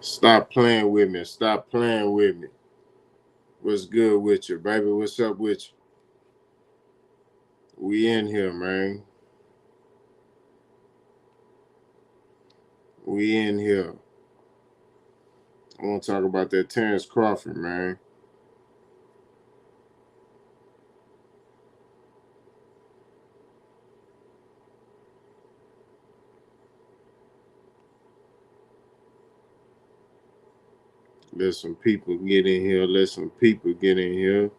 Stop playing with me. Stop playing with me. What's good with you, baby? What's up with you? We in here, man. We in here. I want to talk about that Terence Crawford, man. Let some people get in here. Let some people get in here.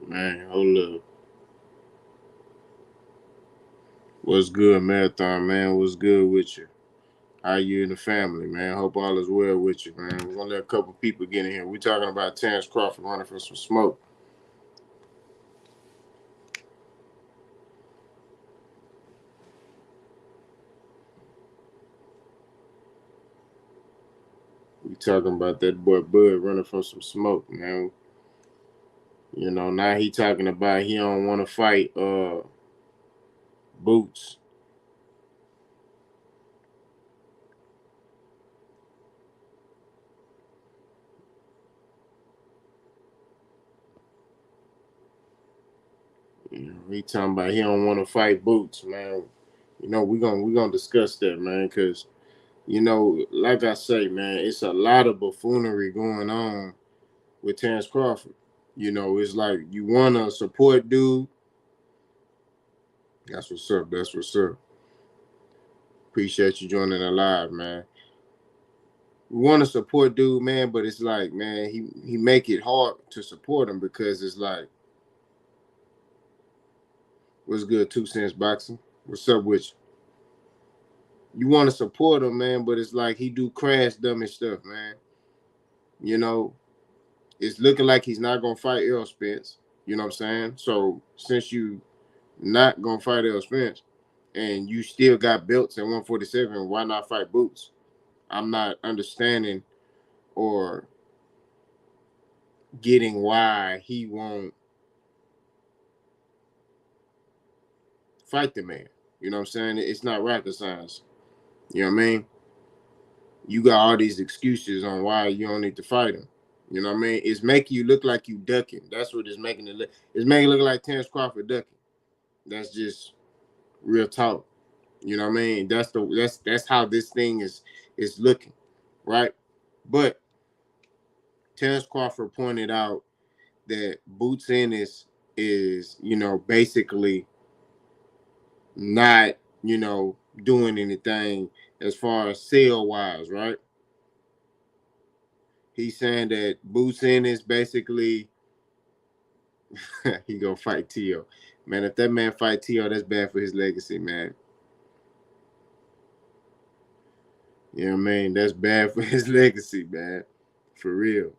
Man, hold up. What's good, Marathon, man? What's good with you? How you and the family, man? Hope all is well with you, man. We're going to let a couple people get in here. We're talking about Terence Crawford running for some smoke. We talking about that boy Bud running from some smoke, man. You know, now he talking about he don't want to fight Boots. You know, he talking about he don't want to fight Boots, man. You know, we gonna discuss that, man, because you know, like I say, man, it's a lot of buffoonery going on with Terence Crawford. You know, it's like you wanna support dude. That's what's up. That's what's up. Appreciate you joining the live, man. We want to support dude, man, but it's like, man, he make it hard to support him because it's like, what's good, 2 cents boxing? What's up with you? You want to support him, man, but it's like he do crash dummy stuff, man. You know, it's looking like he's not gonna fight Errol Spence. You know what I'm saying? So since you not gonna fight Errol Spence and you still got belts at 147, why not fight Boots? I'm not understanding or getting why he won't fight the man. You know what I'm saying? It's not rocket science. You know what I mean? You got all these excuses on why you don't need to fight him. You know what I mean? It's making you look like you ducking. That's what it's making it look. It's making it look like Terence Crawford ducking. That's just real talk. You know what I mean? That's how this thing is looking, right? But Terence Crawford pointed out that Boots is you know basically not you know doing anything as far as sale wise, right? He's saying that Boots is basically he gonna fight Tio. Man, if that man fight Tio, that's bad for his legacy, man. You know what I mean? That's bad for his legacy, man. For real.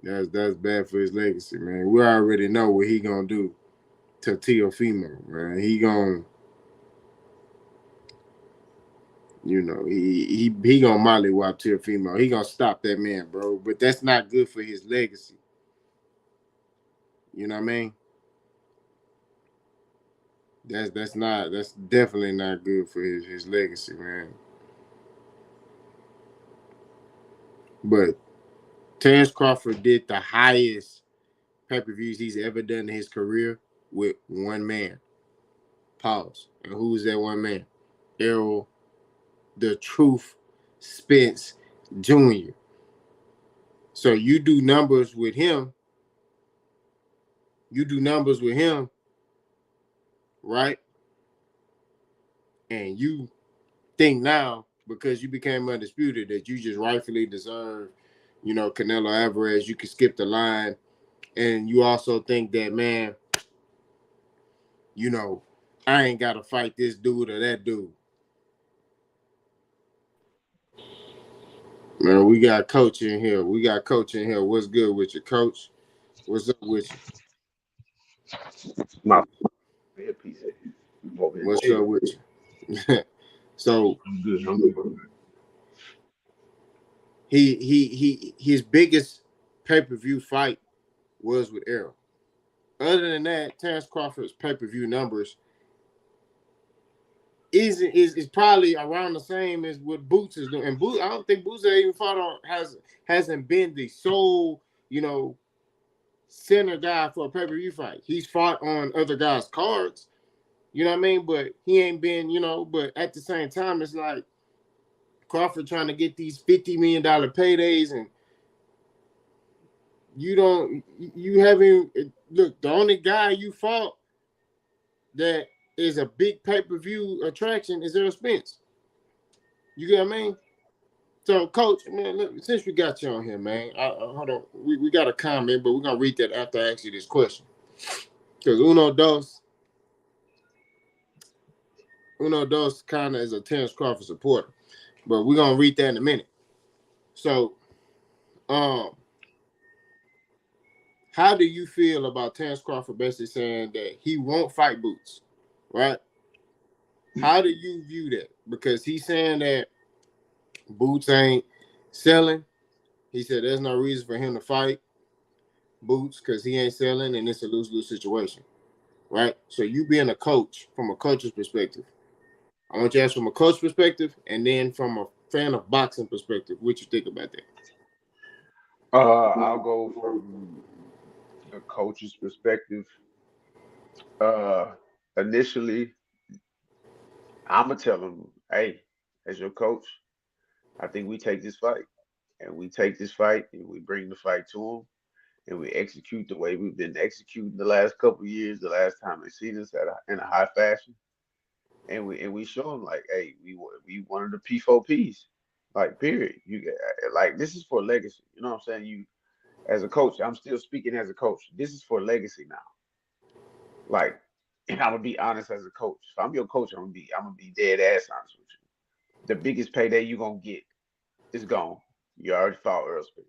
That's bad for his legacy, man. We already know what he gonna do to Teofimo, man. He gonna, you know, he gonna mollywop Teofimo. He gonna stop that man, bro. But that's not good for his legacy. You know what I mean? That's definitely not good for his legacy, man. But Terence Crawford did the highest pay-per-views he's ever done in his career with one man. Pause. And who's that one man? Errol the Truth Spence Jr. So you do numbers with him, right? And you think now, because you became undisputed, that you just rightfully deserve, you know, Canelo Alvarez, you can skip the line. And you also think that, man, you know, I ain't got to fight this dude or that dude. Man, we got coach in here. We got coach in here. What's good with you, coach? What's up with you? My earpiece. I'm over here What's up chilling. with you? So I'm good. I'm good. his biggest pay-per-view fight was with Errol. Other than that, Terence Crawford's pay-per-view numbers is probably around the same as what Boots is doing. And Boots, I don't think Boots even fought on hasn't been the sole, center guy for a pay-per-view fight. He's fought on other guys' cards, you know what I mean? But he ain't been, but at the same time, it's like Crawford trying to get these $50 million paydays, and you haven't look, the only guy you fought that is a big pay-per-view attraction is Errol Spence. You get what I mean? So, Coach, man, look, since we got you on here, man, hold on. We got a comment, but we're going to read that after I ask you this question. Because Uno Dos kind of is a Terence Crawford supporter. But we're going to read that in a minute. So, how do you feel about Terence Crawford basically saying that he won't fight Boots, right? How do you view that? Because he's saying that Boots ain't selling. He said there's no reason for him to fight Boots because he ain't selling, and it's a lose-lose situation, right? So you being a coach, from a coach's perspective, I want you to ask from a coach perspective, and then from a fan of boxing perspective, what you think about that? I'll go from the coach's perspective. Uh, Initially, I'm gonna tell him, "Hey, as your coach, I think we take this fight, and we take this fight, and we bring the fight to him, and we execute the way we've been executing the last couple of years. The last time they seen us in a high fashion, and we show them like, hey, we one of the P4Ps, like period. Like this is for legacy. You know what I'm saying? You as a coach, I'm still speaking as a coach. This is for legacy now. Like, and I'm gonna be honest as a coach. If I'm your coach, I'm gonna be dead ass honest with you. The biggest payday you gonna get is gone. You already fought Earl Spence.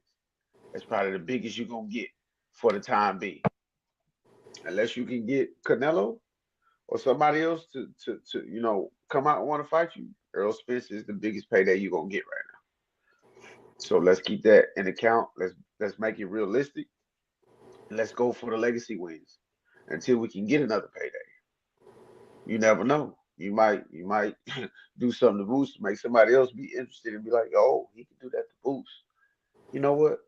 That's probably the biggest you're gonna get for the time being. Unless you can get Canelo or somebody else to come out and want to fight you. Earl Spence is the biggest payday you're gonna get right now. So let's keep that in account. Let's make it realistic. And let's go for the legacy wins until we can get another payday. You never know. You might do something to boost, make somebody else be interested and be like, oh, he can do that to boost. You know what?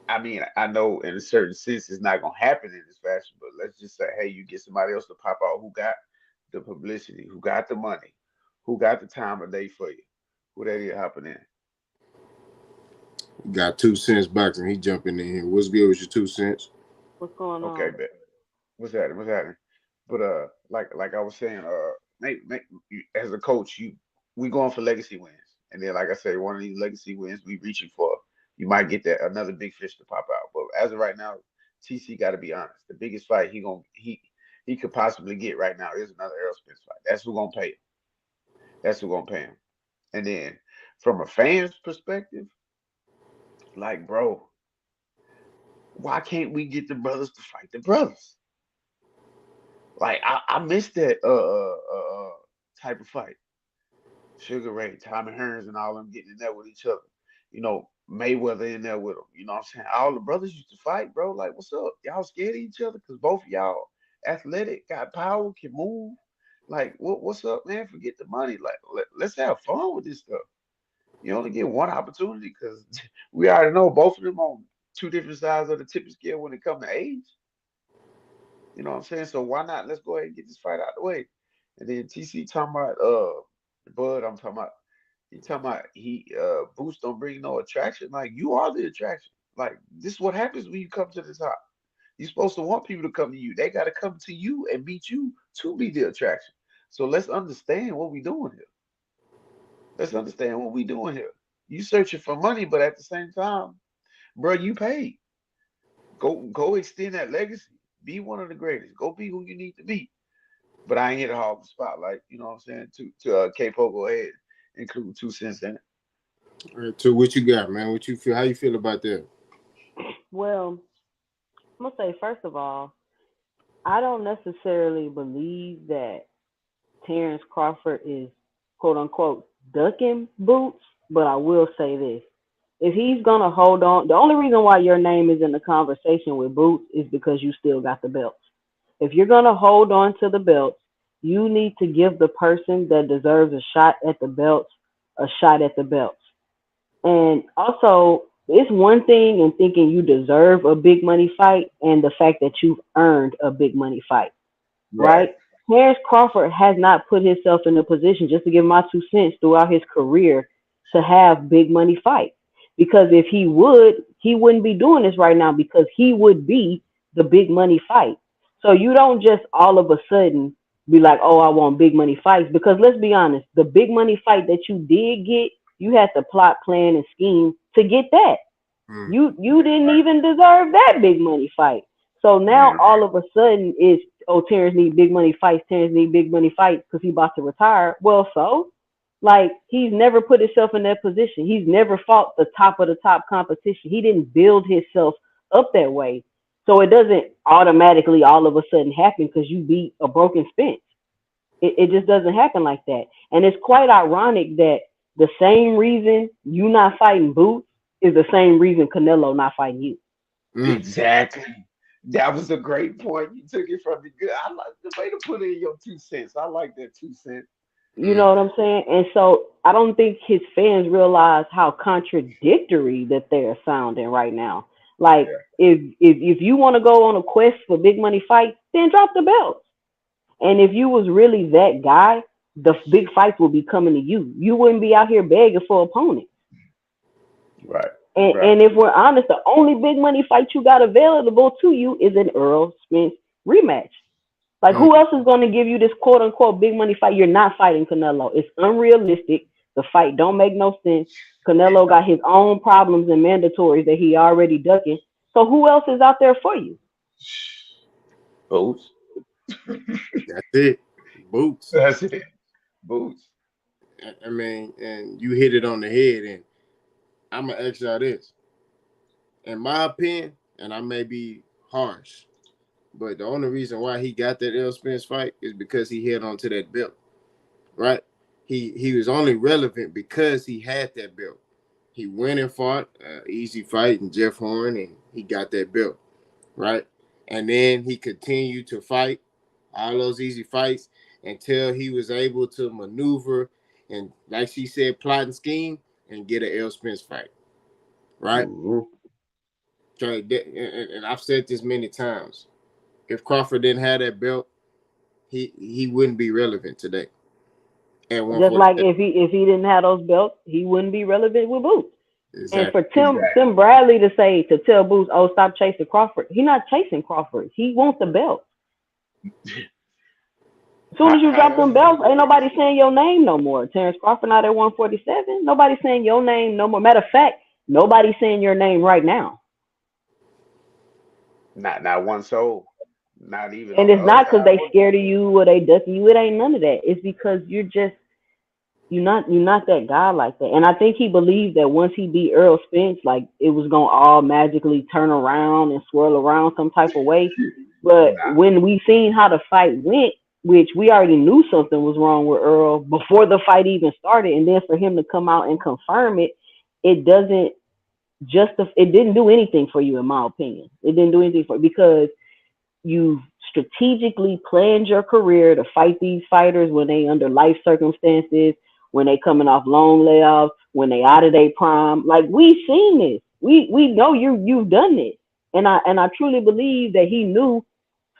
I mean, I know in a certain sense it's not gonna happen in this fashion, but let's just say, hey, you get somebody else to pop out who got the publicity, who got the money, who got the time of day for you, who that is hopping in. Got 2 cents boxing. He jumping in here. What's good with your 2 cents? What's going Okay, on? bet. What's happening? What's happening? But like I was saying, as a coach, we going for legacy wins, and then like I say, one of these legacy wins we reaching for, you might get that another big fish to pop out. But as of right now, TC got to be honest. The biggest fight he could possibly get right now is another Errol Spence fight. That's who gonna pay him. That's who gonna pay him. And then from a fan's perspective, like bro, why can't we get the brothers to fight the brothers? Like I missed that type of fight. Sugar Ray, Tommy Hearns, and all them getting in there with each other. Mayweather in there with them. You know what I'm saying? All the brothers used to fight, bro. Like, what's up? Y'all scared of each other? Because both of y'all athletic, got power, can move. Like, what's up, man? Forget the money. Like, let's have fun with this stuff. You only get one opportunity because we already know both of them on two different sides of the tipping scale when it comes to age. You know what I'm saying? So why not? Let's go ahead and get this fight out the way. And then TC talking about Bud, I'm talking about he talking about Boost don't bring no attraction. Like you are the attraction. Like this is what happens when you come to the top. You're supposed to want people to come to you. They gotta come to you and beat you to be the attraction. So let's understand what we doing here. Let's understand what we doing here. You searching for money, but at the same time, bro, you paid. Go extend that legacy. Be one of the greatest. Go be who you need to be. But I ain't here to hog the spotlight. You know what I'm saying? To K-Po, go ahead, include 2 cents in it. All right, so what you got, man? What you feel? How you feel about that? Well, I'm gonna say first of all, I don't necessarily believe that Terrence Crawford is quote unquote ducking Boots, but I will say this. If he's gonna hold on, the only reason why your name is in the conversation with Boots is because you still got the belts. If you're gonna hold on to the belts, you need to give the person that deserves a shot at the belts a shot at the belts. And also, it's one thing in thinking you deserve a big money fight and the fact that you've earned a big money fight, Right. right? Terrence Crawford has not put himself in a position, just to give my 2 cents, throughout his career to have big money fights. Because if he would, he wouldn't be doing this right now because he would be the big money fight. So you don't just all of a sudden be like, oh, I want big money fights. Because let's be honest, the big money fight that you did get, you had to plot, plan, and scheme to get that. Mm. You didn't even deserve that big money fight. So now Yeah. all of a sudden it's, oh, Terrence need big money fights. Terrence need big money fights because he about to retire. Well, so like he's never put himself in that position. He's never fought the top of the top competition. He didn't build himself up that way. So it doesn't automatically all of a sudden happen because you beat a broken Spence. It just doesn't happen like that. And it's quite ironic that the same reason you not fighting Boots is the same reason Canelo not fighting you. Mm. Exactly. That was a great point. You took it from the good. I like the way to put in your 2 cents. I like that 2 cents. You Mm. know what I'm saying? And so I don't think his fans realize how contradictory that they're sounding right now. Like Yeah. if you want to go on a quest for big money fights, then drop the belt. And if you was really that guy, the big fights will be coming to you. You wouldn't be out here begging for opponents. Right. Right. And if we're honest, the only big money fight you got available to you is an Earl Spence rematch. Like, Mm. who else is going to give you this quote unquote big money fight? You're not fighting Canelo. It's unrealistic. The fight don't make no sense. Canelo got his own problems and mandatories that he already ducking. So who else is out there for you? Boots. That's it. Boots. That's it. Boots. I mean, and you hit it on the head. And I'm gonna ask y'all this. In my opinion, and I may be harsh, but the only reason why he got that L Spence fight is because he held on to that belt, right? He was only relevant because he had that belt. He went and fought easy fight and Jeff Horn, and he got that belt, right? And then he continued to fight all those easy fights until he was able to maneuver and, like she said, plot and scheme and get an L Spence fight, right? Mhm. And I've said this many times. If Crawford didn't have that belt, he wouldn't be relevant today at Just like 147. if he didn't have those belts, he wouldn't be relevant with Boots. And Exactly. for Exactly. Tim Bradley to say to tell Boots, oh, stop chasing Crawford, he's not chasing Crawford. He wants the belt. As soon as you drop them However, belts, ain't nobody saying your name no more. Terrence Crawford not at 147. Nobody saying your name no more. Matter of fact, nobody saying your name right now. not one soul. Not even And on the it's other not because side. they scared of you or they ducking you. It ain't none of that. It's because you're not that guy like that. And I think he believed that once he beat Earl Spence, like it was gonna all magically turn around and swirl around some type of way. But Nah. when we seen how the fight went, which we already knew something was wrong with Earl before the fight even started, and then for him to come out and confirm it, it doesn't it didn't do anything for you, in my opinion. It didn't do anything for because you strategically planned your career to fight these fighters when they under life circumstances, when they coming off long layoffs, when they out of their prime. Like we seen this. We know you've done this. And I truly believe that he knew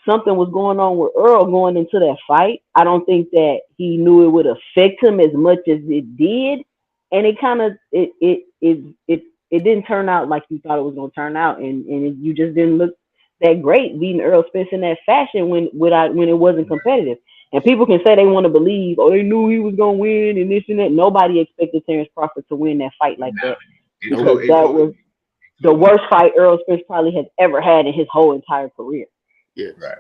something was going on with Earl going into that fight. I don't think that he knew it would affect him as much as it did. And it kind of it didn't turn out like you thought it was gonna turn out, and you just didn't look that great beating Earl Spence in that fashion when it wasn't competitive. And people can say they want to believe, oh, they knew he was gonna win and this and that. Nobody expected Terrence Crawford to win that fight like Nah. that It Nope. because took. It that took. was It the took him. worst fight Earl Spence probably has ever had in his whole entire career. Yes. Right.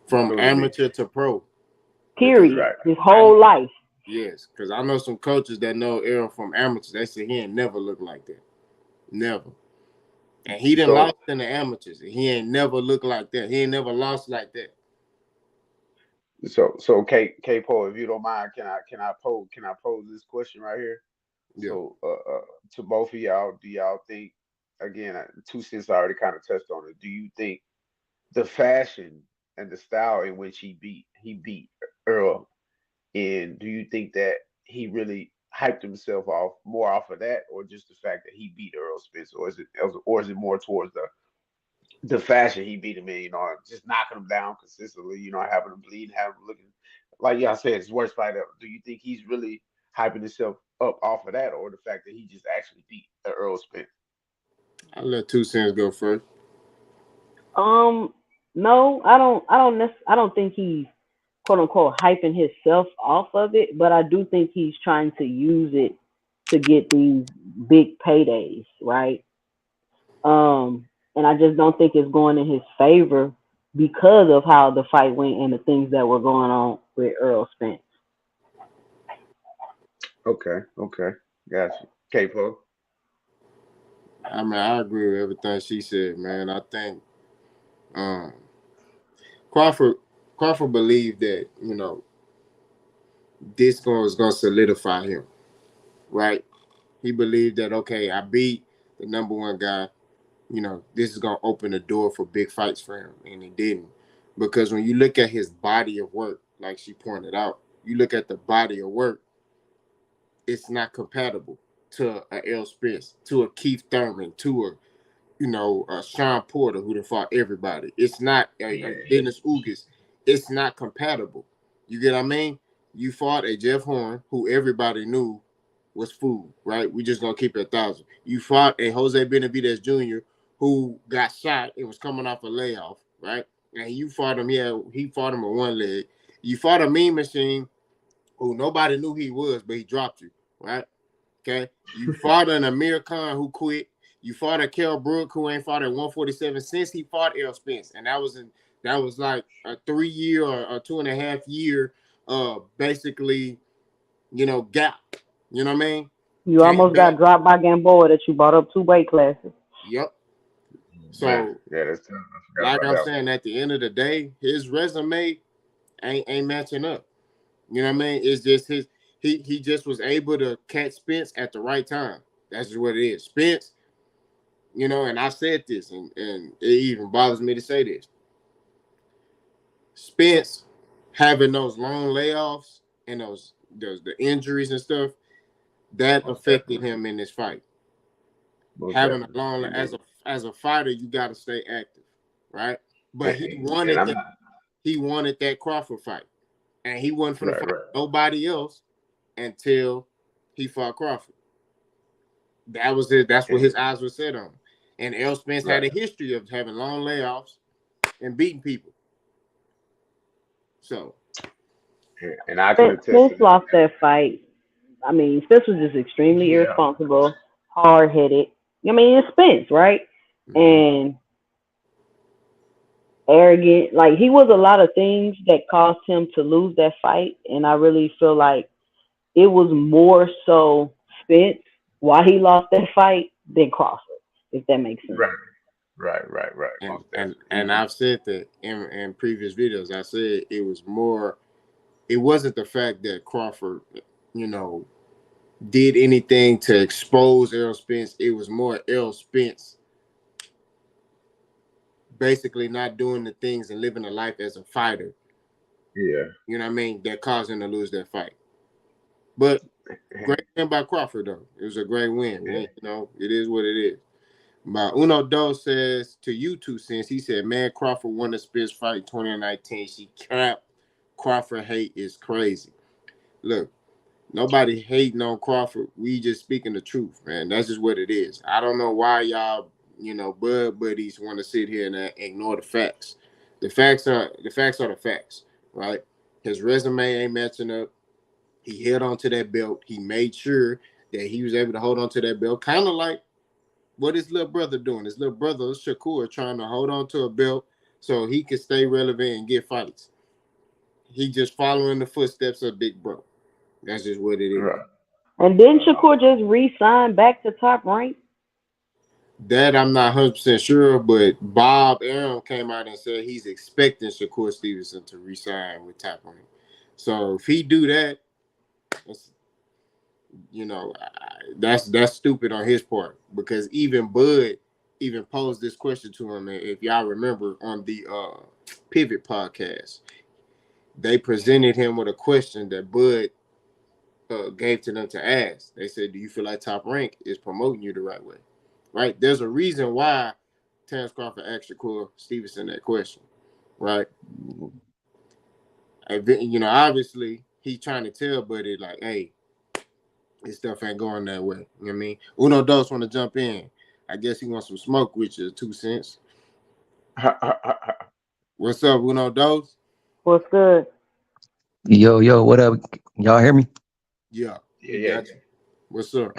From Truly. amateur to pro. It took Period. Right. His I'm whole life. Yes, because I know some coaches that know Errol from amateurs. They say he ain't never looked like that. Never. And he didn't So lost in the amateurs. He ain't never looked like that. He ain't never lost like that. so K Poe, if you don't mind, can I pose this question right here? Yeah. So to both of y'all, do y'all think again, 2 cents already kind of touched on it. Do you think the fashion and the style in which he beat Earl, and do you think that he really hyped himself off more off of that, or just the fact that he beat Earl Spence, or is it more towards the fashion he beat him in, just knocking him down consistently, having him bleed, having him looking like y'all said, his worst fight ever. Do you think he's really hyping himself up off of that, or the fact that he just actually beat Earl Spence? I'll let 2 cents go first. Um, no, I don't think he's quote unquote hyping himself off of it, but I do think he's trying to use it to get these big paydays, right? And I just don't think it's going in his favor because of how the fight went and the things that were going on with Earl Spence. Okay, gotcha. Capo. I mean, I agree with everything she said, man. I think um, Crawford Crawford believed that this was gonna solidify him, right? He believed that okay, I beat the number one guy. This is gonna open the door for big fights for him, and it didn't, because when you look at his body of work, like she pointed out, you look at the body of work, it's not compatible to a Errol Spence, to a Keith Thurman, to a Sean Porter who done fought everybody. It's not a Yeah, Dennis Ugas. It's not compatible. You get what I mean? You fought a Jeff Horn who everybody knew was food, right? We just gonna keep it 1,000. You fought a Jose Benavidez Jr. who got shot and was coming off a layoff, right? And you fought him. He fought him with one leg. You fought a Mean Machine who nobody knew he was, but he dropped you, right? Okay. You fought an Amir Khan who quit. You fought a Kell Brook who ain't fought at 147 since he fought Errol Spence. And that was like a 3 year or a 2.5 year basically, gap. You know what I mean? You Came almost got back. dropped by Gamboa that you brought up two weight classes. Yep. man. So Yeah, that's tough. I forgot like about I'm that one. saying, at the end of the day, his resume ain't matching up. You know what I mean? It's just he just was able to catch Spence at the right time. That's just what it is. Spence, and I said this, and it even bothers me to say this. Spence having those long layoffs and the injuries and stuff that Most affected definitely. him in this fight. Most Having a definitely. long And then, as a fighter, you got to stay active, right? But he and wanted I'm that not he wanted that Crawford fight, and he wasn't going to right, fight right. nobody else until he fought Crawford. That was it. That's what And his eyes were set on. And Errol Spence had right. a history of having long layoffs and beating people. So And I can Spence, attest Spence to that. lost that fight. I mean, Spence was just extremely Yeah. irresponsible, hard headed. I mean, it's Spence, right? mhm. And arrogant. Like he was a lot of things that caused him to lose that fight, and I really feel like it was more so Spence why he lost that fight than Crawford, if that makes sense. Right. Right. and Most and definitely. and I've said that in previous videos. I said it was more. It wasn't the fact that Crawford, you know, did anything to expose Errol Spence. It was more Errol Spence basically not doing the things and living a life as a fighter. Yeah. You know what I mean? That caused him to lose that fight. But great win by Crawford though. It was a great win. Yeah. It is what it is. But Uno Dos says to you 2 cents, he said, man, Crawford won the Spence fight in 2019. She capped. Crawford hate is crazy. Look, nobody hating on Crawford. We just speaking the truth, man. That's just what it is. I don't know why y'all, bud buddies want to sit here and ignore the facts. The facts are the facts, right? His resume ain't matching up. He held on to that belt. He made sure that he was able to hold on to that belt, kind of like what his little brother doing. His little brother Shakur trying to hold on to a belt so he could stay relevant and get fights. He just following the footsteps of Big Bro. That's just what it is. Right. And didn't Shakur just re-sign back to Top Rank? That I'm not 100% sure, but Bob Arum came out and said he's expecting Shakur Stevenson to resign with Top Rank. So if he do that, that's, that's stupid on his part, because even Bud even posed this question to him. And if y'all remember on the Pivot podcast, they presented him with a question that Bud gave to them to ask. They said, "Do you feel like Top Rank is promoting you the right way?" Right? There's a reason why Terence Crawford asked Shakur Stevenson that question, right? Obviously he's trying to tell Buddy like, "Hey, this stuff ain't going that way." You know what I mean? Uno Dos want to jump in. I guess he wants some smoke with you, 2 cents. What's up, Uno Dos? What's good? Yo, what up? Y'all hear me? Yeah, Yeah, we yeah. got you. What's up?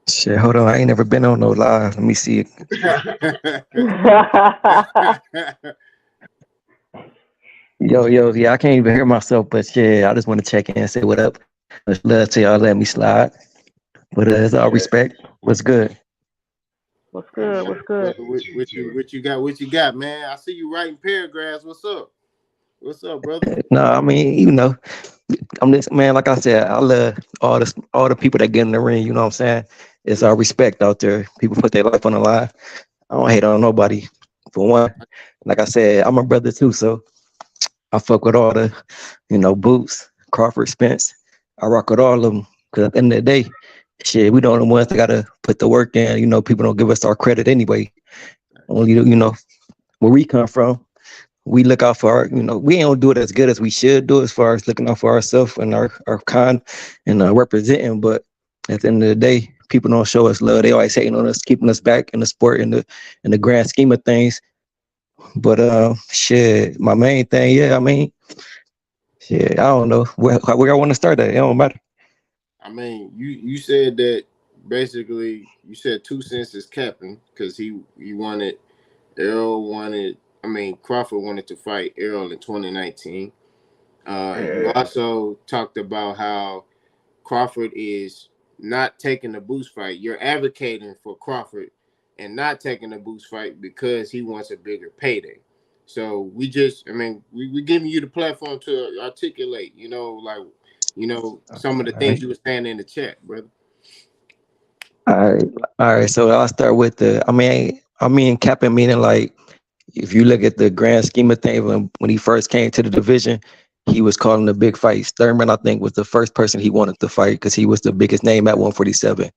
Shit, hold on. I ain't never been on no live. Let me see it. Yo, yeah, I can't even hear myself, but shit, I just want to check in and say what up. Much love to y'all, let me slide. But it's all Appreciate it. respect. What's good? What's good? Appreciate What's it. good? What you got, man? I see you writing paragraphs. What's up? What's up, brother? No, I mean, I'm this man, like I said, I love all the people that get in the ring, you know what I'm saying? It's our respect out there. People put their life on the line. I don't hate on nobody. For one, like I said, I'm a brother too, so I fuck with all the, Boots, Crawford, Spence. I rock with all of them. Cause at the end of the day, shit, we the only ones that gotta put the work in. People don't give us our credit anyway. Only, where we come from, we look out for we don't do it as good as we should do as far as looking out for ourselves and our kind and representing. But at the end of the day, people don't show us love. They always hating on us, keeping us back in the sport in the grand scheme of things. But shit, my main thing, yeah, I mean, shit, I don't know where I want to start at. It don't matter. I mean, you said that basically. You said 2 cents is capping because he wanted Errol wanted. I mean, Crawford wanted to fight Errol in 2019. You Yeah. also talked about how Crawford is not taking the Boost fight. You're advocating for Crawford and not taking the Boost fight because he wants a bigger payday. So we giving you the platform to articulate, some of the All right. things you were saying in the chat, brother. All right. All right. So I'll start with I mean, capping meaning like if you look at the grand scheme of things, when he first came to the division, he was calling the big fights. Thurman, I think, was the first person he wanted to fight because he was the biggest name at 147.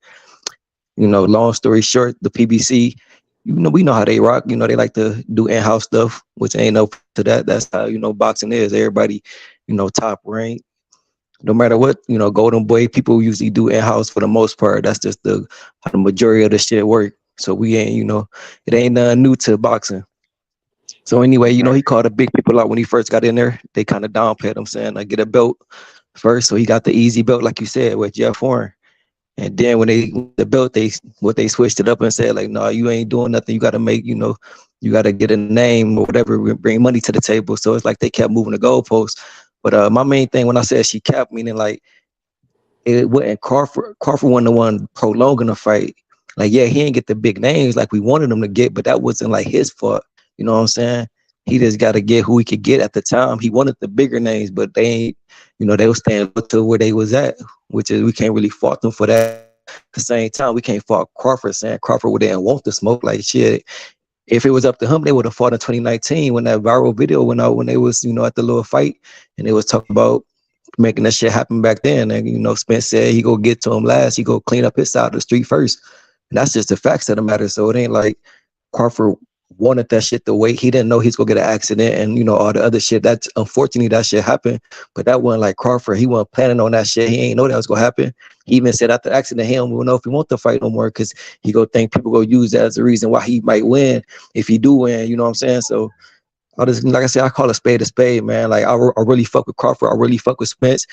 Long story short, the PBC, we know how they rock. They like to do in-house stuff, which ain't no to that. That's how, boxing is. Everybody, top rank. No matter what, Golden Boy, people usually do in-house for the most part. That's just how the majority of the shit work. So we ain't, it ain't nothing new to boxing. So anyway, Right. he called the big people out when he first got in there. They kind of downplayed him, saying, "I get a belt first." So he got the easy belt, like you said, with Jeff Horn. And then when the belt, they switched it up and said, like, "No, you ain't doing nothing. You got to make, you got to get a name or whatever, bring money to the table." So it's like they kept moving the goalposts. But my main thing when I said she capped, meaning like it wasn't Crawford. Crawford wasn't the one prolonging the fight. Like, yeah, he didn't get the big names like we wanted him to get, but that wasn't like his fault. You know what I'm saying? He just got to get who he could get at the time. He wanted the bigger names, but they ain't, they was staying to where they was at, which is we can't really fault them for that. At the same time, we can't fault Crawford saying Crawford didn't want the smoke. Like shit, if it was up to him, they would have fought in 2019 when that viral video went out when they was, at the little fight and they was talking about making that shit happen back then. And Spence said he go get to him last. He go clean up his side of the street first. And that's just the facts of the matter. So it ain't like Crawford wanted that shit to wait. He didn't know he's gonna get an accident and all the other shit. That's unfortunately that shit happened. But that wasn't like Crawford. He wasn't planning on that shit. He ain't know that was gonna happen. He even said after the accident, he don't know if he want to fight no more because he go think people go use that as a reason why he might win if he do win. You know what I'm saying? So I just, like I said, I call a spade, man. Like I really fuck with Crawford. I really fuck with Spence.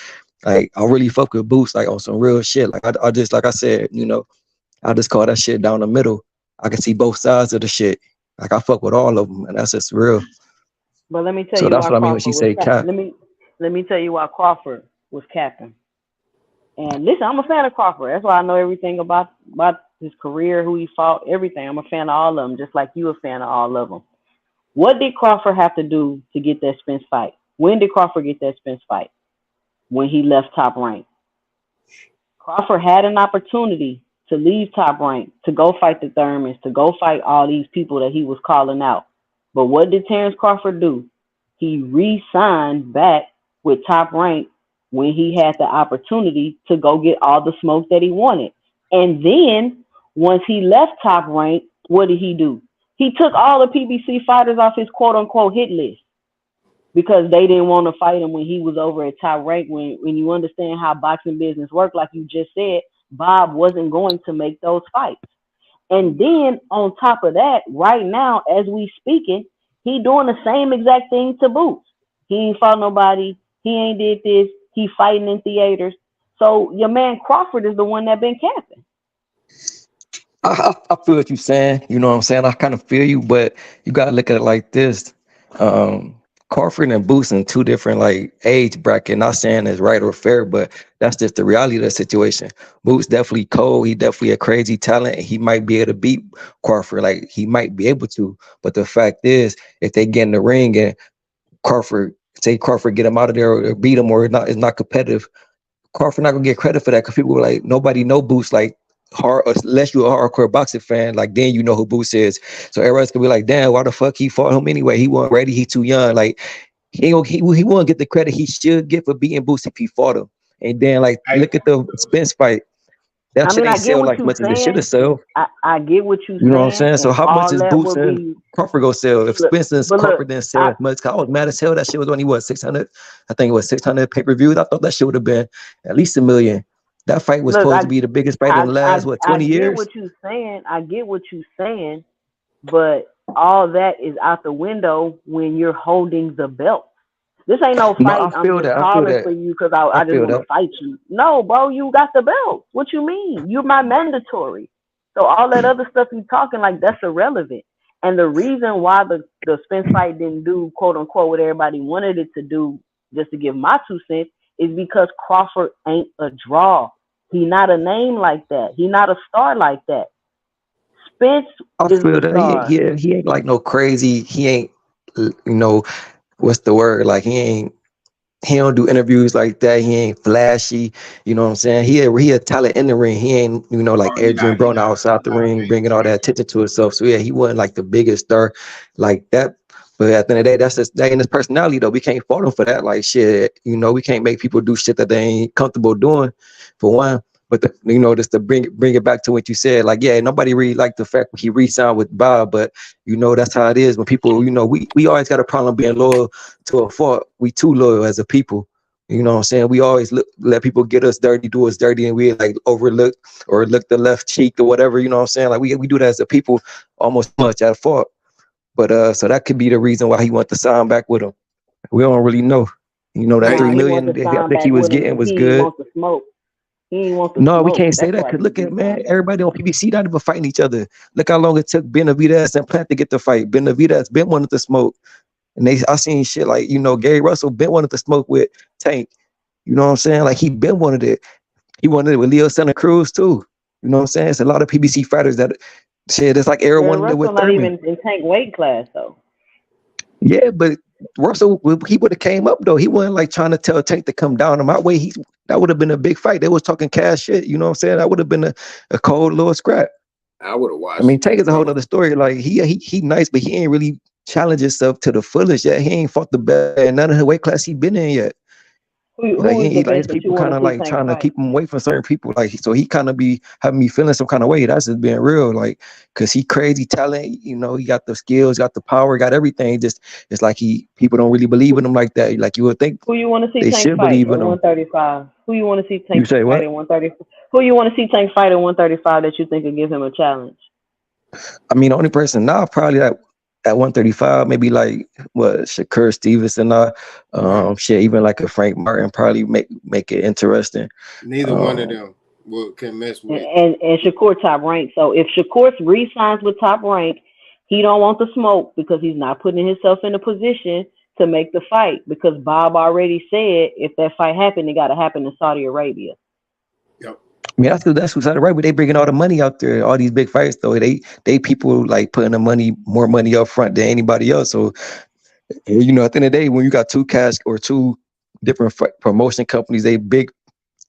Like I really fuck with Boots. Like on some real shit. Like I just, like I said, I just call that shit down the middle. I can see both sides of the shit. Like I fuck with all of them, and that's just real. But let me tell So you that's why what I mean when she Crawford was say cap. let me tell you why Crawford was capping. And listen, I'm a fan of Crawford. That's why I know everything about his career, who he fought, everything. I'm a fan of all of them, just like you a fan of all of them. What did Crawford have to do to get that Spence fight? When did Crawford get that Spence fight? When he left Top Rank. Crawford had an opportunity to leave Top Rank, to go fight the Thurmans, to go fight all these people that he was calling out. But what did Terence Crawford do? He re-signed back with Top Rank when he had the opportunity to go get all the smoke that he wanted. And then once he left Top Rank, what did he do? He took all the PBC fighters off his quote-unquote hit list because they didn't want to fight him when he was over at Top Rank. When you understand how boxing business works, like you just said, Bob wasn't going to make those fights. And then on top of that, right now, as we speaking, he doing the same exact thing to Boots. He ain't fought nobody. He ain't did this. He fighting in theaters. So your man Crawford is the one that been capping. I feel what you're saying. You know what I'm saying? I kind of feel you, but you got to look at it like this. Crawford and Boots in two different like age bracket. Not saying it's right or fair, but that's just the reality of the situation. Boots definitely cold. He definitely a crazy talent. He might be able to beat Crawford. Like he might be able to. But the fact is, if they get in the ring and Crawford get him out of there or beat him or it's not competitive, Crawford not gonna get credit for that because people were like, nobody know Boots like hard unless you're a hardcore boxing fan. Like then you know who Boots is. So everyone's gonna be like, damn, why the fuck he fought him anyway? He wasn't ready. He too young. Like he won't get the credit he should get for beating Boots if he fought him. And then like look at the Spence fight. That shit ain't sell like much as it should have sold. I get what you're saying. You know what I'm saying? So how much is Boots and be... Crawford gonna sell? If Spence and Crawford didn't sell as much, I was mad as hell. That shit was only what 600. I think it was 600 pay-per-views. I thought that shit would have been at least 1 million. That fight was supposed to be the biggest fight in the last 20 years. I get what you're saying. I get what you're saying, but all that is out the window when you're holding the belt. This ain't no fight. No, I'm just calling for you because I just want to fight you. No, bro, you got the belt. What you mean? You're my mandatory. So all that other stuff you talking like that's irrelevant. And the reason why the Spence fight didn't do quote unquote what everybody wanted it to do, just to give my 2 cents, is because Crawford ain't a draw. He not a name like that. He not a star like that. Spence is the star. He ain't like no crazy. He ain't, what's the word? Like he don't do interviews like that. He ain't flashy. You know what I'm saying? He a talent in the ring. He ain't, like Adrian Broner outside the ring, bringing all that attention to himself. So yeah, he wasn't like the biggest star like that. But at the end of the day, that ain't his personality though. We can't fault him for that. Like shit, we can't make people do shit that they ain't comfortable doing, for one. But just to bring it back to what you said, like yeah, nobody really liked the fact he re-signed with Bob, but that's how it is when people, we always got a problem being loyal to a fault. We too loyal as a people. You know what I'm saying? We always let people get us dirty, do us dirty, and we like overlook or look the left cheek or whatever. You know what I'm saying? Like we do that as a people almost much at fault. But so that could be the reason why he went to sign back with him. We don't really know. That 3 million I think he was getting was good. No, we can't say that because look at everybody on PBC not even fighting each other. Look how long it took Benavidez and Plant to get the fight. Benavidez been wanted to smoke, and I seen shit like Gary Russell been wanted to smoke with Tank. You know what I'm saying? Like he been wanted it. He wanted it with Leo Santa Cruz too. You know what I'm saying? It's a lot of PBC fighters that shit. It's like everyone wanted it with Russell not even in Tank weight class though. Yeah, but Russell, he would have came up though. He wasn't like trying to tell Tank to come down on my way. That would have been a big fight. They was talking cash shit. You know what I'm saying? That would have been a cold little scrap. I would have watched. I mean, Tank is a whole other story. Like he nice, but he ain't really challenged himself to the fullest yet. He ain't fought the best in none of the weight class he been in yet. His people kind of like trying to keep him away from certain people. Like so he kind of be having me feeling some kind of way. That's just being real. Like because he crazy talent. He got the skills, got the power, got everything. Just it's like people don't really believe in him like that. Like you would think. Who you want to see Tank fight at 135? Who you want to see Tank fight at 135? Who you want to see Tank fight at 135 that you think would give him a challenge? I mean, the only person now probably at 135, maybe like Shakur Stevenson, shit, even like a Frank Martin probably make it interesting. Neither one of them can mess with. And Shakur Top Rank. So if Shakur re-signs with Top Rank, he don't want the smoke because he's not putting himself in a position to make the fight because Bob already said if that fight happened, it got to happen in Saudi Arabia. Yep. I mean, that's what's right. But they bringing all the money out there, all these big fights though. They people like putting the money, more money up front than anybody else. So you know, at the end of the day, when you got two cash or two different promotion companies, they big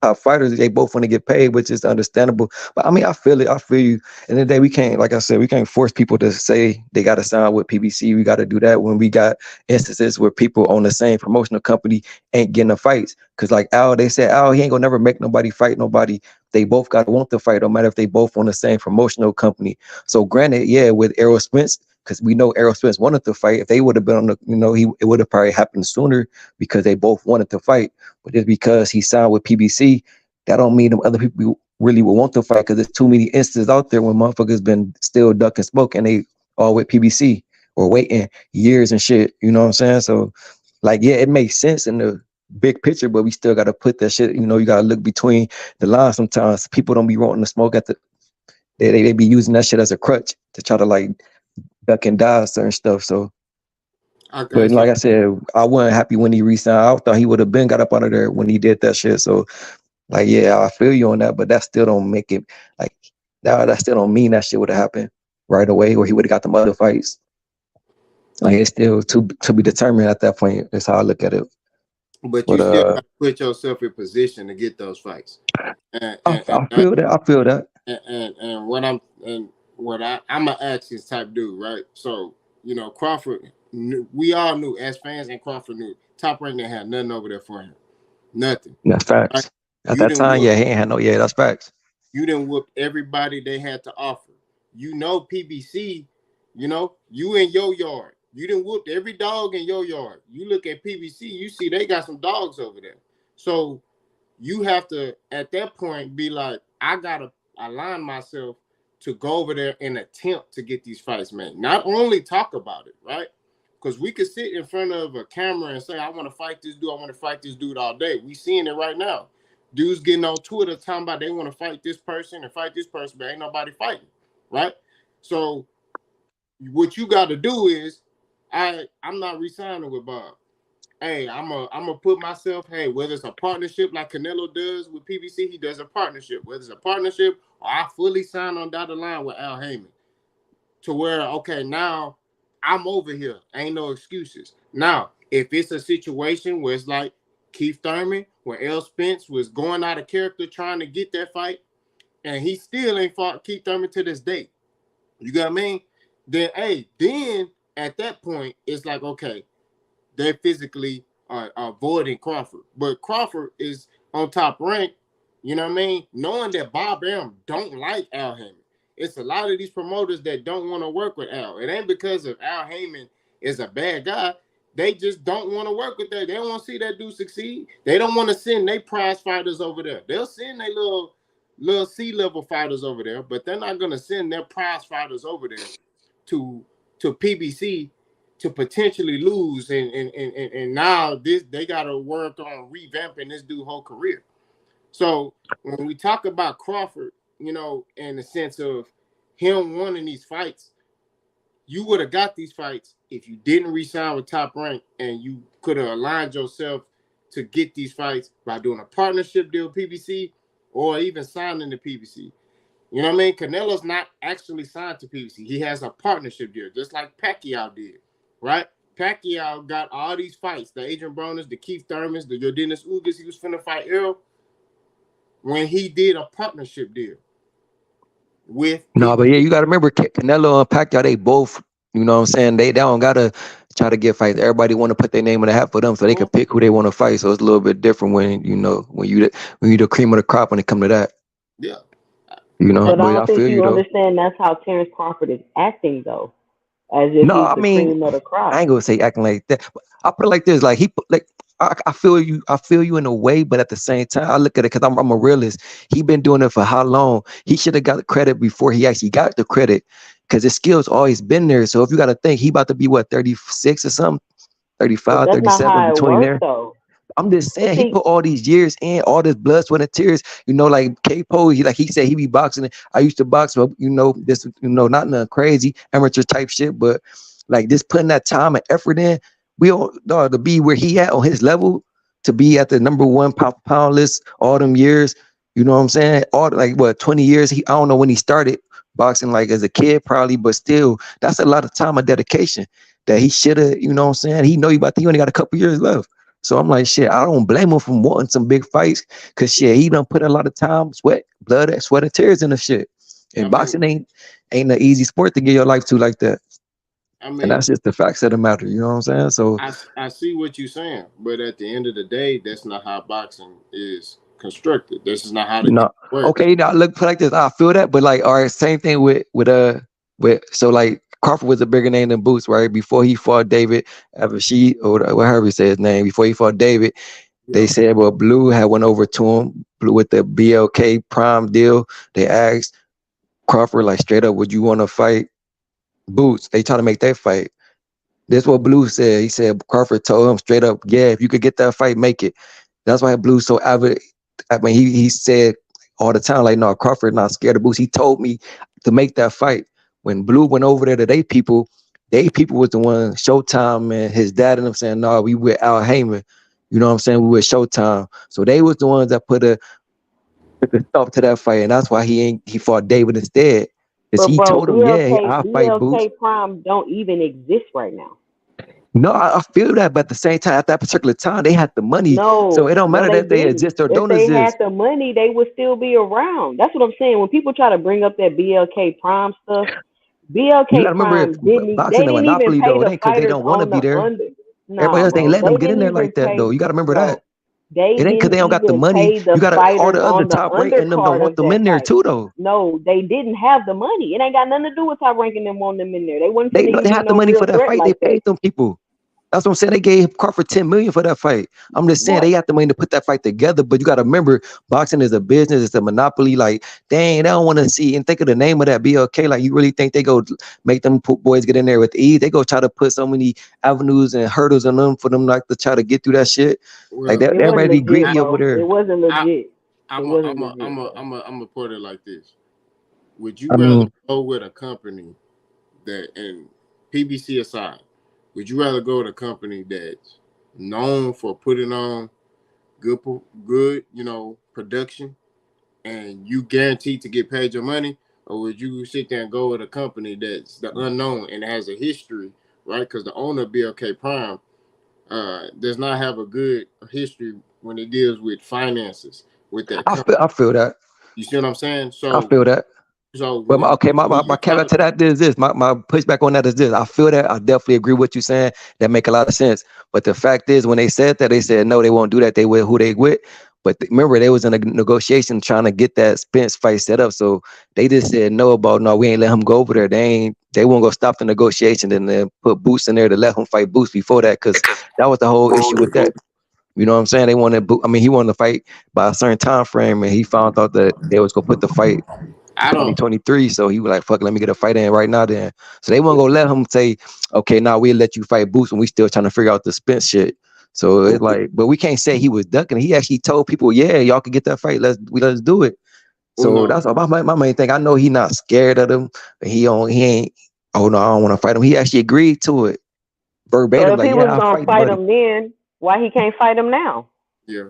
top fighters, they both want to get paid, which is understandable. But I mean, I feel it. I feel you. And the day we can't, like I said, we can't force people to say they got to sign with PBC. We got to do that when we got instances where people on the same promotional company ain't getting the fights. Because like Al, they said, Al, he ain't gonna never make nobody fight nobody. They both got to want to fight, no matter if they both on the same promotional company. So granted, yeah, with Errol Spence, because we know Errol Spence wanted to fight. If they would have been on the, you know, it would have probably happened sooner because they both wanted to fight. But just because he signed with PBC, that don't mean them other people really will want to fight because there's too many instances out there when motherfuckers been still ducking smoke and they all with PBC or waiting years and shit. You know what I'm saying? So, like, yeah, it makes sense in the big picture, but we still got to put that shit, you know, you got to look between the lines sometimes. People don't be wanting to smoke at the, they be using that shit as a crutch to try to, like, duck and dodge certain stuff. So, but like I said, I wasn't happy when he re-signed. I thought he would have been got up out of there when he did that shit. So, like, yeah, I feel you on that, but that still don't make it like that still don't mean that shit would have happened right away, or he would have got them other fights. Like, it's still to be determined at that point. That's how I look at it. But you still got to put yourself in position to get those fights. I feel that. I feel that. And I'm an actions type dude, right? So, you know, Crawford, we all knew as fans, and Crawford knew Top Rank didn't have nothing over there for him. Nothing. That's facts. Right? At that time, yeah, he ain't had no. Yeah, that's facts. You didn't whoop everybody they had to offer. You know, PBC, you know, you in your yard. You didn't whoop every dog in your yard. You look at PBC, you see they got some dogs over there. So you have to, at that point, be like, I got to align myself to go over there and attempt to get these fights made. Not only talk about it, right? Because we could sit in front of a camera and say, I want to fight this dude, I want to fight this dude all day. We seeing it right now. Dudes getting on Twitter talking about they want to fight this person and fight this person, but ain't nobody fighting, right? So what you got to do is, I'm not re-signing with Bob. Hey, I'm a put myself, hey, whether it's a partnership like Canelo does with PBC, he does a partnership. Whether it's a partnership or I fully sign on dotted line with Al Heyman. To where, okay, now I'm over here. Ain't no excuses. Now, if it's a situation where it's like Keith Thurman, where Errol Spence was going out of character trying to get that fight, and he still ain't fought Keith Thurman to this day. You got what I mean? Then, hey, then at that point, it's like, okay, they physically are avoiding Crawford. But Crawford is on Top Rank, you know what I mean? Knowing that Bob Arum don't like Al Heyman. It's a lot of these promoters that don't want to work with Al. It ain't because of Al Heyman is a bad guy. They just don't want to work with that. They don't want to see that dude succeed. They don't want to send their prize fighters over there. They'll send their little C-level fighters over there, but they're not going to send their prize fighters over there to PBC to potentially lose, and now they got to work on revamping this dude's whole career. So when we talk about Crawford, you know, in the sense of him winning these fights, you would have got these fights if you didn't re-sign with Top Rank, and you could have aligned yourself to get these fights by doing a partnership deal with PBC or even signing the PBC. You know what I mean? Canelo's not actually signed to PBC. He has a partnership deal, just like Pacquiao did, right? Pacquiao got all these fights, the Adrian Broner's, the Keith Thurman's, the Yordenis Ugas. He was finna fight Errol when he did a partnership deal with PBC. No, but yeah, you got to remember Canelo and Pacquiao, they both, you know what I'm saying? They don't got to try to get fights. Everybody want to put their name in the hat for them so they can pick who they want to fight. So it's a little bit different when, you know, when you the cream of the crop when it come to that. Yeah. You know, but I don't think you understand that's how Terence Crawford is acting, though. As if he's the cream of the crop. I ain't gonna say acting like that. But I put it like this: like I feel you in a way, but at the same time, I look at it because I'm a realist. He been doing it for how long? He should have got the credit before he actually got the credit, because his skills always been there. So if you got to think, he about to be what, 36 or something, 35, 37, between there. Though. I'm just saying, he put all these years in, all this blood, sweat, and tears. You know, like K-Po, he said he be boxing. I used to box, but you know, this, you know, not nothing crazy, amateur type shit, but like just putting that time and effort in. we don't dog, to be where he at on his level, to be at the number one pound for pound list all them years. You know what I'm saying? All like what 20 years. I don't know when he started boxing, like as a kid probably, but still, that's a lot of time and dedication that he should have. You know what I'm saying? He only got a couple years left. So I'm like, shit, I don't blame him for wanting some big fights, cause shit, he done put a lot of time, sweat and tears in the shit. I And mean, boxing ain't an easy sport to give your life to like that. I And mean, that's just the facts of the matter. You know what I'm saying? So I see what you're saying, but at the end of the day, that's not how boxing is constructed. This is not how the game no, works. okay, now look like this. I feel that, but like, all right, same thing with so like Crawford was a bigger name than Boots, right? Before he fought David, after or whatever he said his name, before he fought David, they Yeah, said, well, Blue had went over to him with the BLK Prime deal. They asked Crawford like straight up, would you want to fight Boots? They try to make that fight. This what Blue said. He said Crawford told him straight up, yeah, if you could get that fight, make it. That's why Blue's so avid. I mean, he said all the time, like, no, Crawford not scared of Boots. He told me to make that fight. When Blue went over there to they people was the one, Showtime and his dad and them saying, no, we with Al Heyman. You know what I'm saying? We with Showtime. So they was the ones that put a stop to that fight. And that's why he fought David instead. Because But he bro, told him, yeah, BLK I'll fight Boots. Prime don't even exist right now. No, I feel that, but at the same time, at that particular time, they had the money, so No, it don't no, matter they that they didn't. exist or If don't they had exist. the money, they would still be around. That's what I'm saying. When people try to bring up that BLK Prime stuff, You BLK gotta remember, Prime didn't. boxing They a didn't even monopoly pay though. It the ain't because they fighters don't want to on be the there. under. Everybody Nah, else ain't bro. letting They them get in didn't there even like that though. pay, You gotta remember that. bro. They It ain't because didn't they don't got the even money. pay the You got all fighters the other on the top rank and them don't undercard want of them that in there fight. too though. No, they didn't have the money. It ain't got nothing to do with top ranking them on them in there. They wasn't They finna know even they be had the no money for real that threat fight. They like that. paid them people. That's what I'm saying. They gave Crawford 10 million for that fight. I'm just saying Boy, they have the money to put that fight together. But you got to remember, boxing is a business. It's a monopoly. Like, dang, they don't want to see and think of the name of that BLK. Like, you really think they go make them boys get in there with ease? They go try to put so many avenues and hurdles on them for them like to try to get through that shit. Like, well, it they're wasn't ready legit, greedy over bro. It there. wasn't I legit. It I'm a wasn't I'm a I'm legit, a bro. I'm a I'm a put it like this. Would you I rather mean, go with a company that, and PBC aside, would you rather go with a company that's known for putting on good, production, and you guaranteed to get paid your money, or would you sit there and go with a company that's the unknown and has a history, right? Because the owner of BLK Prime does not have a good history when it deals with finances with that company. I feel that. You see what I'm saying? I So, feel that. But when my you caveat follow, to that is this. My pushback on that is this. I feel that. I definitely agree with what you're saying. That make a lot of sense. But the fact is, when they said that, they said no, they won't do that. They with who they with. But remember, they was in a negotiation trying to get that Spence fight set up. So they just said no about no. We ain't let him go over there. They won't go stop the negotiation and then put Boots in there to let him fight Boots before that, because that was the whole issue with that. You know what I'm saying? They wanted. I mean, he wanted to fight by a certain time frame, and he found out that they was gonna put the fight I don't. 2023. So he was like, fuck, let me get a fight in right now then. So they weren't gonna let him say, okay, now we'll let you fight Boots when we still trying to figure out the Spence shit. So it's like, but we can't say he was ducking. He actually told people, yeah, y'all can get that fight. Let's do it. So Uno. that's my main thing. I know he not scared of them. He ain't, oh no, I don't want to fight him. He actually agreed to it So verbatim, if like, he yeah, was I'll gonna fight fight buddy. him then, why he can't fight him now? Yeah.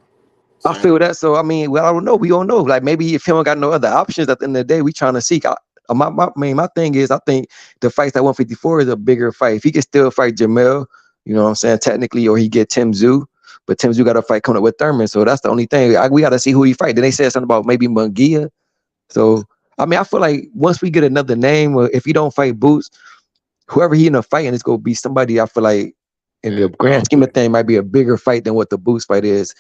I Same. feel that. So I mean, well, I don't know. We don't know. Like maybe if he don't got no other options at the end of the day, we trying to seek. My thing is, I think the fights at 154 is a bigger fight. If he can still fight Jamel, you know what I'm saying, technically, or he get Tim Zoo, but Tim Zoo got a fight coming up with Thurman, so that's the only thing. We got to see who he fight. Then they said something about maybe Munguia. So I mean, I feel like once we get another name, or if he don't fight Boots, whoever he end up fighting is gonna be somebody. I feel like in the Yeah. grand scheme of thing, might be a bigger fight than what the Boots fight is.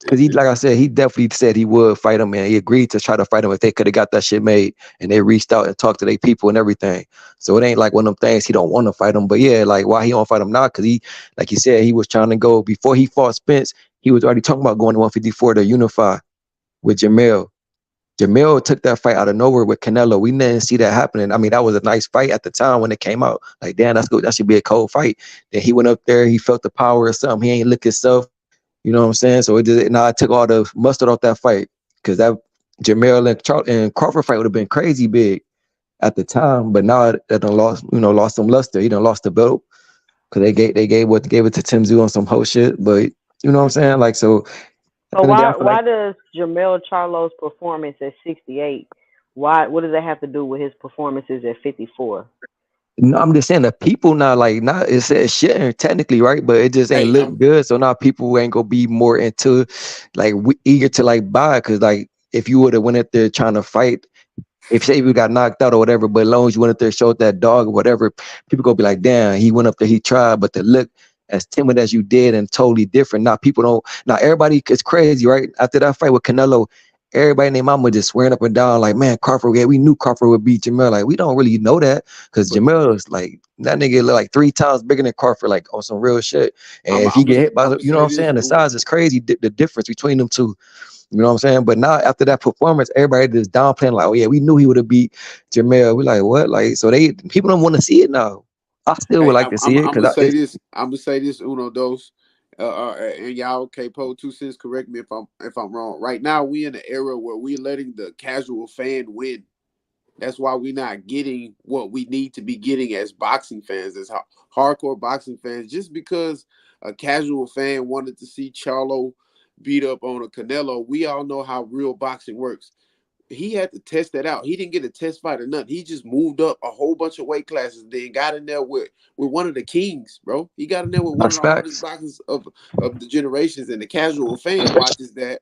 Because he, like I said, he definitely said he would fight him, and he agreed to try to fight him if they could have got that shit made, and they reached out and talked to their people and everything. So it ain't like one of them things he don't want to fight him. But yeah, like why he don't fight him now? Because he, like you said, he was trying to go before he fought Spence. He was already talking about going to 154 to unify with Jamel. Jamel took that fight out of nowhere with Canelo. We didn't see that happening. I mean, that was a nice fight at the time when it came out. Like, damn, that's good. That should be a cold fight. Then he went up there. He felt the power or something. He ain't look himself. You know what I'm saying? So I took all the mustard off that fight, because that Jamel and Crawford fight would have been crazy big at the time. But now that done lost some luster. He done lost the belt. because they gave it to Tim Zoo on some whole shit. But you know what I'm saying? Like, so at So the end of the day, I why feel like does Jamel Charlo's performance at 68? What does that have to do with his performances at 54? no, I'm just saying that people now like not it's shit technically right, but it just ain't Hey, look good. So now people ain't gonna be more into like eager to like buy because like if you would have went out there trying to fight, if say you got knocked out or whatever, but as long as you went up there showed that dog or whatever, people gonna be like, damn, he went up there, he tried, but to look as timid as you did and totally different. Now people don't. Now everybody is crazy, right? After that fight with Canelo, everybody and their mama just swearing up and down like, man, Crawford, yeah, we knew Crawford would beat Jamel. Like we don't really know that because But Jamel is like that nigga look like 3 times bigger than Crawford, like on some real shit. And I'm if he I'm get hit by, I'm gonna you know what say I'm this, saying, the Uno. size is crazy. The difference between them two. You know what I'm saying? But now after that performance, everybody just downplaying like, oh yeah, we knew he would have beat Jamel. We like what? Like so people don't want to see it now. I still would Hey, like I'm to I'm see it I'm because gonna say it's this. I'm gonna say this, Uno dos. And y'all, okay, Poe 2 cents. Correct me if I'm wrong. Right now, we in an era where we're letting the casual fan win. That's why we're not getting what we need to be getting as boxing fans, as hardcore boxing fans. Just because a casual fan wanted to see Charlo beat up on a Canelo, we all know how real boxing works. He had to test that out. He didn't get a test fight or nothing. He just moved up a whole bunch of weight classes, then got in there with one of the kings, bro. He got in there with one of that's the hardest facts. boxers of the generations, and the casual fan watches that,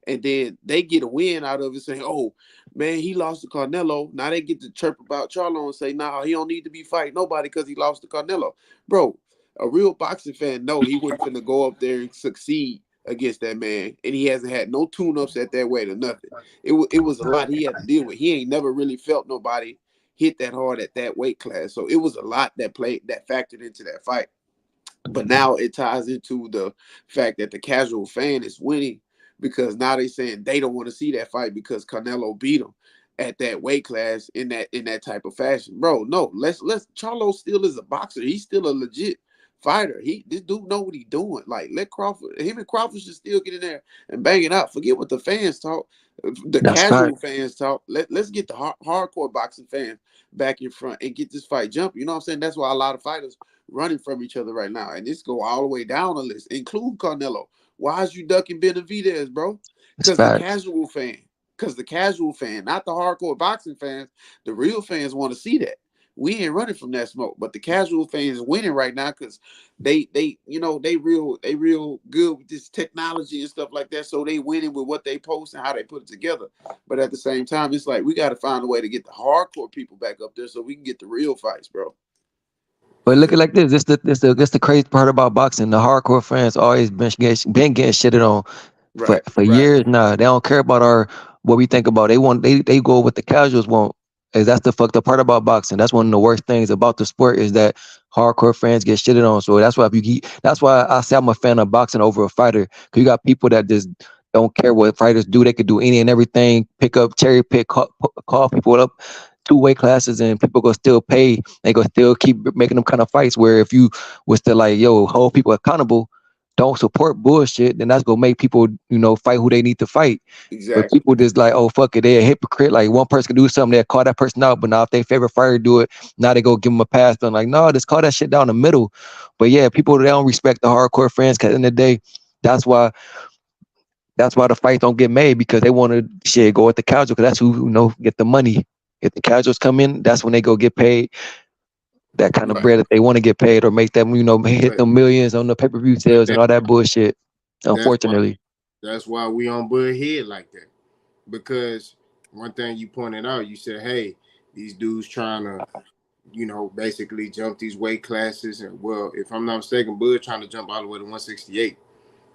and then they get a win out of it, saying, "Oh man, he lost to Carnelo." Now they get to chirp about Charlo and say, "Nah, he don't need to be fighting nobody because he lost to Carnelo." Bro, a real boxing fan, no, he wasn't finna go up there and succeed against that man, and he hasn't had no tune-ups at that weight or nothing. It was a lot he had to deal with. He ain't never really felt nobody hit that hard at that weight class. So it was a lot that factored into that fight. But now it ties into the fact that the casual fan is winning because now they saying they don't want to see that fight because Canelo beat him at that weight class in that type of fashion. Bro, no, let's Charlo still is a boxer. He's still a legit fighter. This dude know what he's doing. Like let Crawford, him and Crawford should still get in there and bang it out. Forget what the fans talk. The That's casual fact. fans talk. Let's get the hardcore boxing fans back in front and get this fight jumping. You know what I'm saying? That's why a lot of fighters running from each other right now. And this go all the way down the list, include Carnelo. Why is you ducking Benavidez, bro? It's Because the facts. casual fan. Because the casual fan, not the hardcore boxing fans, the real fans want to see that. We ain't running from that smoke, but the casual fans winning right now because they real good with this technology and stuff like that. So they winning with what they post and how they put it together. But at the same time, it's like we got to find a way to get the hardcore people back up there so we can get the real fights, bro. But look at like this. This the crazy part about boxing. The hardcore fans always been getting shitted on Right, for right. years now. They don't care about our what we think about. They go with the casuals want. Is that's the fucked up part about boxing. That's one of the worst things about the sport is that hardcore fans get shitted on. So that's why that's why I say I'm a fan of boxing over a fighter. Cause you got people that just don't care what fighters do. They could do any and everything. Pick up, cherry pick, call people up 2 weight classes, and people go still pay. They go still keep making them kind of fights. Where if you was to like, yo, hold people accountable, don't support bullshit, then that's gonna make people, fight who they need to fight. But Exactly. people just like, oh fuck it, they're a hypocrite. Like one person can do something, they call that person out, but now if their favorite fighter do it, now they go give them a pass. But I'm like, no, just call that shit down the middle. But yeah, people they don't respect the hardcore fans because in the day, that's why the fights don't get made because they want to shit go at the casual because that's who get the money. If the casuals come in, that's when they go get paid that kind of Right. bread that they want to get paid or make them, hit but them millions on the pay-per-view but sales and all that bullshit. that's why Unfortunately, that's why we on Bud Head like that. Because one thing you pointed out, you said, hey, these dudes trying to, basically jump these weight classes. And well, if I'm not mistaken, Bud trying to jump all the way to 168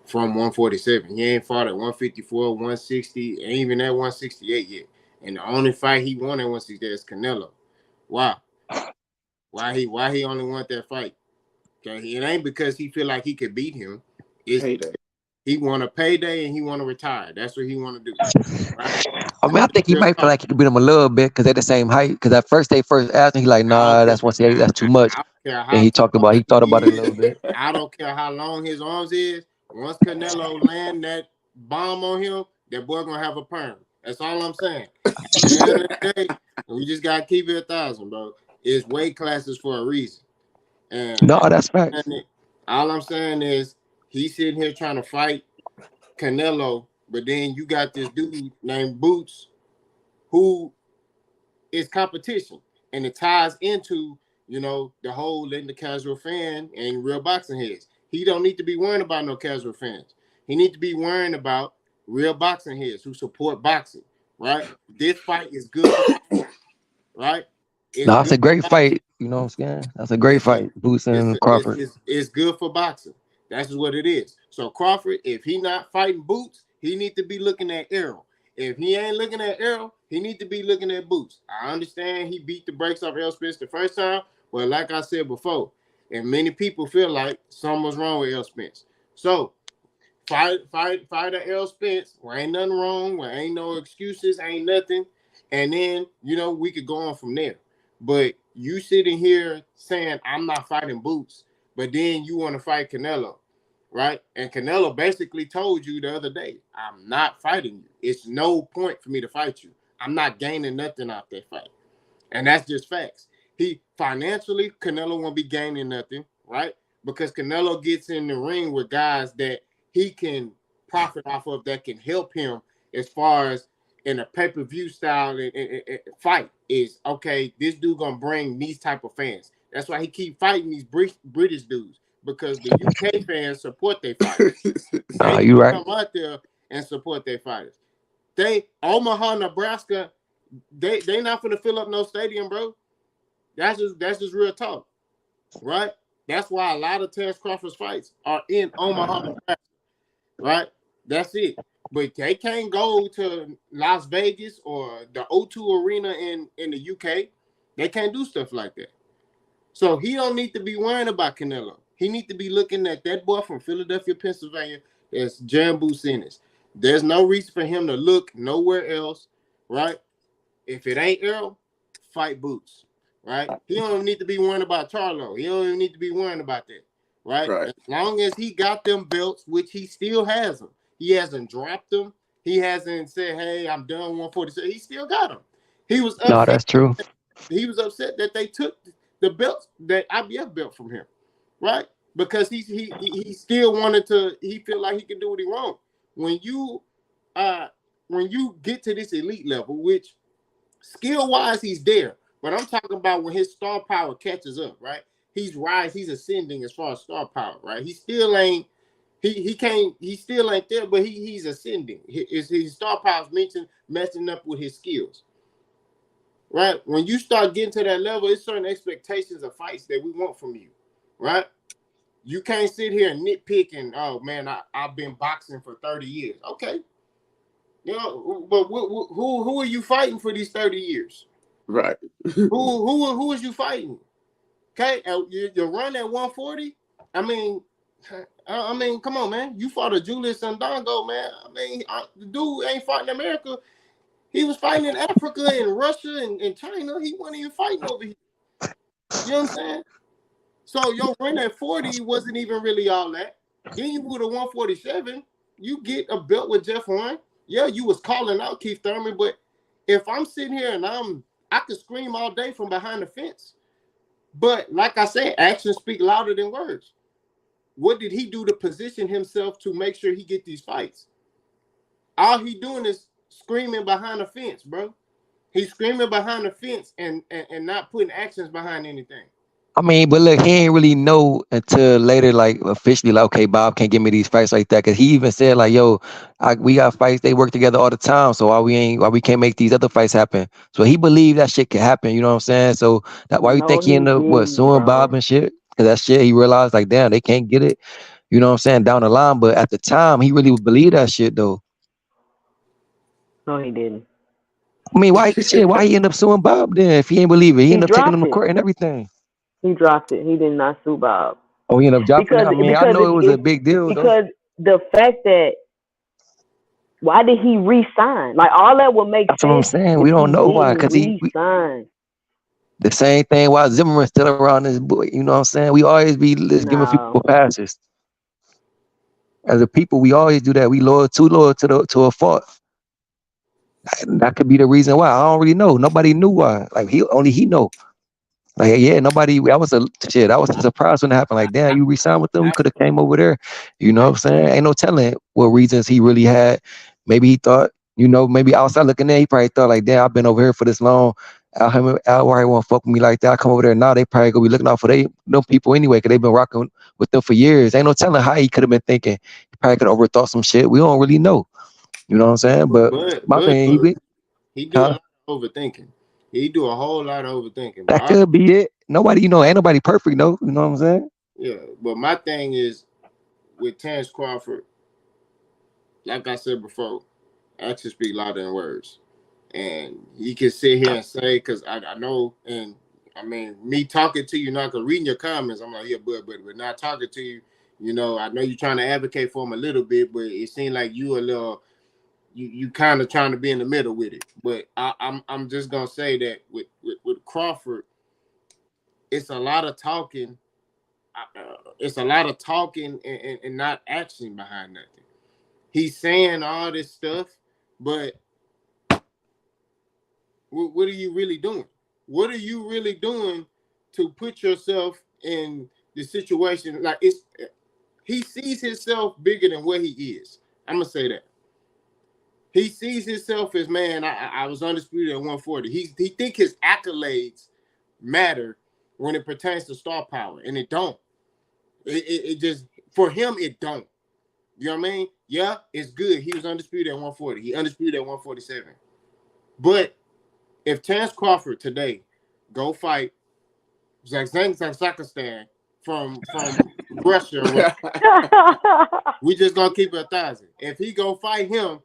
from 147. He ain't fought at 154, 160, ain't even at 168 yet. And the only fight he won at 168 is Canelo. Why? Why he only want that fight? Okay, it ain't because he feel like he could beat him. It's Payday. he want a payday and he want to retire. That's what he want to do. Right? I mean, I think he Real might feel talk. like he could beat him a little bit because they're the same height. Because at first they first asked him, he like, I don't nah, care. that's 168, that's too much. I don't care Then how he tall he thought about he it a is. little bit. I don't care how long his arms is. Once Canelo land that bomb on him, that boy gonna have a perm. That's all I'm saying. At the end of the day, we just gotta keep it 1,000, bro. It's weight classes for a reason. And, No, that's facts. and all I'm saying is he's sitting here trying to fight Canelo, but then you got this dude named Boots who is competition, and it ties into the whole letting the casual fan and real boxing heads. He don't need to be worrying about no casual fans. He need to be worrying about real boxing heads who support boxing. Right? This fight is good. Right? It's No, that's good a great for boxing. fight. You know what I'm saying? That's a great fight. Boots and Crawford. It's good for boxing. That's what it is. So Crawford, if he not fighting Boots, he need to be looking at Errol. If he ain't looking at Errol, he need to be looking at Boots. I understand he beat the brakes off Errol Spence the first time, but like I said before, and many people feel like something was wrong with Errol Spence. So fight Errol Spence. Where ain't nothing wrong. Where ain't no excuses. Ain't nothing. And then we could go on from there. But you sitting here saying I'm not fighting Boots, but then you want to fight Canelo, right? And Canelo basically told you the other day, I'm not fighting you. It's no point for me to fight you. I'm not gaining nothing out that fight. And that's just facts. He financially, Canelo won't be gaining nothing, right? Because Canelo gets in the ring with guys that he can profit off of, that can help him as far as in a pay-per-view style and fight is, okay, this dude gonna bring these type of fans. That's why he keep fighting these British dudes, because the UK fans support their fighters. Nah, you right. Come out there and support their fighters. Omaha, Nebraska, they not gonna fill up no stadium, bro. That's just real talk, right? That's why a lot of Terence Crawford's fights are in Omaha, Nebraska, right? That's it. But they can't go to Las Vegas or the O2 Arena in the UK. They can't do stuff like that. So he don't need to be worrying about Canelo. He need to be looking at that boy from Philadelphia, Pennsylvania. That's Jambu Sinis. There's no reason for him to look nowhere else, right? If it ain't Errol, fight Boots, right? He don't need to be worrying about Charlo. He don't even need to be worrying about that, right? As long as he got them belts, which he still has them. He hasn't dropped them. He hasn't said, hey, I'm done 146. He still got them. He was upset. No, that's true. He was upset that they took the belts, that IBF belt from him, right? Because he still wanted to, he felt like he could do what he wants. When you get to this elite level, which skill-wise he's there, but I'm talking about when his star power catches up, right? He's ascending as far as star power, right? He still ain't there, but he's ascending. His star power's messing up with his skills. Right? When you start getting to that level, it's certain expectations of fights that we want from you. Right? You can't sit here and nitpick and, oh man, I've been boxing for 30 years. Okay. But who are you fighting for these 30 years? Right. who is you fighting? Okay, you run at 140. I mean, come on, man. You fought a Julius Sandongo, man. I mean, the dude ain't fighting America. He was fighting in Africa and Russia and China. He wasn't even fighting over here. You know what I'm saying? So your run at 40 wasn't even really all that. Then you go to 147. You get a belt with Jeff Horn. Yeah, you was calling out Keith Thurman, but if I'm sitting here and I could scream all day from behind the fence. But like I said, actions speak louder than words. What did he do to position himself to make sure he get these fights? All he doing is screaming behind the fence, bro. He's screaming behind the fence and not putting actions behind anything. I mean, but look, he ain't really know until later, like officially, like, okay, Bob can't give me these fights like that. Cause he even said, like, yo, we got fights, they work together all the time. So why we can't make these other fights happen? So he believed that shit could happen, you know what I'm saying? So that why you think he ended up suing Bob and shit? Cause that shit he realized, like, damn, they can't get it, you know what I'm saying, down the line. But at the time, he really believed that shit though. No, he didn't. I mean, why he end up suing Bob then if he ain't believe it? He ended up taking him to court and everything. He dropped it. He did not sue Bob. Oh, he ended up dropping it? I mean, I know it was a big deal. Because the fact that, why did he resign? Like, all that would make sense. That's what I'm saying. We don't know why. Because he resigned. The same thing why Zimmerman's still around this boy. You know what I'm saying? We always be giving people passes. As a people, we always do that. We too loyal to a fault. That could be the reason why. I don't really know. Nobody knew why. Like, he know. Like, yeah, nobody. I was a shit. I was surprised when it happened. Like, damn, you resigned with them. You I, could have came over there. You know I, what I'm saying? Ain't no telling what reasons he really had. Maybe he thought, maybe outside looking in, he probably thought like, damn, I've been over here for this long. Al won't fuck with me like that. I come over there now. They probably gonna be looking out for them people anyway, because they've been rocking with them for years. Ain't no telling how he could have been thinking. He probably could have overthought some shit. We don't really know. You know what I'm saying? But my thing, he do a huh? lot of overthinking. He do a whole lot of overthinking. That But could be it. Nobody, ain't nobody perfect though. You know what I'm saying? yeah, but my thing is with Terence Crawford, like I said before, actions speak louder than words. And he can sit here and say, because I know, and I mean, me talking to you, not because reading your comments, I'm like, yeah, but not talking to you, I know you're trying to advocate for him a little bit, but it seemed like you a little, you kind of trying to be in the middle with it. But I'm just gonna say that with Crawford, it's a lot of talking. It's a lot of talking and not action behind nothing. He's saying all this stuff, but what are you really doing? What are you really doing to put yourself in the situation? Like he sees himself bigger than what he is. I'm gonna say that. He sees himself as, man, I was undisputed at 140. He think his accolades matter when it pertains to star power, and it don't. It just, for him, it don't. You know what I mean? Yeah, it's good. He was undisputed at 140. He undisputed at 147. But if Terence Crawford today go fight Zakzakistan from Russia, we just gonna keep it 1,000. If he go fight him,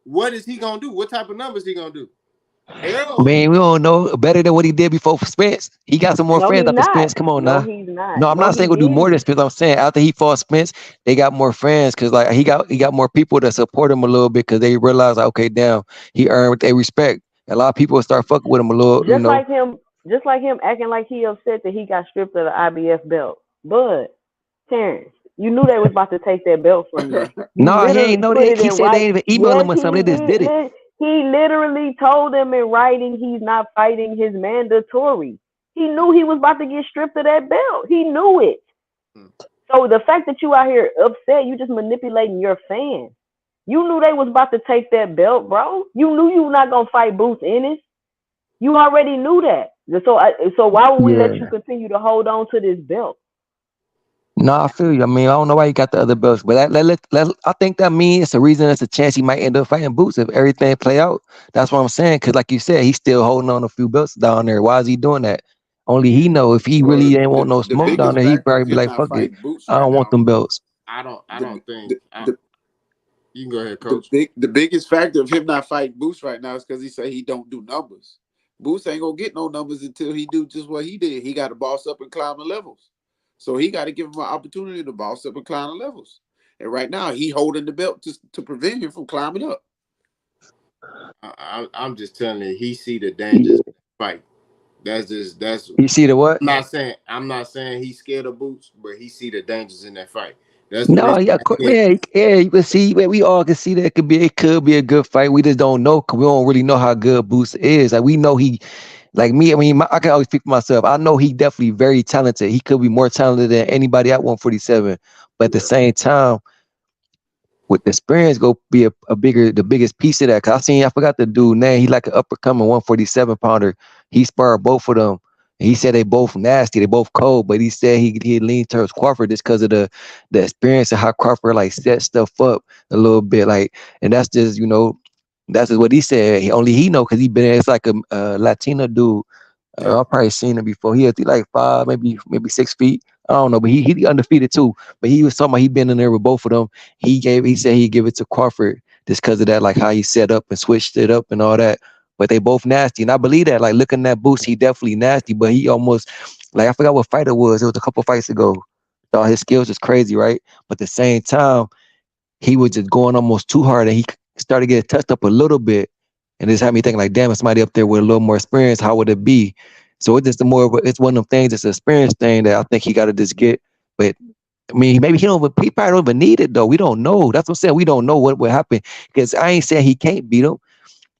what is he gonna do? What type of numbers he gonna do? Hell, Man, we don't know better than what he did before Spence. He got some more No, friends he's after not. Spence. Come on No, now. he's not. No, I'm No, not he saying go do more than didn't. Spence. I'm saying after he fought Spence, they got more friends because like he got more people that support him a little bit because they realize like, okay, damn, he earned their respect. A lot of people start fucking with him a little, Just like him, just like him acting like he upset that he got stripped of the IBF belt. But Terrence, you knew they was about to take that belt from you. You No, he ain't literally know put that. it He in said they writing. ain't even email Yes, him or something. They just did it. he literally told them in writing he's not fighting his mandatory. He knew he was about to get stripped of that belt. He knew it. So the fact that you out here upset, you just manipulating your fans. You knew they was about to take that belt, bro. You knew you were not gonna fight Boots Ennis. You already knew that. So why would we let you Yeah. continue to hold on to this belt? No, I feel you. I mean, I don't know why he got the other belts, but I think that means it's a reason. It's a chance he might end up fighting Boots if everything play out. That's what I'm saying. Because, like you said, he's still holding on a few belts down there. Why is he doing that? Only he know. If he Well, really ain't want no the smoke down biggest there, he factor probably of be him like, not "Fuck it, fighting Boots I right don't want now, them belts." I the don't think. the the, You can go ahead, Coach. the biggest factor of him not fighting Boots right now is because he say he don't do numbers. Boots ain't gonna get no numbers until he do just what he did. He got to boss up and climb the levels. So he got to give him an opportunity to boss up and climb the levels. And right now he holding the belt to prevent him from climbing up. I'm just telling you, he see the dangers in the fight. That's. You see the what? I'm not saying he's scared of Boots, but he see the dangers in that fight. That's the No, reason yeah, why he ain't. yeah, yeah. You can see, man, we all can see that it could be a good fight. We just don't know because we don't really know how good Boots is. Like we know he, like me. I mean, I can always speak for myself. I know he definitely very talented. He could be more talented than anybody at 147. But at the Yeah. same time, with the experience, go be the biggest piece of that. Cause I forgot the dude name. He like an upper coming 147 pounder. He sparred both of them. And he said they both nasty, they both cold, but he said he leaned towards Crawford just because of the experience and how Crawford like set stuff up a little bit. Like, and that's just, that's just what he said. He know because he been there. It's like a Latino dude. Yeah. I've probably seen him before. He like 5, maybe 6 feet. I don't know, but he undefeated too. But he was talking about he been in there with both of them. He said he'd give it to Crawford just because of that, like how he set up and switched it up and all that. But they both nasty. And I believe that, like looking at Boost, he definitely nasty, but he almost, like I forgot what fight it was. It was a couple fights ago. Thought his skills was crazy, right? But at the same time, he was just going almost too hard and he started getting touched up a little bit. And this had me thinking like, damn, if somebody up there with a little more experience, how would it be? So it's just it's one of them things, it's an experience thing that I think he got to just get. But I mean, maybe he probably don't even need it though. We don't know. That's what I'm saying. We don't know what would happen because I ain't saying he can't beat him.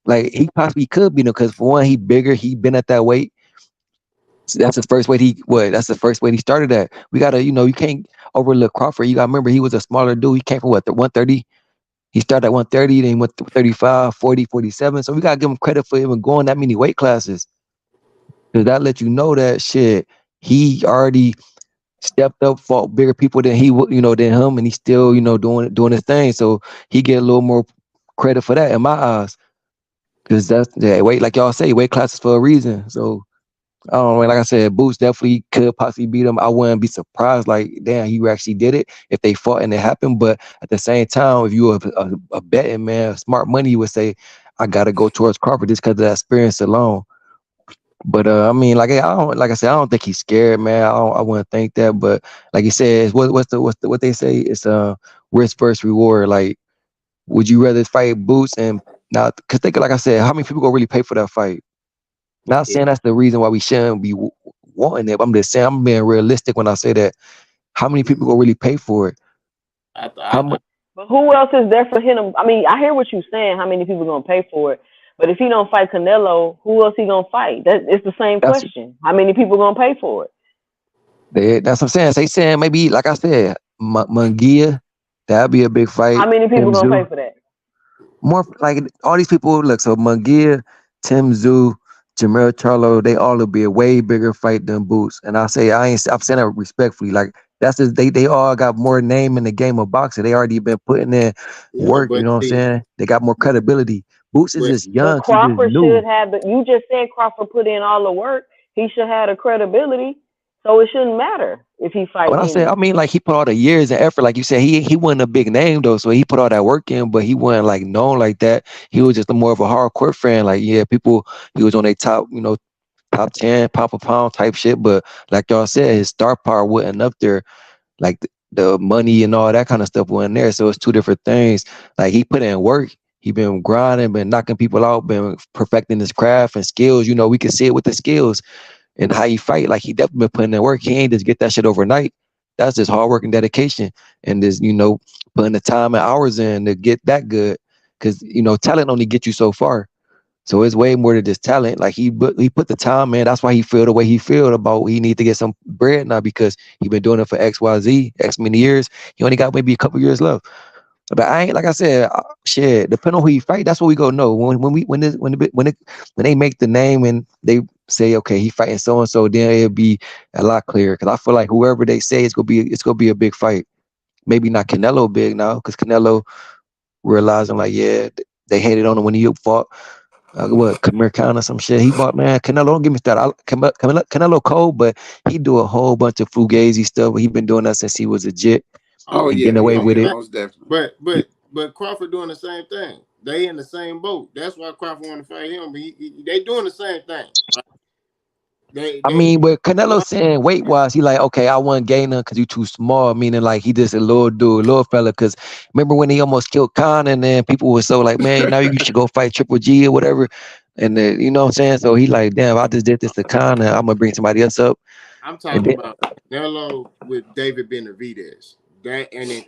Like he possibly could beat him because for one, he bigger. He been at that weight. So that's the first weight he what? That's the first weight he started at. We gotta, you can't overlook Crawford. You gotta remember he was a smaller dude. He came from what, the 130? He started at 130, then he went to 35, 40, 47. So we gotta give him credit for even going that many weight classes. Because that let you know that shit, he already stepped up, fought bigger people than than him, and he's still, doing his thing. So he get a little more credit for that in my eyes. Because that's weight, like y'all say, weight classes for a reason. So I don't know, like I said, Boots definitely could possibly beat him. I wouldn't be surprised, like, damn, he actually did it if they fought and it happened. But at the same time, if you were a betting man, smart money, you would say, I gotta go towards Crawford just because of that experience alone. But I mean, like I said, I don't think he's scared, man. I wouldn't think that. But like you said, what they say? It's risk versus reward. Like, would you rather fight Boots and now? Because think, like I said, how many people gonna really pay for that fight? Not It, saying that's the reason why we shouldn't be wanting it. But I'm just saying I'm being realistic when I say that. How many people gonna really pay for it? I, How I, much? But who else is there for him? I mean, I hear what you're saying. How many people gonna pay for it? But if he don't fight Canelo, who else he gonna fight? It's the same That's question. How many people gonna pay for it? that's what I'm saying. They saying maybe like I said, Mungia, that'd be a big fight. How many people Tim gonna pay Zoo. for that? More like all these people. Look, so Mungia, Tim Zoo, Jamel Charlo, they all will be a way bigger fight than Boots. And I'm saying that respectfully. Like that's just, they all got more name in the game of boxing. They already been putting in yeah, work. You but know what I'm see, saying? They got more credibility. Boots is but just But young. He just Crawford new. should have the. You just said Crawford put in all the work. He should have the credibility. So it shouldn't matter if he fight When I say, I any. mean, like he put all the years and effort. Like you said, he wasn't a big name though, so he put all that work in, but he wasn't like known like that. He was just a more of a hardcore fan. Like yeah, people, he was on their top, top 10, pop a pound type shit. But like y'all said, his star power wasn't up there. Like the money and all that kind of stuff wasn't there. So it's two different things. Like he put in work. He been grinding, been knocking people out, been perfecting his craft and skills. We can see it with the skills and how he fight. Like he definitely been putting in work. He ain't just get that shit overnight. That's just hard work and dedication, and just putting the time and hours in to get that good. Because talent only get you so far. So it's way more than just talent. Like he put the time in. That's why he feel the way he feel about he need to get some bread now because he been doing it for X many years. He only got maybe a couple years left. But I ain't like I said, shit. Depending on who you fight, that's what we go know. When they make the name and they say okay, he fighting so and so, then it'll be a lot clearer. Because I feel like whoever they say it's gonna be a big fight. Maybe not Canelo big now, because Canelo realizing like they hated on him when he fought what Kamir Khan or some shit. He bought man Canelo. Don't give me that. Canelo cold, but he do a whole bunch of fugazi stuff. He been doing that since he was a jit Oh and yeah, getting away yeah, with yeah, it. most definitely. but Crawford doing the same thing. They in the same boat. That's why Crawford want to fight him. They doing the same thing. Right? I They mean, but Canelo right. saying weight wise, he like, okay, I want Gainer because you too small. Meaning like he just a little dude, little fella. Because remember when he almost killed Khan, and then people were so like, man, now you should go fight Triple G or whatever. And then, you know what I'm saying? So he like, damn, I just did this to Khan, and I'm gonna bring somebody else up. I'm And talking then about Canelo with David Benavidez. That and then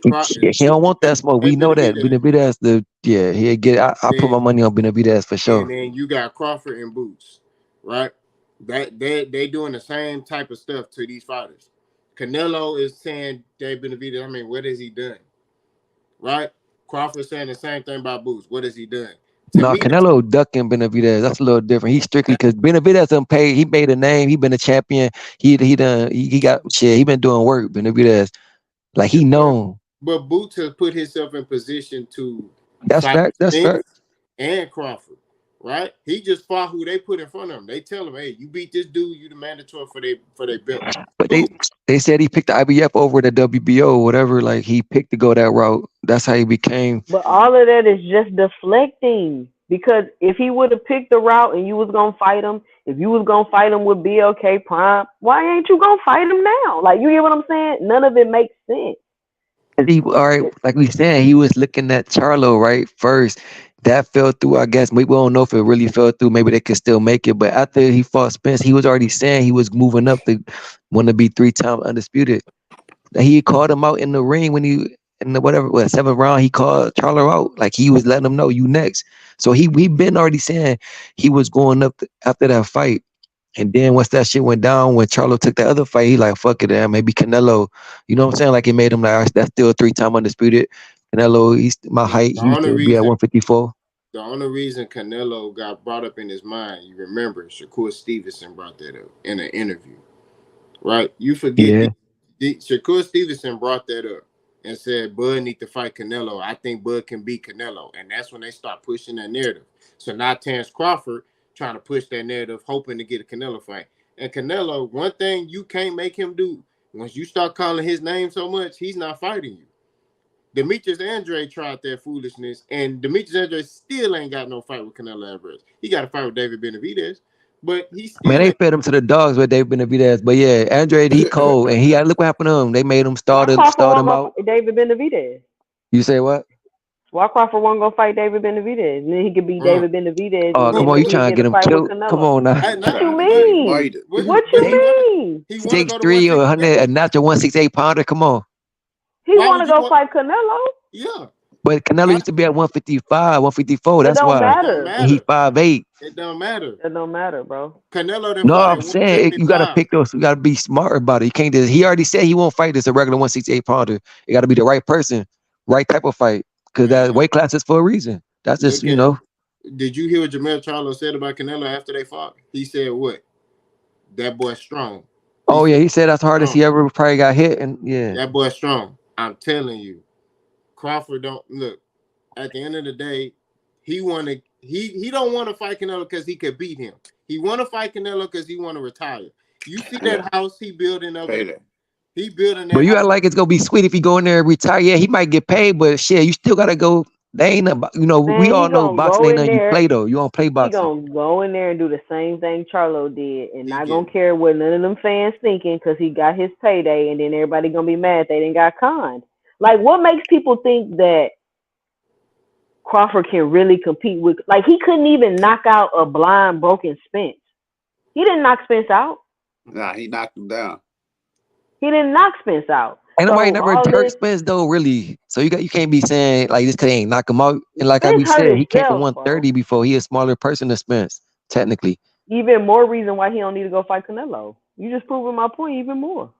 he don't want that smoke. We know that Benavidez. Benavidez, he'll get. I put Then my money on Benavidez for and sure. then you got Crawford and Boots, right? That they doing the same type of stuff to these fighters. Canelo is saying David Benavidez. I mean, what has he done? Right? Crawford saying the same thing about Boots. What has he done? To No, me, Canelo ducking Benavidez. That's a little different. He's strictly because Benavidez done paid. He made a name. He been a champion. He got shit. He been doing work. Benavidez, like he but known. but Boots has put himself in position to That's fight fact. That's Spence fact. and Crawford. Right? He just fought who they put in front of him. They tell him, "Hey, you beat this dude, you the mandatory for their belt." But Boots, they said he picked the IBF over the WBO or whatever. Like he picked to go that route. That's how he became. But all of that is just deflecting. Because if he would have picked the route and you was gonna fight him, if you was gonna fight him with BLK Prime, why ain't you gonna fight him now? Like you get what I'm saying? None of it makes sense. He all right, like we said, he was looking at Charlo right first. That fell through. I guess we don't know if it really fell through. Maybe they could still make it. But after he fought Spence, he was already saying he was moving up to want to be 3-time undisputed. He called him out in the ring when he in the seventh round. He called Charlo out like he was letting him know you next. So he been already saying he was going up after that fight. And then once that shit went down, when Charlo took the other fight, he like, fuck it, man, maybe Canelo. You know what I'm saying? Like it made him like, "Alright, that's still 3-time undisputed. Canelo, he's my height. The He used only to be at reason 154. the only reason Canelo got brought up in his mind, you remember, Shakur Stevenson brought that up in an interview, right? You forget Yeah. Shakur Stevenson brought that up and said Bud need to fight Canelo. I think Bud can beat Canelo, and that's when they start pushing that narrative. So now Terence Crawford trying to push that narrative, hoping to get a Canelo fight. And Canelo, one thing you can't make him do, once you start calling his name so much, he's not fighting you. Demetrius Andre tried that foolishness, and Demetrius Andre still ain't got no fight with Canelo Alvarez. He got a fight with David Benavidez, but he Man, still they ain't. fed him to the dogs with David Benavidez. But yeah, Andre, he cold. And he had, look what happened to him. They made him Why Crawford start won't him go out. fight David Benavidez? You say what? Why Crawford won't go fight David Benavidez? And then he could beat Mm, David Benavidez, Oh, and come then mm, on, you maybe he mm. trying to get get a him fight with killed? Come Canelo. on now. Hey, What you nah, trying to get him mean? invited. What but you he They wanna mean? he wanna go to 6'3" or 100, 168. a natural 168 pounder. Come on. He Why want would to you go want? fight Canelo? Yeah, But Canelo why? used to be at 155, 154. It That's don't why. It don't matter. And he matter. 5'8". It don't matter. It don't matter, bro. Canelo done No, fought I'm at saying you got to 175. pick those. You got to be smart about it. You can't just. He already said he won't fight this a regular 168 pounder. It got to be the right person, right type of fight. Because that Man, weight class is for a reason. That's just look at. Did you hear what Jamel Charlo said about Canelo after they fought? He said what? That boy strong. He Oh yeah, said he said that's the hardest strong. he ever probably got hit. And yeah, That boy strong. I'm telling you, Crawford don't look. At the end of the day, he don't want to fight Canelo because he could beat him. He want to fight Canelo because he want to retire. You see Yeah, that house he building over pay there? that. He building but that you house. act like it's gonna be sweet if he go in there and retire. Yeah, he might get paid, but shit, you still gotta go. They ain't about, we Man, he all know gonna boxing go ain't in nothing you there. play though. You don't play He boxing. gonna go in there and do the same thing Charlo did, and He not gonna getting care what none of them fans thinking, because he got his payday, and then everybody gonna be mad they didn't got conned. Like, what makes people think that Crawford can really compete with? Like, he couldn't even knock out a blind, broken Spence. He didn't knock Spence out. Nah, he knocked him down. He didn't knock Spence out. Ain't nobody So never all hurt this, Spence though, really. So you can't be saying like this kid ain't knock him out. And like I Spence be hurt said, he came from himself, bro. 130 before. He a smaller person than Spence, technically. Even more reason why he don't need to go fight Canelo. You just proving my point even more.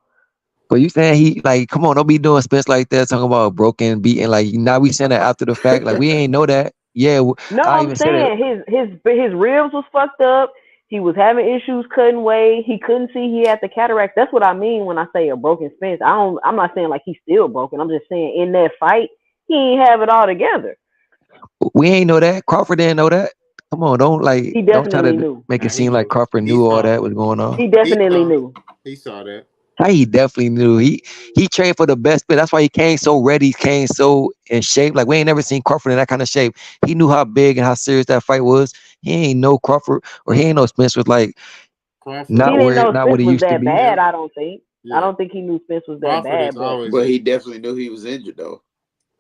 But you saying he like, come on, don't be doing Spence like that, talking about broken, beating. Like now we saying that after the fact. Like we ain't know that. Yeah, No, I I'm even said it. saying his ribs was fucked up. He was having issues cutting weight. He couldn't see he had the cataract. That's what I mean when I say a broken Spence. I'm not saying like he's still broken. I'm just saying in that fight he ain't have it all together. We ain't know that. Crawford didn't know that. Come on, He don't try definitely to knew. make it and he seem like knew. Crawford He knew all saw. that was going on. He He definitely saw. knew. He saw that. He definitely knew. He trained for the best, but that's why he came so ready, he came so in shape. Like we ain't never seen Crawford in that kind of shape. He knew how big and how serious that fight was. He ain't know Crawford or he ain't know Spence was like Crawford He didn't know not what Spence he was used to that be. bad. never. I don't think. I Yeah, don't think he knew Spence was that Crawford is bad. But always But he injured. definitely knew he was injured though.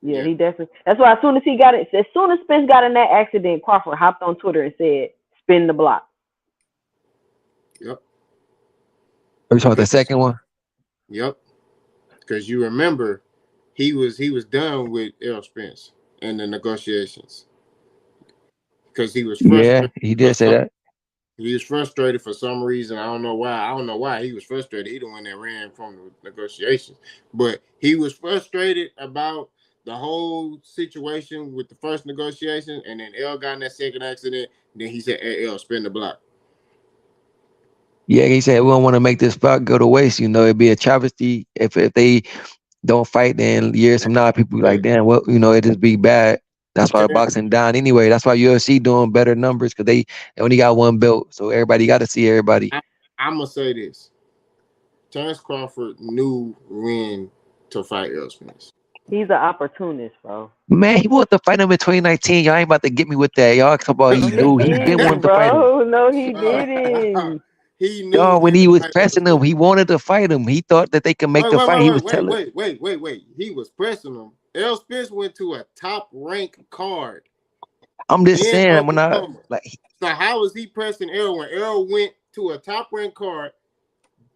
yeah, Yeah. he definitely. That's why as soon as he got it, as soon as Spence got in that accident, Crawford hopped on Twitter and said, "Spin the block." Yep. Are you talking about the Because second one? yep. Because you remember, he was done with Errol Spence in the negotiations because he was Yeah, frustrated he for did say some. that. He was frustrated for some reason. I don't know why. I don't know why he was frustrated. He the one that ran from the negotiations, but he was frustrated about the whole situation with the first negotiation, and then L got in that second accident. Then he said, "Hey, L, spin the block." Yeah, he said we don't want to make this fight go to waste. It'd be a travesty if they don't fight. Then years from now, people be like, Hey, damn, well, it just be bad. That's why the Terrence, boxing down anyway. That's why UFC doing better numbers because they only got one belt, so everybody got to see everybody. I'm gonna say this: Terence Crawford knew when to fight Errol Spence. He's an opportunist, bro. Man, he wanted to fight him in 2019. Y'all ain't about to get me with that. Y'all talk about No, he he knew. He been wanting didn't, to fight him. bro. No, he Uh, didn't. he knew Dog, when when to he was fight Errol pressing him, Spence. he wanted to fight him. He thought that they could make Wait, the wait, fight. wait, He wait, was wait, telling. wait, wait, wait, wait. He was pressing him. Errol Spence went to a top rank card I'm just in saying when I Oklahoma. like. So how is he pressing Errol when Errol went to a top rank card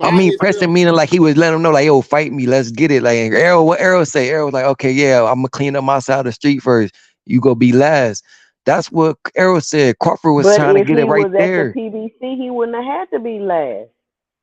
I by mean, himself? pressing meaning like he was letting him know, like, yo, fight me, let's get it. Like Arrow, what Arrow say? Arrow was like, okay, yeah, I'm gonna clean up my side of the street first. You go be last. That's what Errol said. Crawford was But trying to if get it he right was at the there. PBC, he wouldn't have had to be last.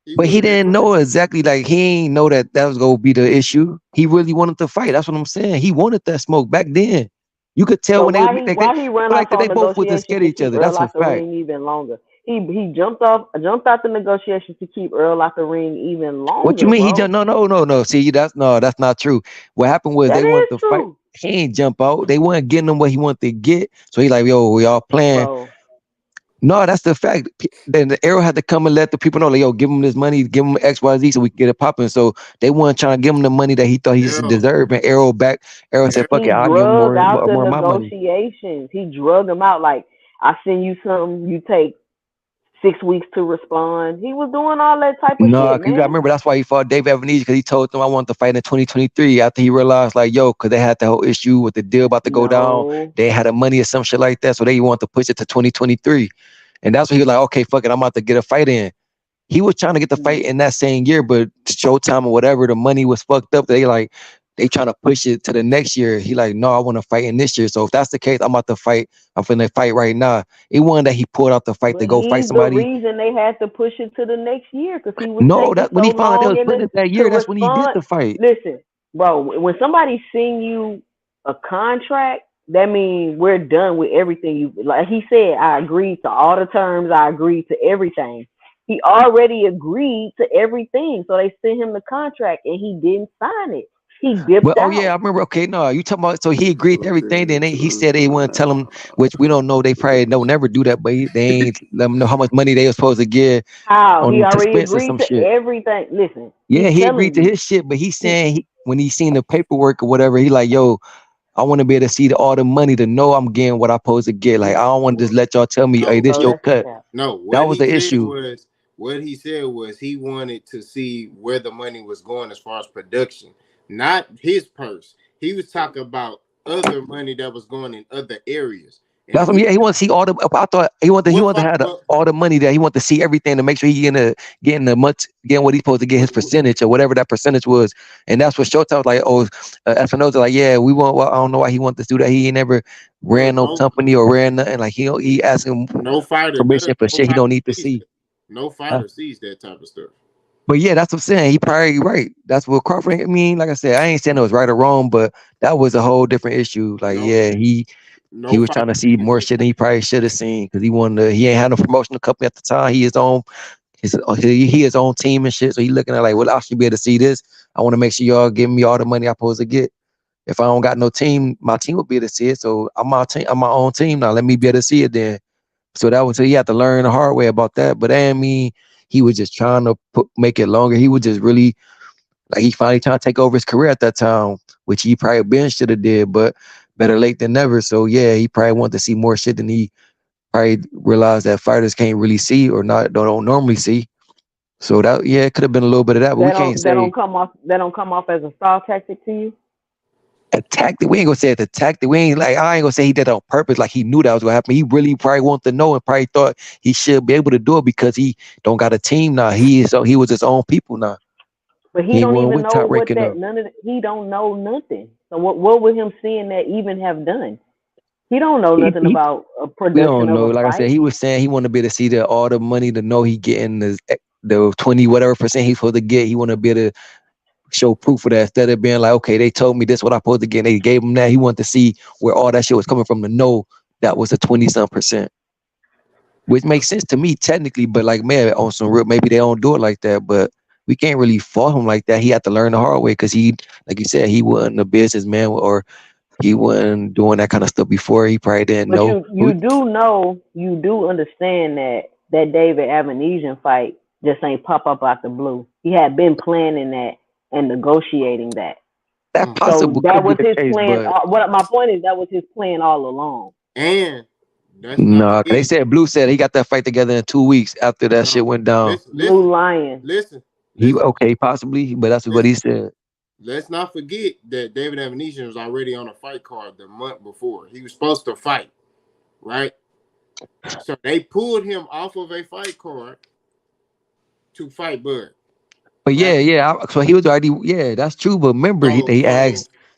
He But would he have been didn't first. know exactly, like he ain't know that that was gonna be the issue. He really wanted to fight. That's what I'm saying. He wanted that smoke back then. You could tell So when they why meet, he like they why he run like off that they on both were just negotiations scared of to each keep other. Earl That's a out the fact. ring even longer? He jumped out the negotiations to keep Earl out the ring even What you longer, mean he bro. jumped? No, no, no, no. See, that's no, that's not true. What happened was That they wanted is to fight. true, He ain't jump out. They weren't getting him what he wanted to get. So he like, yo, we all playing. bro. No, that's the fact. Then the Arrow had to come and let the people know, like, yo, give him this money, give him X, Y, Z, so we can get it popping. So they weren't trying to give him the money that he thought he Yeah, deserved. And Arrow back, Arrow yeah. said, fuck He it, I'll give him drug out the more of my money. negotiations. He drug them out. Like, I send you something, you take 6 weeks to respond. He was doing all that type of No, shit, cause you gotta man. remember that's why he fought Dave Ebenezer, because he told them I want to fight in 2023 after he realized, like, yo, because they had the whole issue with the deal about to go down. No, They had the money or some shit like that. So they want to push it to 2023. And that's when he was like, okay, fuck it, I'm about to get a fight in. He was trying to get the fight in that same year, but Showtime or whatever, the money was fucked up. They trying to push it to the next year. He like, no, I want to fight in this year. So if that's the case, I'm about to fight. I'm finna fight right now. It wasn't that he pulled out the fight to but go fight he's the somebody. reason they had to push it to the next year because he was No, taking that when so he found out they long was in putting it it that to year, that's when he did respond. the fight. Listen, bro, when somebody send you a contract, that means we're done with everything. You like he said, I agreed to all the terms. I agreed to everything. He already agreed to everything, so they sent him the contract and he didn't sign it. He Well, dipped oh yeah, I out. remember. Okay, no, you talking about? So he agreed to everything. Okay, Then he said they wouldn't tell him, which we don't know. They probably don't never do that, but they ain't let him know how much money they were supposed to get How he on already suspense or agreed some to shit. everything. Listen, Yeah, he's he agreed telling to you. his shit, but he's He saying when he seen the paperwork or whatever, he like, yo, I want to be able to see all the money to know I'm getting what I'm supposed to get. Like, I don't want to just let y'all tell me, hey, no, this so your that's cut. cap. no. That was the issue. What he said was he wanted to see where the money was going as far as production, not his purse. He was talking about other money that was going in other areas. And That's what, he yeah, he want to see all the. I thought he what wanted to fight? have What all the money that he wanted to see everything to make sure he getting the much getting what he's supposed to get his what percentage or whatever that percentage was, and that's what Showtime was like. Oh, FNO's like, yeah, we want. Well, I don't know why he wanted to do that. He ain't never ran no no company or ran nothing. Like he asking no fighter does. permission for No shit he fighter don't need to sees see. that. No Huh? fighter sees that type of stuff. But yeah, that's what I'm saying. He probably right. That's what Crawford. I mean, like I said, I ain't saying it was right or wrong, but that was a whole different issue. Like, No, yeah, he no was fighter trying to see sees more that shit than type he of stuff. probably should have seen because he wanted to. He ain't had no promotional company at the time. He his own his own team and shit. So he looking at like, well, I should be able to see this. I want to make sure y'all give me all the money I'm supposed to get. If I don't got no team, my team will be able to see it. So I'm my team. I'm my own team now. Let me be able to see it then. So that was so he had to learn the hard way about that. But that didn't mean he was just trying to make it longer. He was just really like he finally trying to take over his career at that time, which he probably been should have did, but better late than never. So yeah, he probably wanted to see more shit than he probably realized that fighters can't really see or not don't normally see. So that yeah, it could have been a little bit of that, but we can't say That don't come off as a stall tactic to you. a tactic. We ain't gonna say it's a tactic. We ain't like I ain't gonna say he did it on purpose, like he knew that was gonna happen. He really probably wanted to know and probably thought he should be able to do it because he don't got a team now. He was his own people now. But he He don't won even with know top what ranking that up. none of the, he don't know nothing. So what would him seeing that even have done? He don't know nothing He about a we production don't of know. a Like I said, fight. he was saying he wanted to be able to see all the money to know he getting the 20 whatever percent he's supposed to get. He want to be able to show proof of that instead of being like, okay, they told me this what I'm supposed to get. And they gave him that. He wanted to see where all that shit was coming from to know that was a 20 some percent, which makes sense to me technically. But like, man, on some real, maybe they don't do it like that. But we can't really fault him like that. He had to learn the hard way because he, like you said, he wasn't a businessman or he wasn't doing that kind of stuff before. He probably didn't But know. you do understand that David Avenesian fight just ain't pop up out the blue. He had been planning that and negotiating that. That Mm. So possible that could be was the his case, plan. but What my point is, that was his plan all along. And let's not no, they forget. said Blue said he got that fight together in 2 weeks after that shit No, went down. listen, Blue listen, Lion. listen, He listen, okay, possibly, but that's what he listen. said. Let's not forget that David Avenesian was already on a fight card the month before. He was supposed to fight, right? So they pulled him off of a fight card to fight Bud, But right? so he was already that's true. But remember, So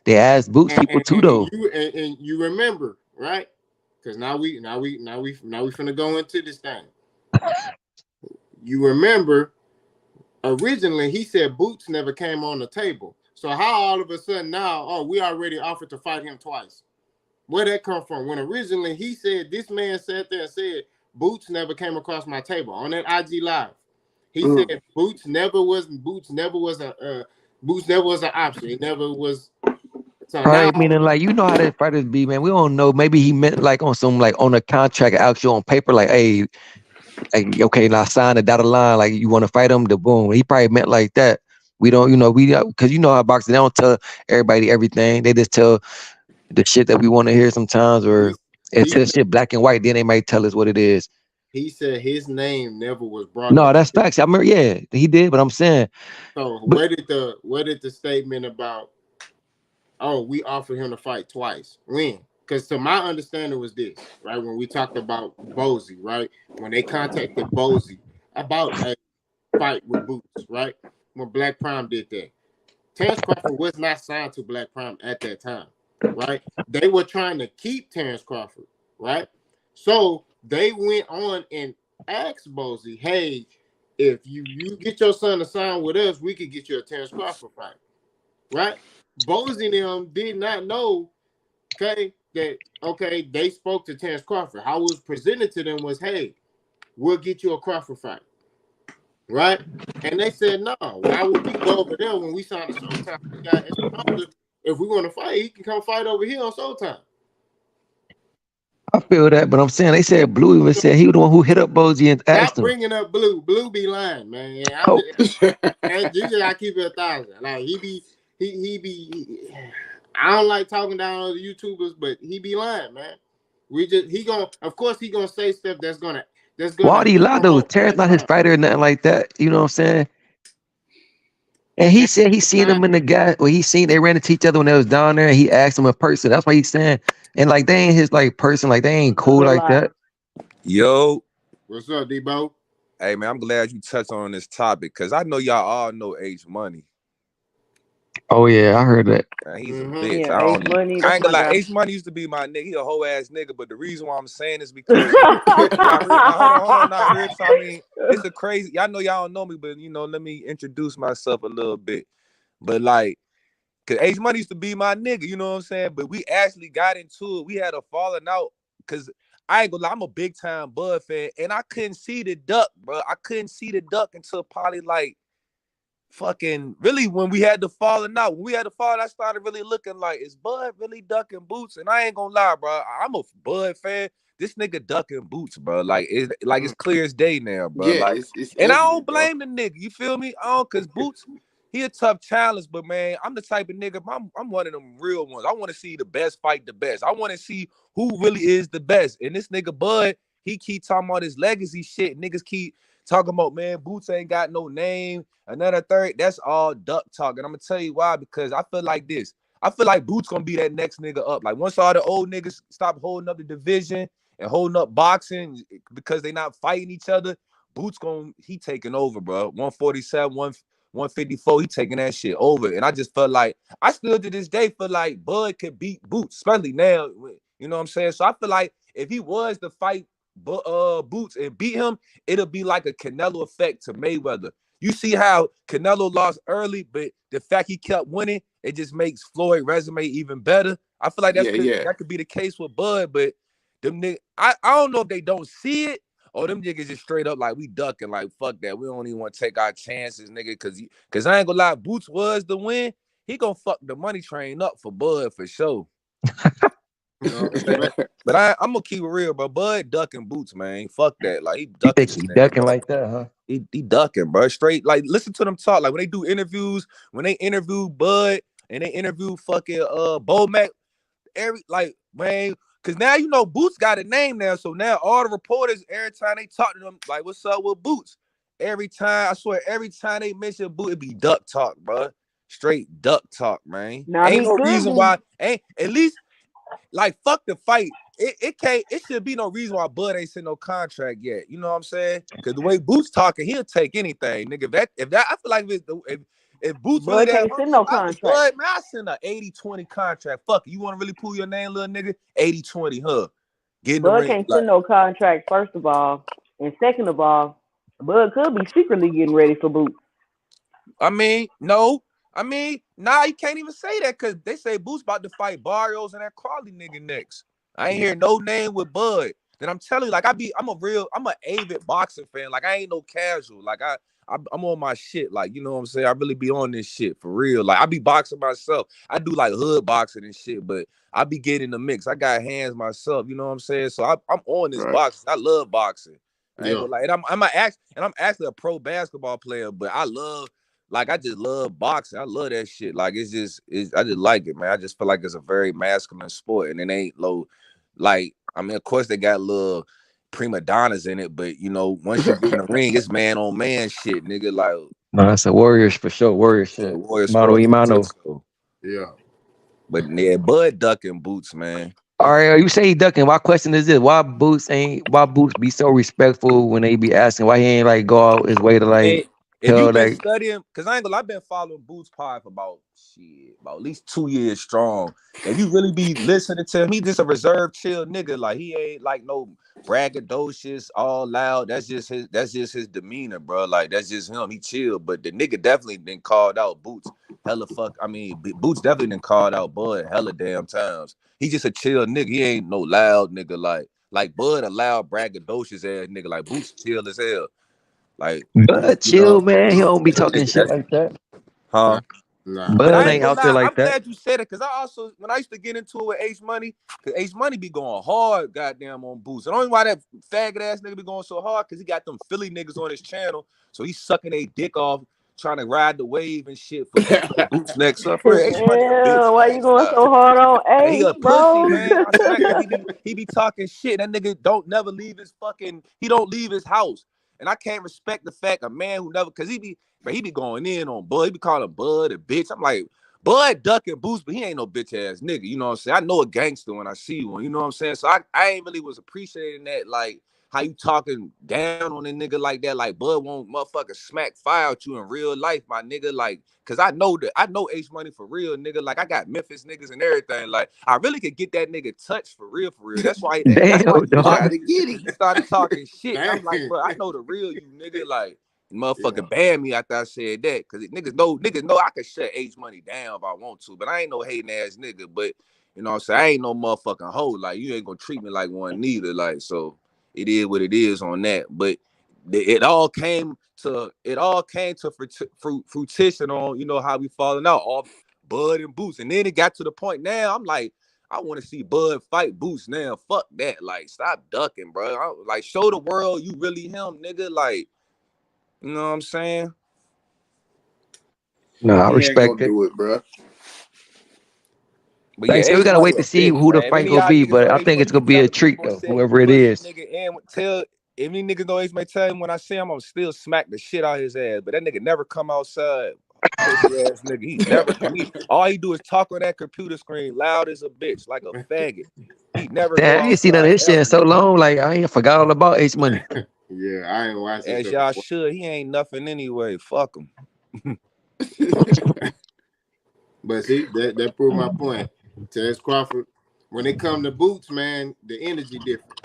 they asked Boots people too and though. you and you remember, right? because now we finna go into this thing. You remember originally he said Boots never came on the table. So how all of a sudden now, oh, we already offered to fight him twice? Where that come from? When originally he said, this man sat there and said Boots never came across my table on that IG live. He said Boots never was an option. It never was. So now, Right, meaning like you know how that fighters be, man. We don't know. Maybe he meant like on some like on a contract actual on paper, like, hey, like, okay, now sign the dotted line, like you want to fight him, the boom. He probably meant like that. We don't, because you know how boxing, they don't tell everybody everything. They just tell the shit that we want to hear sometimes, or it's just shit black and white. Then they might tell us what it is. he said his name never was brought No, up. that's facts. I remember, yeah, he did, but I'm saying. So But, where did the statement about, oh, we offered him to fight twice? When? Because to my understanding was this, right? When we talked about Bozy, right? When they contacted Bozy about a fight with Boots, right? When Black Prime did that. Terence Crawford was not signed to Black Prime at that time, right? They were trying to keep Terence Crawford, right? So they went on and asked Bozy, hey, if you get your son to sign with us, we could get you a Terence Crawford fight, right? Bozy and them did not know, that they spoke to Terence Crawford. How it was presented to them was, hey, we'll get you a Crawford fight, right? And they said, no, why would we go over there when we signed a Showtime? We got Espinosa. If we want to fight, he can come fight over here on Showtime. I feel that, but I'm saying they said Blue even said he was the one who hit up Bozy and asked Stop him. bringing up Blue. Blue be lying, man. And you just keep it 1,000. Like he be. I don't like talking down on the YouTubers, but he be lying, man. Of course he gonna say stuff that's gonna. Why would he lie though? Terrence not his fighter or nothing like that. You know what I'm saying? And he said he seen him in the guy, or they ran into each other when they was down there, and he asked him in person. That's why he's saying, and like they ain't his like person, like they ain't cool like that. Yo, what's up, Debo? Hey man, I'm glad you touched on this topic because I know y'all all know H Money. Oh yeah, I heard that. Man, he's a bitch. Yeah, I H Money. ain't gonna lie. H Money used to be my nigga. He a whole ass nigga, but the reason why I'm saying is because hold on, not real. I mean, it's a crazy. Y'all know y'all don't know me, but let me introduce myself a little bit. But like, cause H Money used to be my nigga, you know what I'm saying? But we actually got into it. We had a falling out because I ain't gonna lie, I'm a big time Bud fan, and I couldn't see the duck, bro. I couldn't see the duck until probably like fucking really when we had the falling out. When we had the fall, I started really looking like, is Bud really ducking Boots? And I ain't gonna lie, bro. I'm a Bud fan. This nigga ducking Boots, bro. Like it's clear as day now, bro. Yeah, like, it's and evident, I don't bro. blame the nigga. You feel me? I don't, cause Boots, he a tough challenge, but man, I'm the type of nigga. I'm one of them real ones. I want to see the best fight the best. I want to see who really is the best. And this nigga Bud, he keep talking about his legacy shit. Niggas keep talking about, man, Boots ain't got no name. Another third, that's all duck talk. And I'm gonna tell you why, because I feel like this. I feel like Boots gonna be that next nigga up. Like once all the old niggas stop holding up the division and holding up boxing because they not fighting each other, Boots he taking over, bro. 147, 154, he taking that shit over. And I just felt like, I still to this day feel like Bud could beat Boots, especially now. You know what I'm saying? So I feel like if he was to fight Boots and beat him, it'll be like a Canelo effect to Mayweather. You see how Canelo lost early, but the fact he kept winning, it just makes Floyd resume even better. I feel like that could be the case with Bud, but them niggas, I don't know if they don't see it or them niggas just straight up like we ducking, like fuck that. We don't even want to take our chances, nigga, cause I ain't gonna lie, Boots was the win. He gonna fuck the money train up for Bud for sure. You know what I'm saying? But I'm gonna keep it real, bro. Bud ducking Boots, man. Fuck that. Like he ducking. You think he ducking like that, huh? He ducking, bro. Straight. Like listen to them talk. Like when they do interviews, when they interview Bud and they interview fucking Bo Mac, man, cause now you know Boots got a name now. So now all the reporters, every time they talk to them, like, what's up with Boots? Every time they mention Boots, it be duck talk, bro. Straight duck talk, man. Now Ain't he no could reason be. why. Ain't at least. Like fuck the fight. It should be no reason why Bud ain't sent no contract yet. You know what I'm saying? Because the way Boots talking, he'll take anything, nigga. If that I feel like if Boots really Bud that can't send no Bud, contract. man, I send a 80-20 contract. Fuck it. You want to really pull your name, little nigga? 80-20, huh? Get in the Bud ring. can't Like, send no contract, first of all. And second of all, Bud could be secretly getting ready for Boots. I mean, no. I mean, nah, you can't even say that because they say Boots about to fight Barrios and that Crawley nigga next. I ain't hear no name with Bud. Then I'm telling you, like, I'm an avid boxing fan. Like, I ain't no casual. Like, I'm on my shit. Like, you know what I'm saying? I really be on this shit for real. Like, I be boxing myself. I do like hood boxing and shit, but I be getting the mix. I got hands myself. You know what I'm saying? So I'm on this boxing. I love boxing. I ain't gonna lie. And I'm actually a pro basketball player, but I just love boxing. I love that shit. Like, I just like it, man. I just feel like it's a very masculine sport, and it ain't low. Like, I mean, of course they got little prima donnas in it, but you know, once you get in the ring, it's man on man shit, nigga. Like, No, that's a Warriors for sure. Warriors shit. Warrior Mano sport. y mano. Yeah. But yeah, Bud ducking Boots, man. All right, you say he ducking. My question is this: why Boots be so respectful when they be asking? Why he ain't like go out his way to like If tell you've been like? studying, because I ain't gonna, I've been following Boots Pod for about at least 2 years strong. If you really be listening to him, he just a reserved, chill nigga. Like, he ain't like no braggadocious, all loud. That's just his demeanor, bro. Like, that's just him. He chill. But the nigga definitely been called out Boots hella fuck. I mean, Boots definitely been called out Bud hella damn times. He just a chill nigga. He ain't no loud nigga like Bud, a loud braggadocious ass nigga. Like, Boots chill as hell. Like, Bud you know, chill, man. He don't be talking shit like that. huh? Nah. But Bud I ain't ain't gonna out there lie, I'm like that. glad you said it, because I also, when I used to get into it with H Money, because H Money be going hard, goddamn, on Boots. And the only why that faggot ass nigga be going so hard, because he got them Philly niggas on his channel, so he's sucking their dick off, trying to ride the wave and shit for Boots next up. For H Money a bitch, Yeah, why man. you going so hard on And he Ace, a pussy, bro? man. I smack him. He be talking shit. That nigga don't never leave he don't leave his house. And I can't respect the fact a man who never, because he be going in on Bud. He be calling Bud a bitch. I'm like, Bud ducking Boots, but he ain't no bitch ass nigga. You know what I'm saying? I know a gangster when I see one. You know what I'm saying? So I ain't really was appreciating that, like, how you talking down on a nigga like that. Like, Bud won't motherfucker smack fire at you in real life, my nigga. Like, cause I know H Money for real, nigga. Like, I got Memphis niggas and everything. Like, I really could get that nigga touched for real, for real. That's why Damn, he dog. Try to get him. he started talking shit. And I'm like, Dang. bro, I know the real you, nigga. Like, Yeah. motherfucker ban me after I said that. Cause niggas know I can shut H Money down if I want to, but I ain't no hating ass nigga. But you know what I'm saying? I ain't no motherfucking hoe. Like, you ain't gonna treat me like one neither. Like, so it is what it is on that. But it all came to fruition on, you know, how we falling out off Bud and Boots. And then it got to the point now, I'm like, I want to see Bud fight Boots now. Fuck that. Like, stop ducking, bro. Like, show the world you really him, nigga. Like, you know what I'm saying? No, I He ain't respect gonna it. do it, bro. But Like I yeah, said, we H gotta Money wait a to see bitch, who the man. If fight any of gonna y'all be, niggas but know I H think Money it's be gonna be a telling me, he treat gonna though, say he a whoever it pussy is. nigga, and tell if any niggas know H Money tell him when I see him, I'm still smack the shit out his ass. But that nigga never come outside. Pussy ass nigga. He never come. All he do is talk on that computer screen loud as a bitch, like a faggot. He never go Damn, I ain't seen none of outside his shit in ever, so nigga. long. Like I ain't forgot all about H Money. Yeah, I ain't watching As stuff. y'all should. He ain't nothing anyway. Fuck him. But see, that proved my point. Terence Crawford, when it come to Boots, man, the energy different.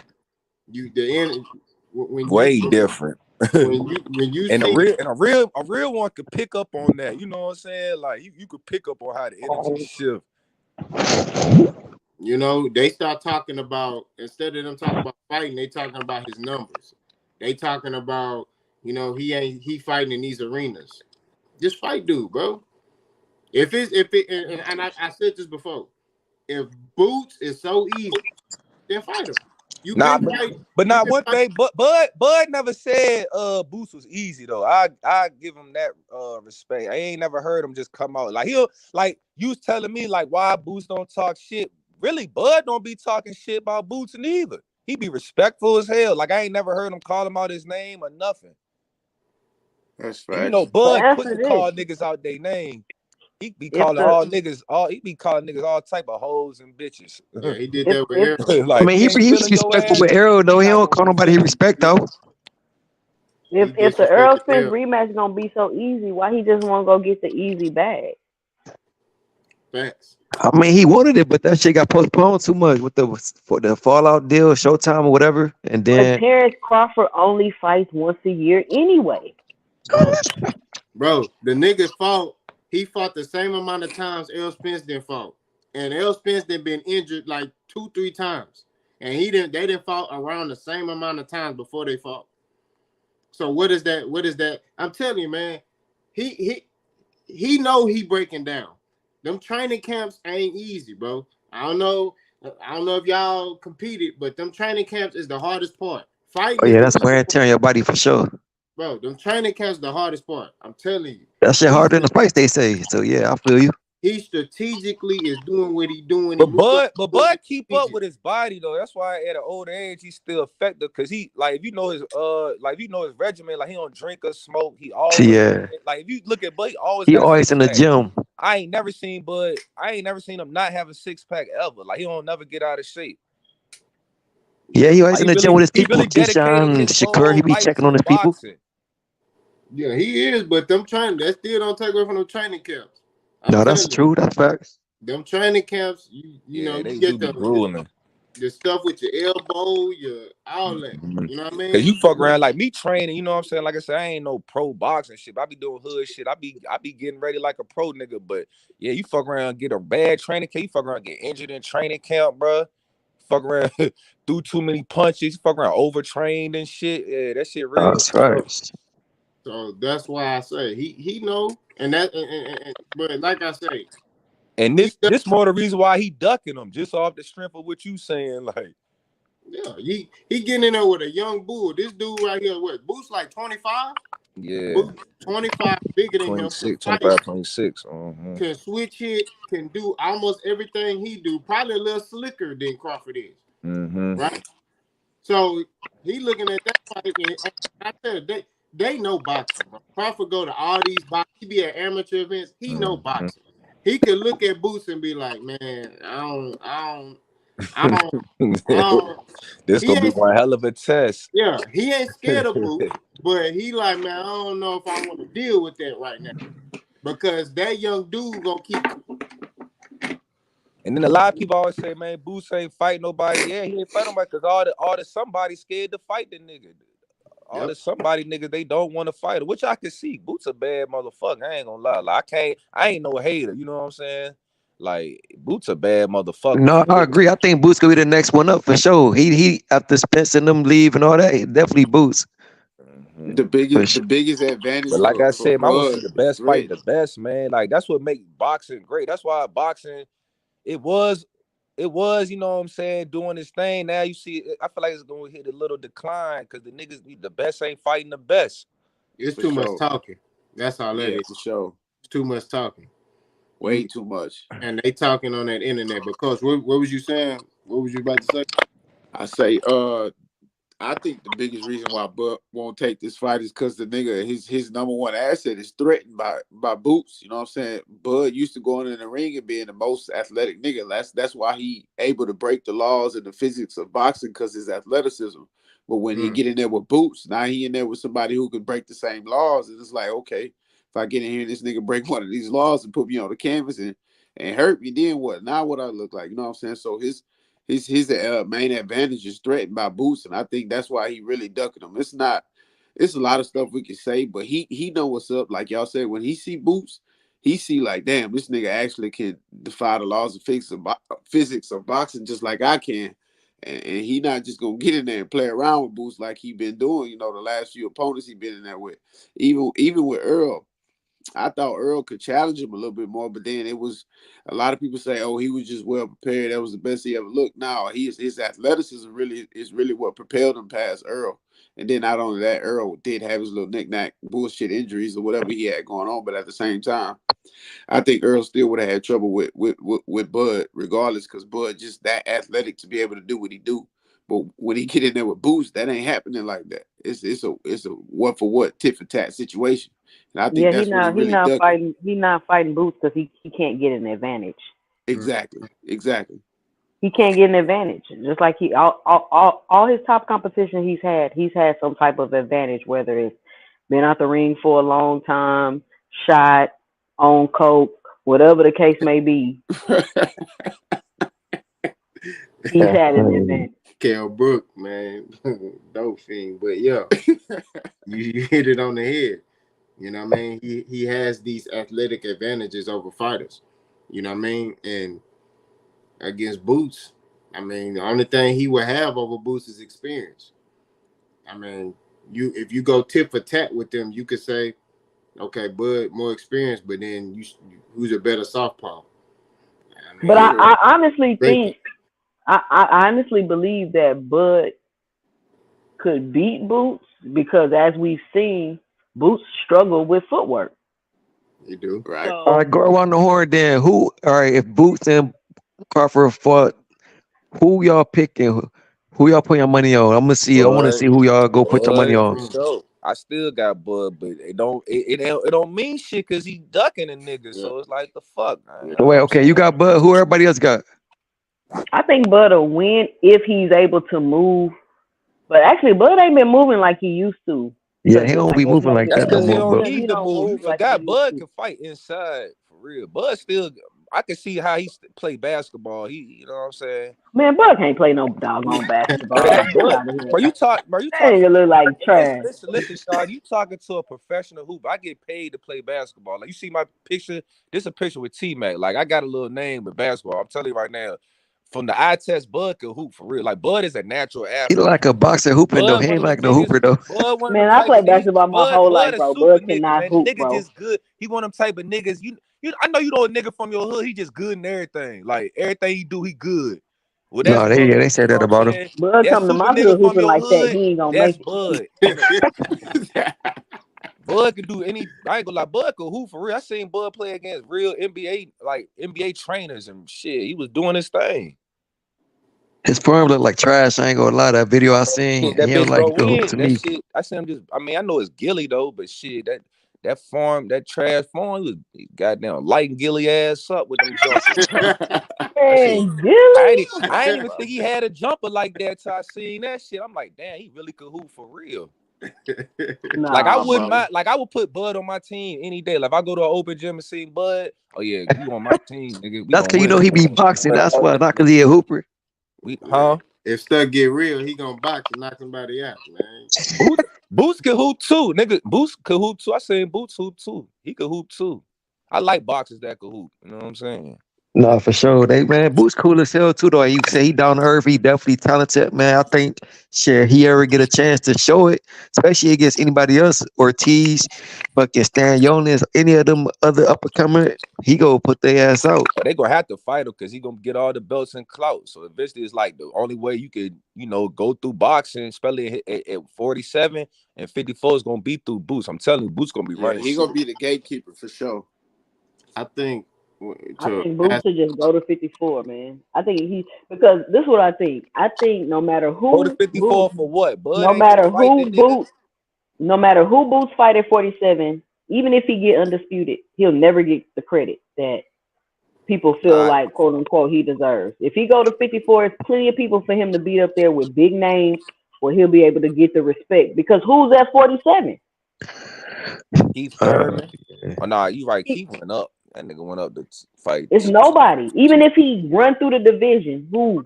The energy Way different. when you And see a real one could pick up on that. You know what I'm saying? Like, you could pick up on how the energy shift. you know, they start talking about, instead of them talking about fighting, they talking about his numbers. They talking about, you know, he fighting in these arenas. Just fight, dude, bro. If it and I said this before, if Boots is so easy, then fight him. You've Nah, been fight. but You've not been one fight. thing. But Bud never said Boots was easy though. I give him that respect. I ain't never heard him just come out like he'll like you was telling me like why Boots don't talk shit. Really, Bud don't be talking shit about Boots neither. He be respectful as hell. Like, I ain't never heard him call him out his name or nothing. That's And you know, facts. But Bud quick answer to this: call niggas out their name. He be if calling the niggas all type of hoes and bitches. Yeah, he did if that with if Arrow. I Like, mean, he ain't he's feeling your respectful ass, with Arrow he though. He not don't gonna call do nobody shit. respect though. He if the Earl disrespected Spence Arrow. rematch gonna be so easy, why he just want to go get the easy bag? Facts. I mean, he wanted it, but that shit got postponed too much with the Fallout deal, Showtime or whatever, and But then Terrence Crawford only fights once a year anyway. Bro, the nigga fought. He fought the same amount of times Errol Spence didn't fought, and Errol Spence done been injured like 2-3 times, and he didn't. They didn't fought around the same amount of times before they fought. So what is that? What is that? I'm telling you, man. He he he know he breaking down. Them training camps ain't easy, bro. I don't know. I don't know if y'all competed, but them training camps is the hardest part. oh Fighting is yeah, the that's wear and tear on your body for sure. bro. Them training camps the hardest part. I'm telling you. That shit He's harder than the fights, they say. So yeah, I feel you. he strategically is doing what he doing. He But move like Bud keep up strategic. with his body though. That's why at an old age he's still effective because he like if you know his regimen, like he don't drink or smoke. He always Yeah, like if you look at Bud, he always he got a always six in the pack. gym. I ain't never seen him not have a six pack ever. Like he don't never get out of shape. Yeah, he always Like in the gym with his he people. really dedicated Keyshawn, his Shakur, he whole be life checking on to his people. boxing. Yeah, he is, but them training that still don't take away from them training camps. I'm No, that's telling you, true. That's facts. them training camps, you know, Yeah, you they do get be grueling. the stuff with your elbow, your all that. You know what I Cause you mean? fuck around like me training, you know what I'm saying? Like I said, I ain't no pro boxing shit. I be doing hood shit. I be getting ready like a pro nigga. But yeah, you fuck around, get a bad training camp. You fuck around, get injured in training camp, bro. Fuck around, do too many punches. Fuck around, overtrained and shit. Yeah, that shit real. That's facts. So that's why I say he know, and that but like I say, And he this more the reason why he ducking them, just off the strength of what you saying. Like, yeah, he getting in there with a young bull. This dude right here, what Boost like 25? yeah, Boost 25, bigger than him, can 26, fight, 25, 26. can switch it, can do almost everything he do. Probably a little slicker than Crawford is, right? So he looking at that fight, and I said they know boxing. Bro. Crawford go to all these boxing. He be at amateur events. He know boxing. He could look at Boots and be like, man, I don't. This He gonna be ain't, one hell of a test. yeah, he ain't scared of Boots, but he like, man, I don't know if I want to deal with that right now because that young dude gonna keep. And then a lot of people always say, man, Boots ain't fight nobody. Yeah, he ain't fight nobody because all the somebody scared to fight the nigga. All the somebody niggas they don't want to fight, which I can see. Boots a bad motherfucker. I ain't gonna lie. Like I ain't no hater. You know what I'm saying? Like Boots a bad motherfucker. No, I agree. I think Boots could be the next one up for sure. He after Spence and them leave and all that, he definitely Boots. The For biggest sure. the biggest advantage But like I for said, I want to see Bud the is best fight, Reg. the best man. Like that's what makes boxing great. That's why boxing it was, you know what I'm saying, doing this thing. Now you see, I feel like it's gonna hit a little decline because the niggas, the best ain't fighting the best. It's For too much sure. talking. That's all that Yeah, is. for sure. It's too much talking. Way too much. And they talking on that internet. Because what was you saying? What was you about to say? I say, I think the biggest reason why Bud won't take this fight is because the nigga, his number one asset is threatened by Boots. You know what I'm saying? Bud used to going in the ring and being the most athletic nigga. That's why he able to break the laws and the physics of boxing because his athleticism. But when he get in there with Boots, now he in there with somebody who can break the same laws. And it's like, okay, if I get in here and this nigga break one of these laws and put me on the canvas and hurt me, then what? Now what I look like? You know what I'm saying? So his main advantage is threatened by Boots, and I think that's why he really ducking him. It's a lot of stuff we can say, but he know what's up. Like y'all said, when he see Boots, he see like, damn, this nigga actually can defy the laws of physics of boxing just like I can. And he not just gonna get in there and play around with Boots like he been doing, the last few opponents he been in there with. Even with Earl, I thought Earl could challenge him a little bit more, but then it was a lot of people say, "Oh, he was just well prepared. That was the best he ever looked." Now his athleticism is really what propelled him past Earl. And then not only that, Earl did have his little knick-knack bullshit injuries or whatever he had going on, but at the same time, I think Earl still would have had trouble with Bud, regardless, because Bud just that athletic to be able to do what he do. But when he get in there with Boots, that ain't happening like that. It's a what for what tit for tat situation, and I think Yeah, that's what he really ducking. he not fighting Boots because he can't get an advantage. Exactly. He can't get an advantage. Just like all his top competition he's had some type of advantage, whether it's been out the ring for a long time, shot, on coke, Whatever the case may be, he's That's had an crazy. advantage. Kel Brook, man, dope fiend. But yeah, you hit it on the head. You know what I mean? He has these athletic advantages over fighters. You know what I mean? And against Boots, I mean, the only thing he would have over Boots is experience. I mean, you if you go tit for tat with them, you could say, okay, Bud more experience, but then who's a better southpaw? I But mean, I honestly Drake, think I honestly believe that Bud could beat Boots because, as we've seen, Boots struggle with footwork. you do. Right. All right, So, go around the horn then. Who? All right, if Boots and Crawford fought, who y'all picking? Who y'all putting your money on? I'm gonna see. I want to Bud, see who y'all go put your money Bud on. for sure. I still got Bud, but it don't mean shit because he ducking a nigga. Yeah. So it's like the fuck, man. Yeah. You know Wait, what I'm okay, you saying? got Bud. Who everybody else got? I think Bud will win if he's able to move. But actually, Bud ain't been moving like he used to. Yeah, he don't Like be as moving much like as That's that no because he more, don't bro. he need to don't move. You move like he forgot used Bud to. can fight inside for real. Bud still, I can see how he play basketball. You know what I'm saying? Man, Bud can't play no doggone Bro, basketball. that Get Bud, out of here. bro, you That talking. nigga look like Listen, trash. listen, Sean. You talking to a professional hoop. I get paid to play basketball. Like you see my picture. This a picture with T Mac. Like I got a little name with basketball. I'm telling you right now. From the eye test, Bud can hoop for real. Like Bud is a natural He look athlete. like a boxer hooping though. Bud, He one ain't of them like no niggas. hooper though. Bud, one of them Man, I type of played niggas. basketball my Bud, whole Bud life, a bro. super Bud nigga, cannot man. The hoop, nigga bro. just good. He one of them type of niggas. I know you know a nigga from your hood. He just good in everything. Like everything he do, he good. Well, that's No, Bud. they You said know that what I'm about him. saying? Bud That come to super my nigga hood from hooping your like that, hood, he ain't gonna that's make it. Bud. Bud could do any. I ain't gonna lie. Bud could hoop for real. I seen Bud play against real NBA, like NBA trainers and shit. He was doing his thing. His form looked like trash. I ain't gonna lie. That video I seen, That he don't bitch like go the hoop in. to That me. shit. I see him just. I mean, I know it's Gilly though, but shit, that farm, that trash farm, he goddamn lighting Gilly ass up with them jumpers. That shit. Man, Gilly? I ain't even think he had a jumper like that till I seen that shit. I'm like, damn, he really could hoop for real. Like I Nah, wouldn't bro. mind. Like I would put Bud on my team any day. Like if I go to an open gym and see Bud, oh yeah, you on my team, nigga. We That's gonna cause you win. know he be boxing. That's why, not cause he a hooper. Huh? If stuff get real, he gonna box and knock somebody out, man. Boots can hoop too, nigga. Boots can hoop too. I seen Boots hoop too. He could hoop too. I like boxers that could hoop. You know what I'm saying? No, for sure. They man, Boots cool as hell too. Though you say he down to earth, he definitely talented, man. I think, shit, he ever get a chance to show it, especially against anybody else, Ortiz, fucking Stan Jonas, any of them other up and coming, he go put their ass out. But they gonna have to fight him because he gonna get all the belts and clout. So eventually, it's like the only way you could, go through boxing, especially at 47 and 54, is gonna be through Boots. I'm telling you, Boots gonna be Yeah, running he shit. gonna be the gatekeeper for sure. I think I to think Boots ask, should just go to 54, man. I think because this is what I think. I think no matter Go to who 54 Boots, for what? Bud no ain't finna matter fight who that nigga. Boots, no matter who Boots fight at 47, even if he get undisputed, he'll never get the credit that people feel Nah, like, quote unquote, he deserves. If he go to 54, it's plenty of people for him to beat up there with big names where he'll be able to get the respect. Because who's at 47? Keith Uh, Thurman. Oh nah, you right. Keith went up. That nigga went up to fight. It's nobody. Even if he run through the division, who?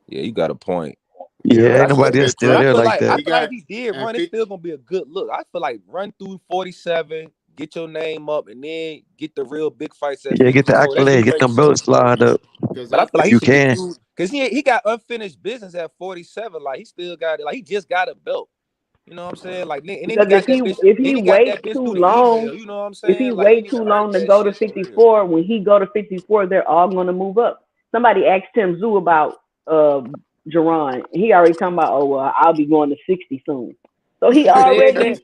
Yeah, you got a point. yeah, But ain't I feel, nobody else hey but still I Trey, there feel like like I that. he feel like got if he did at run, it's 50, still gonna be a good look. I feel like run through 47, get your name up, and then get the real big fights at Yeah, get the 54. That do accolade, get make them sense. belts lined up because But I I feel like if he think you should get can. through because he got unfinished business at 47. Like he still got it. Like he just got a belt. You know what I'm saying? Like and then he Because got that bitch. if Then he he got waits that bitch too through the long, email. You know what I'm if he saying? Like he wait didn't too even earn long to that go to shit for real. 54, when he go to 54, they're all going to move up. Somebody asked Tim Zoo about Jerron. He already talking about, oh well, I'll be going to 60 soon. So he He said that. already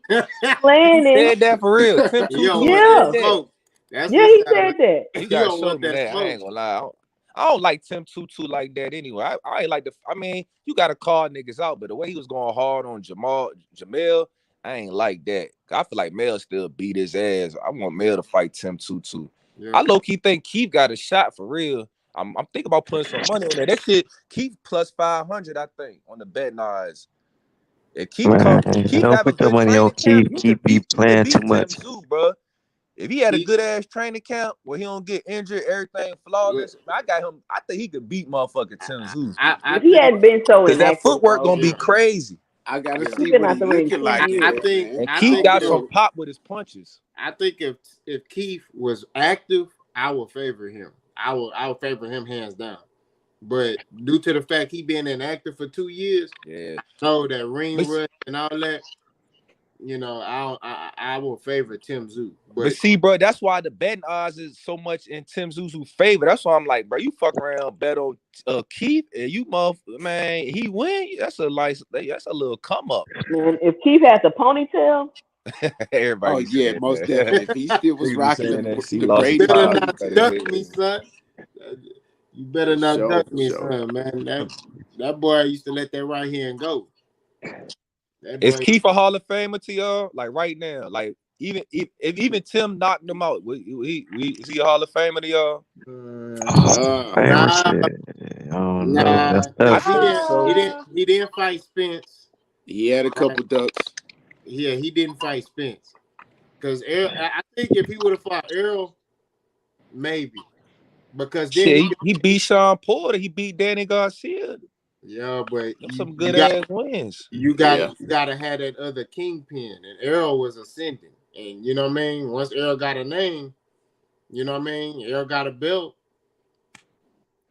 He planning. said that for real. Tim he Tutu don't want that said Yeah, that. smoke. That's yeah, his he style. said that. You He gotta don't show want me that that. I smoke. ain't gonna lie. I don't like Tim Tutu like that anyway. I ain't like the. I mean, you gotta call niggas out, but the way he was going hard on Jamel, I ain't like that. I feel like Mel still beat his ass. I want Mel to fight Tim Tutu. Yeah. I low key think Keith got a shot for real. I'm thinking about putting some money on that. That shit Keith plus 500, I think, on the betting odds. If Keith Man, Keith don't have a put your good money on training camp, Keith. Keith be he could playing too beat Tim much. Zoo, bro. If he had a good ass training camp where he don't get injured, everything flawless, I got him. I think he could beat motherfucking Tim Zoo. I If he think hadn't been so Because that inactive, footwork though, gonna be crazy. I gotta Yeah. he's see been what out he the ring looking 2 like, years. I think And I Keith think got if, some pop with his punches. I think if Keith was active, I would favor him. I would favor him hands down. But due to the fact he been inactive for 2 years, Yeah. so that ring But, rust and all that, I will favor Tim Zoo. but see, bro, that's why the betting odds is so much in Tim Zuzu's favor. That's why I'm like, bro, you fuck around, bet on Keith, and you man, he win. That's a little come up. Man, if Keith has a ponytail, Everybody Oh be yeah, saying most that. definitely. If he still was Nigga be rocking saying that. He the lost his you Brady better mind. bunch, not Cut his duck head. me, son. You better for not sure, duck for me, sure. son, man. That boy used to let that right hand go. That Is boy, Keith a Hall of Famer to y'all? Like right now, like even if even Tim knocked him out, is he a Hall of Famer to y'all? Famer nah, shit. I don't know. nah. That's Cause tough. So he didn't fight Spence. he had a Right? couple ducks. Yeah, he didn't fight Spence. Cause I think if he would have fought Earl, maybe. Because then Shit, he beat Sean Porter. He beat Danny Garcia. yeah, but Them some good ass wins. you Yeah. gotta have that other kingpin, and Earl was ascending. And you know what I mean? Once Earl got a name, you know what I mean? Earl got a belt.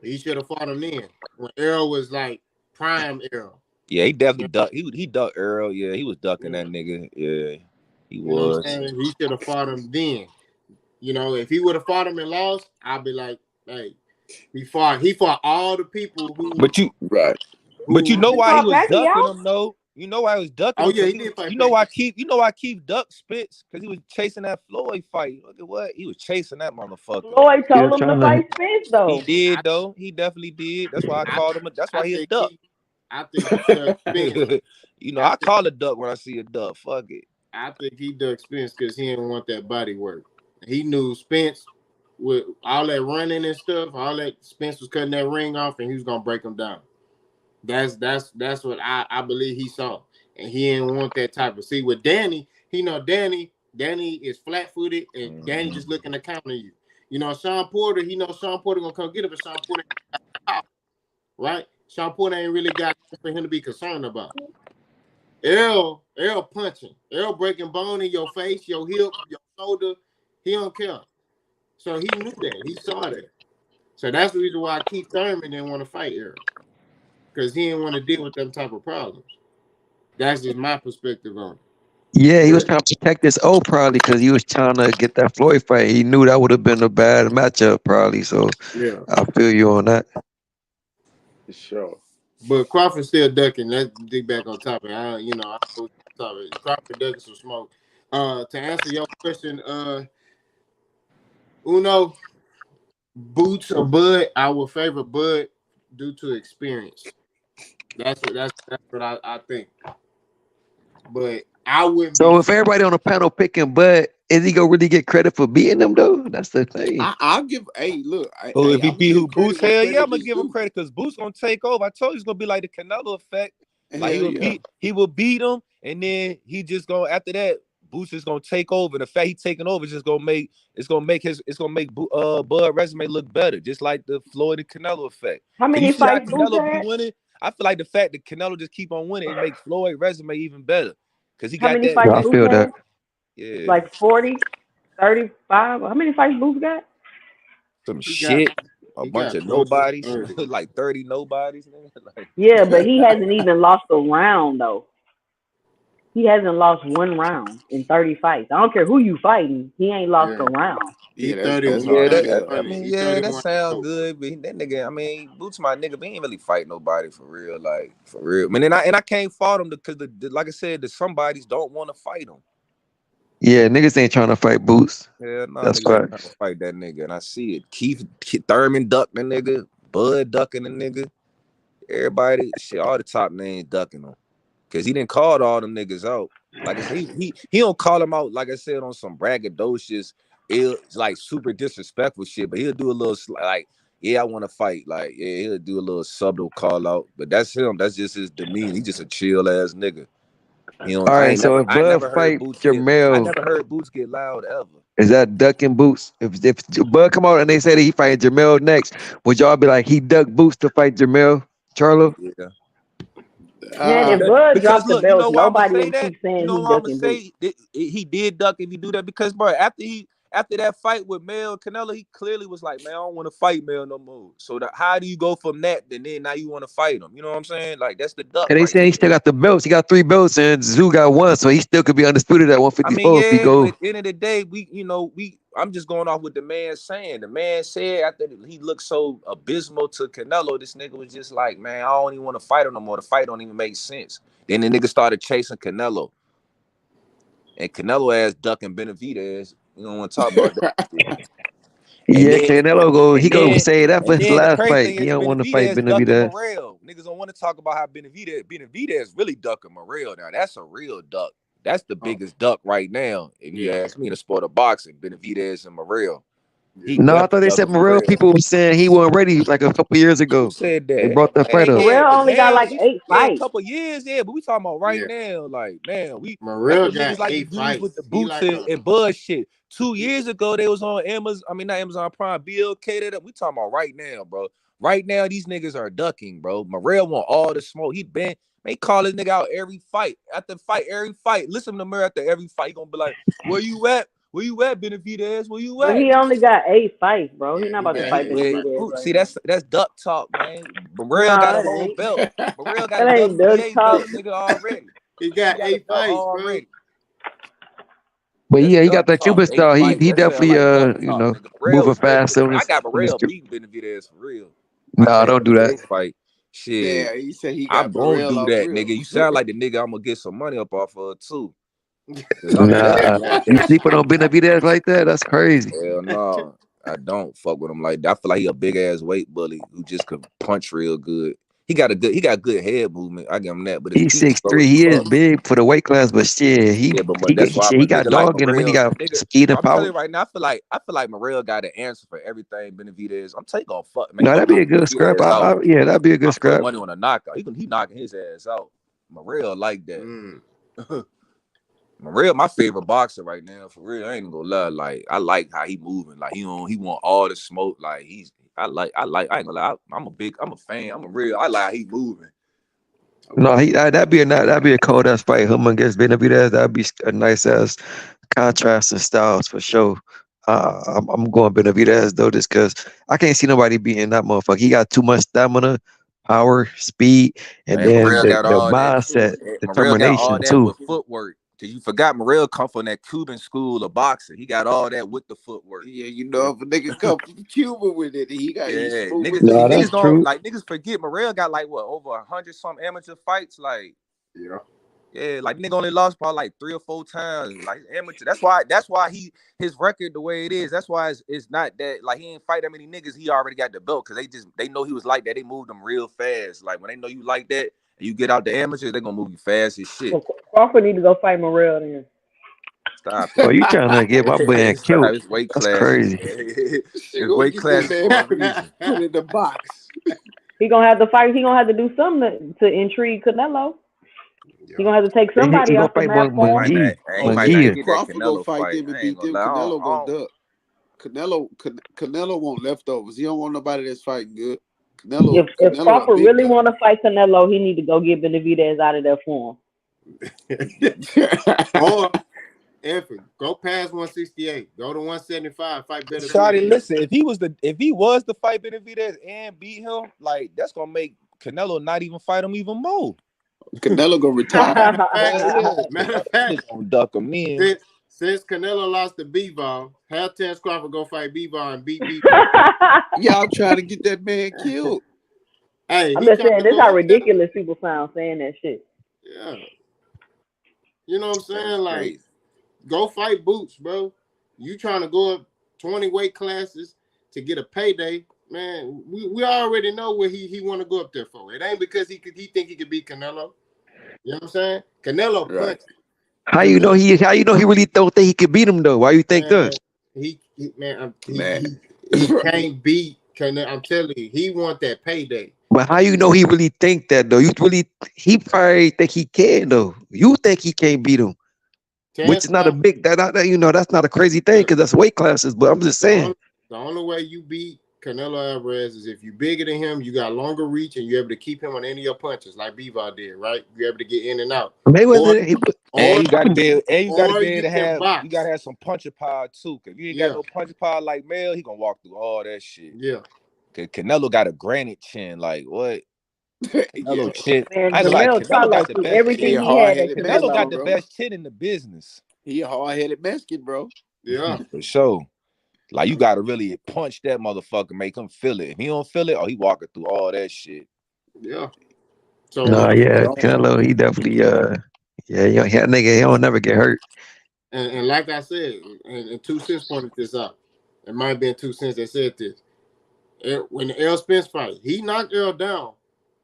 He should have fought him then. When Earl was like prime Earl. Yeah, he definitely ducked. He ducked Earl. Yeah, he was ducking that nigga. Yeah, he You know what was. I'm saying? He should have fought him then. You know, if he would have fought him and lost, I'd be like, hey, he fought all the people But you Right. you know he why he fought was ducking Pacquiao. him though? You know why he was ducking oh him? yeah, Because he did fight you know why Pacquiao. Keith ducked Spitz? Because he was chasing that Floyd fight. Look at what? He was chasing that motherfucker. Floyd He was told him to trying to. fight Spence, He though. did though. He definitely did. That's why I I, called him. That's I why he a think duck. I think he dug Spence. You know, I I think call a duck when I see a duck. Fuck it. I think he dug Spence because he didn't want that body work. He knew Spence with all that running and stuff, all that Spence was cutting that ring off and he was gonna break him down. That's what I believe he saw. And he didn't want that type of see with Danny, Danny is flat footed and Danny just looking to counter you. You know, Sean Porter, he knows Sean Porter gonna come get him, but Sean Porter right? Sean Porter ain't really got for him to be concerned about. Errol punching. Errol breaking bone in your face, your hip, your shoulder. He don't care. So he knew that. He saw that. So that's the reason why Keith Thurman didn't want to fight Errol. Because he didn't want to deal with them type of problems. That's just my perspective on it. Yeah, he was trying to protect his O probably because he was trying to get that Floyd fight. He knew that would have been a bad matchup probably. So Yeah. I feel you on that. For sure. But Crawford still ducking. Let's dig back on topic. Crawford ducking some smoke. To answer your question, Uno, Boots or Bud, I would favor Bud due to experience. That's what I think. But I wouldn't So be. if everybody on the panel picking Bud, is he gonna really get credit for beating them though? That's the thing. I'll give. Hey, look. Oh, if he I'm beat give who credit Boots, where hell yeah, credit I'm gonna is give him due. credit because Boots gonna take over. I told you it's gonna be like the Canelo effect. Like Hell yeah. he will beat him, and then he just gonna after that, Boots is gonna take over. The fact he taking over is just gonna make Bud resume look better, just like the Floyd and Canelo effect. How Cause you many see how fights Boots Canelo be had? winning. I feel like the fact that Canelo just keep on winning, it make Floyd resume even better. Cause he How got many that fights I Boots feel had? that. yeah Like 40, 35? How many fights Boots got? some He got shit. A he bunch got of close to nobodies, 30. like 30 nobodies. Like, Yeah, but he hasn't even lost a round, though. He hasn't lost one round in 30 fights. I don't care who you fighting. He ain't lost Yeah. a round. He Yeah, 30 that's he hard yeah, to 30 tell. I running. mean, He yeah, that 31. sounds good. But that nigga, I mean, Boots my nigga, but he ain't really fight nobody for real, like for real. I mean, and I can't fault him because like I said, the somebodies don't want to fight him. Yeah, niggas ain't trying to fight Boots. Yeah, no, That's niggas ain't trying to facts. fight that nigga, and I see it. Keith Thurman ducking the nigga, Bud ducking the nigga. Everybody, shit, all the top names ducking him because he didn't call all them niggas out. Like I said, he don't call them out. Like I said, on some braggadocious, like super disrespectful shit. But he'll do a little like, yeah, I want to fight. Like, yeah, he'll do a little subtle call out. But that's him. That's just his demeanor. He just a chill ass nigga. You know, All right, so if I Bud never heard fight Boots I Jamel, never heard Boots get loud ever. is that ducking Boots? If Bud come out and they say that he fighting Jamel next, would y'all be like he ducked Boots to fight Jamel, Charlo? Yeah. Man, if Uh, Bud Because dropped the look, you belts, know why I'm gonna nobody say would that? keep You saying know he why I'm gonna ducking Boots. say he did duck if you do that because bro, after that fight with Mel Canelo, he clearly was like, man, I don't want to fight Mel no more. So how do you go from that and then now you want to fight him? You know what I'm saying? Like that's the duck And they right saying he there. still got the belts. He got 3 belts, and Zoo got 1, so he still could be undisputed at I mean, 154 if he yeah, but go. at the end of the day, I'm just going off what the man saying. The man said after he looked so abysmal to Canelo, this nigga was just like, man, I don't even want to fight him no more. The fight don't even make sense. Then the nigga started chasing Canelo. And Canelo ass ducking Benavidez. You don't want to talk about that shit. And Yeah, then Canelo and he go then say that for and his then the last crazy thing fight. He is don't want to fight Benavidez ducking Benavidez. Morrell. Niggas don't want to talk about how Benavidez really ducking Morrell. Now that's a real duck. That's the biggest duck right now. If you ask me in the sport of boxing, Benavidez and Morrell. He No, I definitely thought they said ducking Morrell Morrell. people was saying he wasn't ready like a couple years Who ago. said They that? brought that fight Man, up. yeah, Morrell but only got now like 8 a fights. couple years, but we talking about right Yeah. now. Like, man, that's Morrell what got niggas like to 8 use with fights. the He boots like and Bud shit. 2 years ago, they was on not Amazon Prime, BLK that up. We talking about right now, bro. Right now, these niggas are ducking, bro. Morrell want all the smoke. They call this nigga out every fight. After fight, every fight. Listen to Morrell after every fight. He gonna be like, where you at? Where you at, Benavidez? Where you But at? he only got 8 fights, bro. He Yeah, not he about to got fight 8 fights. Benavidez right See, now. that's duck talk, man. Morrell got Nah, a it whole ain't. belt. Morrell got a That ain't Doug WBA talk. belt, nigga, already. He He got got a 8 belt fights, bro. already. But That's yeah, he got duck that talk. Cuban 8 style. He fights. That sound definitely like duck talk, nigga. Morrell moving is ready. fast on I his got on his. Morrell beating Benavidez for real. I No, think don't do after that. this fight, shit, Yeah, he said he I'm got gonna Morrell do off that, real. nigga. You sound like the nigga I'm gonna get some money up off of too. Cause I'm Nah, definitely like you that sleeping shit. on Benavidez like that? That's crazy. Hell no. I don't fuck with him like that. I feel like he a big ass weight bully who just could punch real good. He got good head movement. I give him that, but his He's feet slow 6'3". as He is fuck. big for the weight class, but shit, Yeah, but that's why he a got nigga like dog in him, and he Morrell, got nigga. speed and I'm telling power. you right now, I feel like Morrell got the answer for everything Benavidez. I'm taking on fuck, man. He No, gonna that'd be knock a good scrap. Benavidez out. Yeah, that'd be a good I'm putting scrap. money on a knockout. He knocking his ass out. Morrell like that. Morrell, my favorite boxer right now, for real. I ain't gonna lie. Like, I like how he moving. Like, he want all the smoke. Like, I ain't gonna lie. I'm a fan. I like how he moving. No, that'd be a cold ass fight. Him against Benavidez, that'd be a nice ass contrast in styles for sure. I'm going Benavidez though, just because I can't see nobody beating that motherfucker. He got too much stamina, power, speed, and Man, then Morrell got the all that too. mindset, Morrell got all determination that too. with footwork. Cause you forgot Morrell come from that Cuban school of boxing. He got all that with the footwork. Yeah, you know, if a nigga come from Cuba with it, he's Yeah, smooth with niggas, the see, No, stick. that's niggas don't true. like niggas forget Morrell got like what over 100 some amateur fights. Like, yeah, like nigga only lost probably like 3 or 4 times. Like amateur. That's why his record the way it is. That's why it's not that like he ain't fight that many niggas. He already got the belt because they know he was like that. They moved him real fast. Like when they know you like that and you get out the amateurs, they gonna move you fast as shit. So Crawford need to go fight Morrell then. Stop Oh, you it. trying to get my man Stop killed? his weight That's class. crazy. She His gonna weight get that class man for a reason. put in the box. He gonna have to fight. He gonna have to do something to intrigue Canelo. He gonna have to take He somebody gonna off the fight map for him. He might not McGee. get that Crawford gonna Canelo fight fight. them and I ain't beat gonna them. lie. Canelo gonna duck. Canelo want leftovers. He don't want nobody that's fighting good. If Canelo a Crawford big really gun. want to fight Canelo, he need to go get Benavidez out of there for him. Or go past 168, go to 175, fight better. Shawty, listen, if he was to fight Benavidez and beat him, like that's gonna make Canelo not even fight him even more. Canelo gonna retire. Matter of fact, Gonna duck him in. since Canelo lost to B-Ball, have Terence Crawford go fight B-Ball and beat B-Ball. Y'all trying to get that man killed. Hey, I'm he just trying saying, to this is go how up there. ridiculous people sound saying that shit. Yeah, you know what I'm saying? That's Like, crazy. go fight Boots, bro. You trying to go up 20 weight classes to get a payday, man? We already know what he want to go up there for. It ain't because he think he could beat Canelo. You know what I'm saying? Canelo Right. punched. How you know he really don't think he could beat him though? Why you think Man, that? he Man. can't beat Canelo. I'm telling you, he want that payday. But how you know he really think that though? He probably think he can though. You think he can't beat him, which Terence is not a Crawford, big that's not a crazy thing look, because that's weight classes. But I'm just the saying, only way you beat Canelo Alvarez is if you bigger than him, you got longer reach, and you're able to keep him on any of your punches, like Bivol did, right? You're able to get in and out, or Mayweather. And or you gotta be able you to can have you gotta box. have some puncher power too. Cause if you ain't got Yeah, no puncher power like Mel, he gonna walk through all that shit. yeah. Cause Canelo got a granite chin. Like what? Yeah, Canelo chin. Man, I ain't gonna lie, Jamel Canelo Charlo got the threw best he everything a chin. he had at hard-headed Canelo Canelo. got Mexican, the bro. best chin in the business. He a hard-headed Mexican, bro. Yeah, For sure. Like you gotta really punch that motherfucker, make him feel it. If he don't feel it, oh, he walking through all that shit. yeah. So That no, nigga yeah, strong. Canelo. He definitely that nigga. He don't never get hurt. and like I said, and 2 cents pointed this out. It might have been 2 cents that said this. When the Errol Spence fight, he knocked Errol down,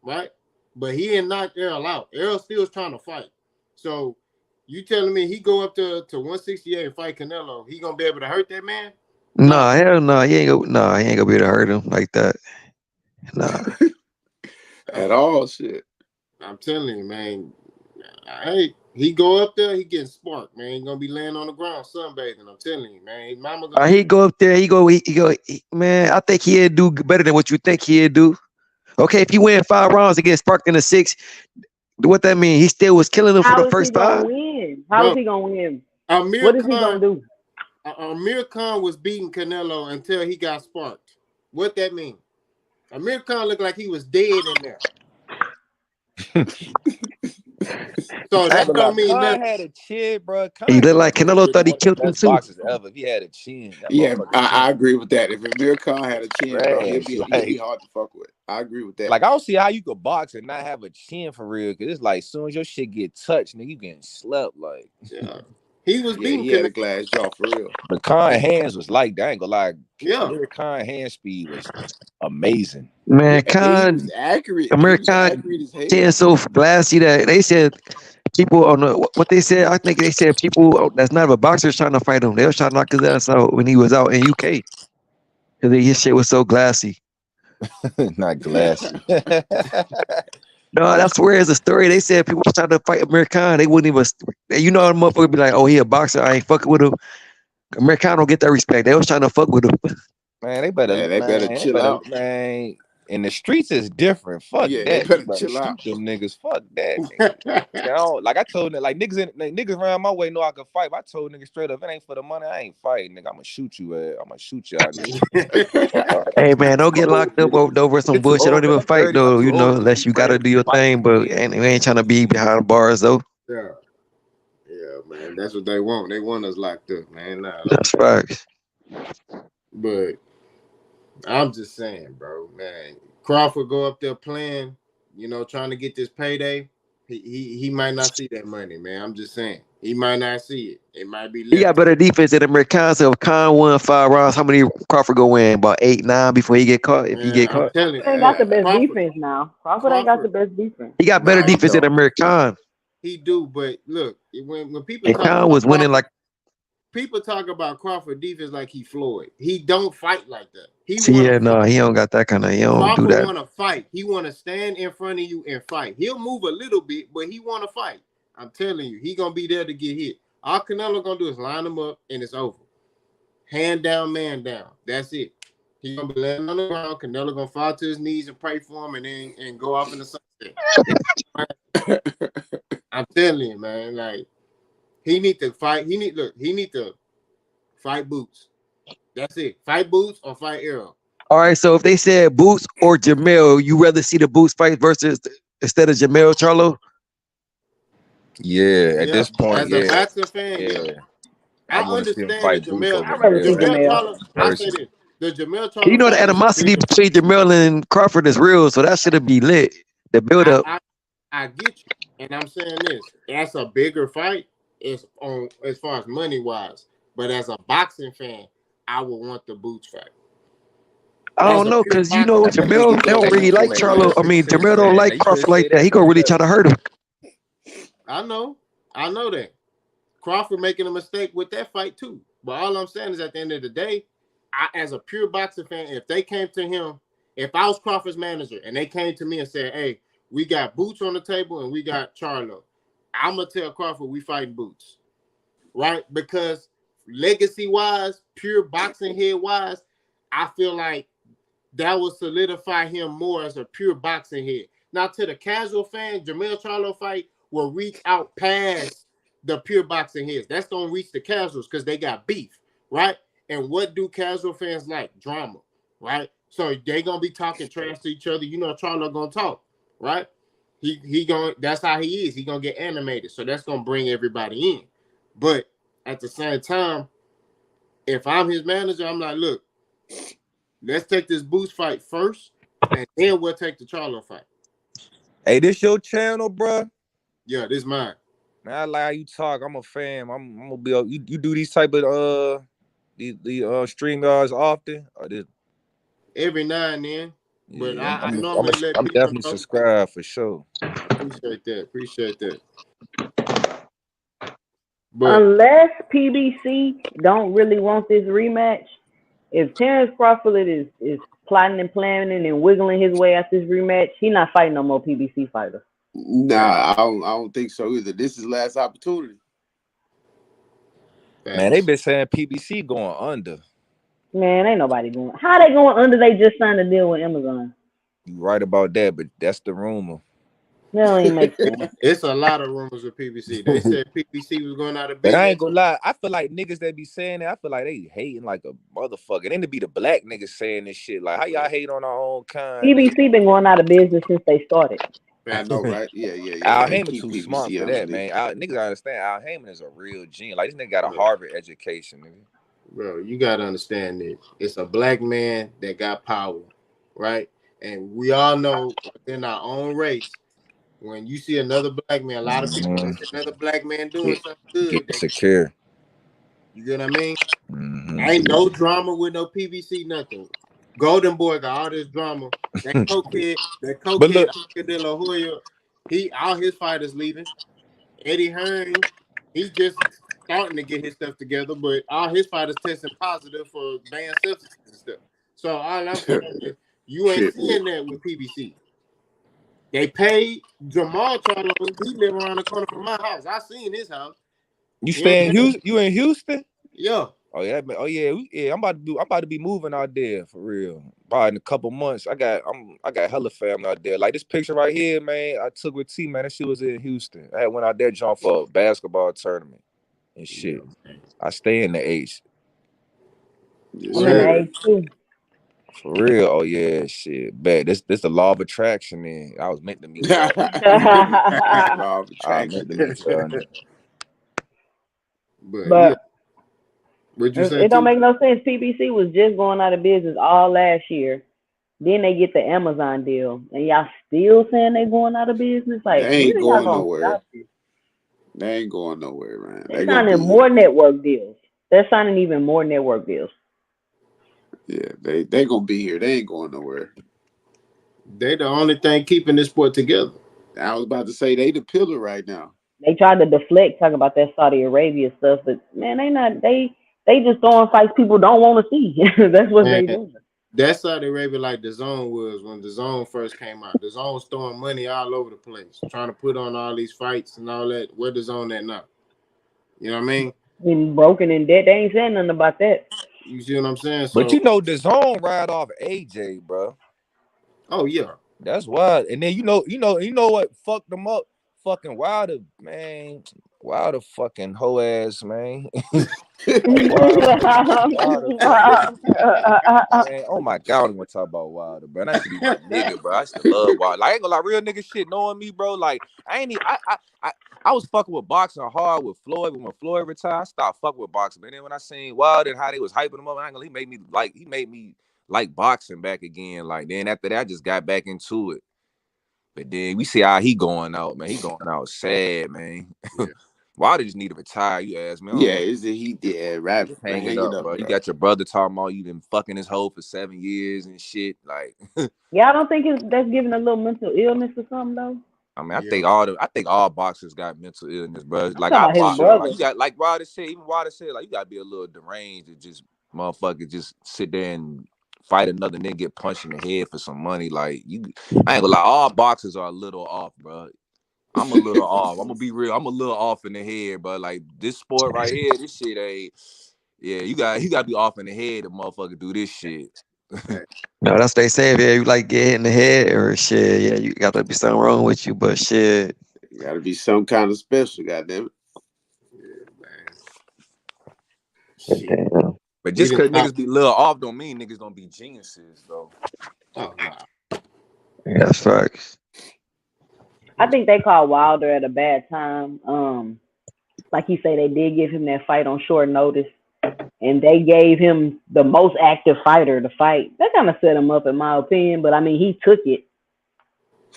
right? But he didn't knock Errol out. Errol still was trying to fight. So you telling me he go up to 168 and fight Canelo, he gonna be able to hurt that man? No. Nah, hell no. He ain't gonna be able to hurt him like that. Nah. At all, shit. I'm telling you, man. Hey, he go up there, he getting sparked, man. He gonna be laying on the ground sunbathing. I'm telling you, man. His mama gonna He go up there. Man, I think he'd do better than what you think he'd do. Okay, if he win 5 rounds and get sparked in the 6, what that mean? He still was killing him for the How is he first gonna 5. win? How is bro. he gonna win? Amir What is he gonna Khan, do? Amir Khan was beating Canelo until he got sparked. What that mean? Amir Khan looked like he was dead in there. So I ain't that gonna lie, don't mean Khan nothing. had a chin, bro. He Khan looked like easily Canelo would have thought been he one of the killed him best too. boxers ever if he had a chin. That Yeah, motherfucker I chin agree with that. If Amir Khan had a chin, bro, trash. he'll be hard to fuck with. I agree with that. Like I don't see how you could box and not have a chin for real. Cause it's like as soon as your shit get touched, nigga, you getting slept. Like Yeah. He was Yeah, beating he had a Canelo. glass jaw for real. the Khan hands was like that. I ain't gonna lie. Yeah. Amir Khan hand speed was amazing. Yeah, Man, and he was Khan, accurate. He was American accurate as hell. chin so glassy that they said people on the what they said. I think they said people that's not a boxer trying to fight him. They was trying to knock his ass out when he was out in UK because his shit was so glassy. Not glassy. No, that's where it's a story. They said people was trying to fight American. They wouldn't even. You know, the motherfucker be like, "Oh, he a boxer. I ain't fucking with him." American don't get that respect. They was trying to fuck with him. Man, Man, they better chill out. man. In the streets is different. Fuck Yeah, they that. You better better chill out. shoot them niggas. Fuck that, nigga. I don't, like I told like niggas around my way know I can fight. But I told niggas straight up, if it ain't for the money, I ain't fighting, nigga. I'ma shoot you at. I'ma shoot y'all niggas. Hey man, don't get locked up over some It's too bullshit. Don't old, man. even I'm fight 30. I'm though. too You know, old to unless be you gotta ready do to your fight thing. But again. we ain't trying to be behind bars though. Yeah. Yeah, man. That's what they want. They want us locked up, man. Nah, That's facts. but I'm just saying, bro, man. Crawford go up there playing, trying to get this payday. He might not see that money, man. I'm just saying. He might not see it. It might be He got left. better defense than American. So if Khan won 5 rounds, how many Crawford go win? About 8, 9 before he get caught. If he Man, get I'm caught, telling you, Crawford ain't got the best Crawford, defense now. Crawford ain't got the Crawford, best defense. he got better nah, he defense than don't. American. He do, but look, when people And talk Khan about was winning Crawford, like. people talk about Crawford defense like he Floyd. He don't fight like that. He See, want to yeah, no, fight. he don't got that kind of. He don't do Crawford that. want to fight. He want to stand in front of you and fight. He'll move a little bit, but he want to fight. I'm telling you, he gonna be there to get hit. All Canelo gonna do is line him up and it's over. Hand down, man down. That's it. He gonna be laying on the ground. Canelo gonna fall to his knees and pray for him, and then go off in the sunset. I'm telling you, man. Like he need to fight. He need to fight Boots. That's it. Fight Boots or fight Errol. All right, so if they said Boots or Jamel, you rather see the Boots fight versus instead of Jamel Charlo? Yeah, at Yeah, this point, as a yeah. boxing fan, yeah. Yeah. I I want to see him understand the fight Boots Jamel over I'd rather see Jamel. Jamel Jamel. Charlo. I say Personally. this: the Jamel You Charlo know the fight is a animosity bigger. between Jamel and Crawford is real, so that should be lit. The build I, up. I I get you, and I'm saying this: that's a bigger fight. It's on as far as money wise, but as a boxing fan, I would want the Boots fight. I As don't a know, pure cause you boxing know That fan, nigga, Jamel you they could don't say really you like could say Charlo. that I shit mean, since Jamel don't then. like Now you could Crawford like say that. that He gonna since really ever. try to hurt him. I know that. Crawford making a mistake with that fight too. But all I'm saying is, at the end of the day, as a pure boxing fan, if they came to him If I was Crawford's manager and they came to me and said, "Hey, we got Boots on the table and we got Charlo," I'm gonna tell Crawford we fighting Boots, right? Because legacy wise, pure boxing head wise, I feel like that will solidify him more as a pure boxing head. Now, to the casual fan, Jermell Charlo fight will reach out past the pure boxing heads. That's gonna reach the casuals because they got beef, right? And what do casual fans like? Drama, right? So they gonna be talking trash to each other. You know, Charlo gonna talk, right? He gonna. That's how he is. He gonna get animated. So that's gonna bring everybody in. But at the same time, if I'm his manager, I'm like, look, let's take this Boost fight first, and then we'll take the Charlo fight. Hey, this your channel, bro? Yeah, this mine. Man, I like how you talk. I'm a fan. I'm gonna be. You do these type of the stream guards often? Or this? Every now and then, but Yeah, I normally let I'm people definitely know. subscribed for sure. Appreciate that. Appreciate that. But Unless PBC don't really want this rematch, if Terence Crawford is plotting and planning and wiggling his way out this rematch, he not fighting no more PBC fighters. Nah, I don't think so either. This is last opportunity. Man, they been saying PBC going under. Man, ain't nobody going. How they going under? They just signed a deal with Amazon. You right about that, but that's the rumor. That don't even make sense. It's a lot of rumors with PBC. They said PBC was going out of But business. I ain't gonna lie, I feel like niggas that be saying that, I feel like they hating like a motherfucker. Then to be the black niggas saying this shit. Like, how y'all hate on our own kind? PBC been going out of business since they started. I know, right? Yeah. Al They Heyman keep too PBC smart for on that, the man. Niggas gotta understand Al Heyman is a real genius. Like, this nigga got a Bro. Harvard education, nigga. Bro, you gotta understand that it's a black man that got power, right? And we all know within our own race, when you see another black man, a lot of people see another black man doing something good. Get secure. You get what I mean? Mm-hmm. Ain't no drama with no PBC, nothing. Golden Boy got all this drama. That cokehead, Oscar De La Hoya, all his fighters leaving. Eddie Hearn, he's just starting to get his stuff together, but all his fighters testing positive for banned substances and stuff. So all I'm saying is, you ain't seeing that with PBC. They paid Jamal Charlo. He live around the corner from my house. I seen his house. You stay in Houston? You in Houston? Yeah. Oh yeah, man. Oh yeah. I'm about to be moving out there for real. Probably in a couple months. I got hella family out there. Like this picture right here, man. I took with T, man. That shit was in Houston. I went out there, John, for a basketball tournament and shit. Yeah. I stay in the H. I'm in the H too. For real. Oh yeah, shit. Bet this the law of attraction, man. I was meant to meet y'all. law of attraction. But yeah. What'd you say? It don't make no sense. PBC was just going out of business all last year. Then they get the Amazon deal, and y'all still saying they going out of business? Like, they ain't going gonna nowhere. They ain't going nowhere, man. They're signing more network deals. They're signing even more network deals. Yeah, they gonna be here. They ain't going nowhere. They the only thing keeping this sport together. I was about to say they the pillar right now. They tried to deflect, talk about that Saudi Arabia stuff, but man, they not. They just throwing fights people don't want to see. That's what they doing. That's Saudi Arabia like the Zone was when the Zone first came out. The Zone was throwing money all over the place, trying to put on all these fights and all that. Where the Zone at now? You know what I mean? Been broken in debt. They ain't saying nothing about that. You see what I'm saying? But you know, the Zone ride off AJ, bro. Oh yeah, that's wild. And then you know what fucked them up? Fucking Wilder, man. Wilder fucking hoe ass, man. Wilder, man. Oh my god, I don't want to talk about Wilder, bro. I used to be my nigga, bro. I used to love Wilder. Like, I ain't gonna lie, real nigga shit knowing me, bro. Like, I was fucking with boxing hard with Floyd, but when Floyd retired, I stopped fucking with boxing. And then when I seen Wilder and how they was hyping him up, he made me like boxing back again. Like, then after that, I just got back into it. But then we see how he going out, man. He going out sad, man. Yeah. Wilder just need to retire, you ask me. Yeah, he did rap. Hang it up, bro. You got your brother talking about you been fucking his hoe for 7 years and shit. Like, yeah, I don't think that's giving a little mental illness or something though. I mean, I think all boxers got mental illness, bro. Like you got, like Wilder said, like you gotta be a little deranged to just motherfucker just sit there and fight another nigga, get punched in the head for some money. Like you, I ain't gonna lie, all boxers are a little off, bro. I'm a little off. I'm gonna be real. I'm a little off in the head, but like this sport right here, this shit ain't. Yeah, you got to be off in the head to motherfucker do this shit. No, that's what they say. If you like get hit in the head or shit, yeah, you gotta be something wrong with you. But shit, You gotta be some kind of special, goddamn it. Yeah, man. but Shit. damn. But We just didn't cause talk. niggas be little off don't mean niggas don't be geniuses though. Oh no. Yeah, that's facts. I think they called Wilder at a bad time. Like you say, they did give him that fight on short notice, and they gave him the most active fighter to fight. That kind of set him up, in my opinion. But I mean, he took it,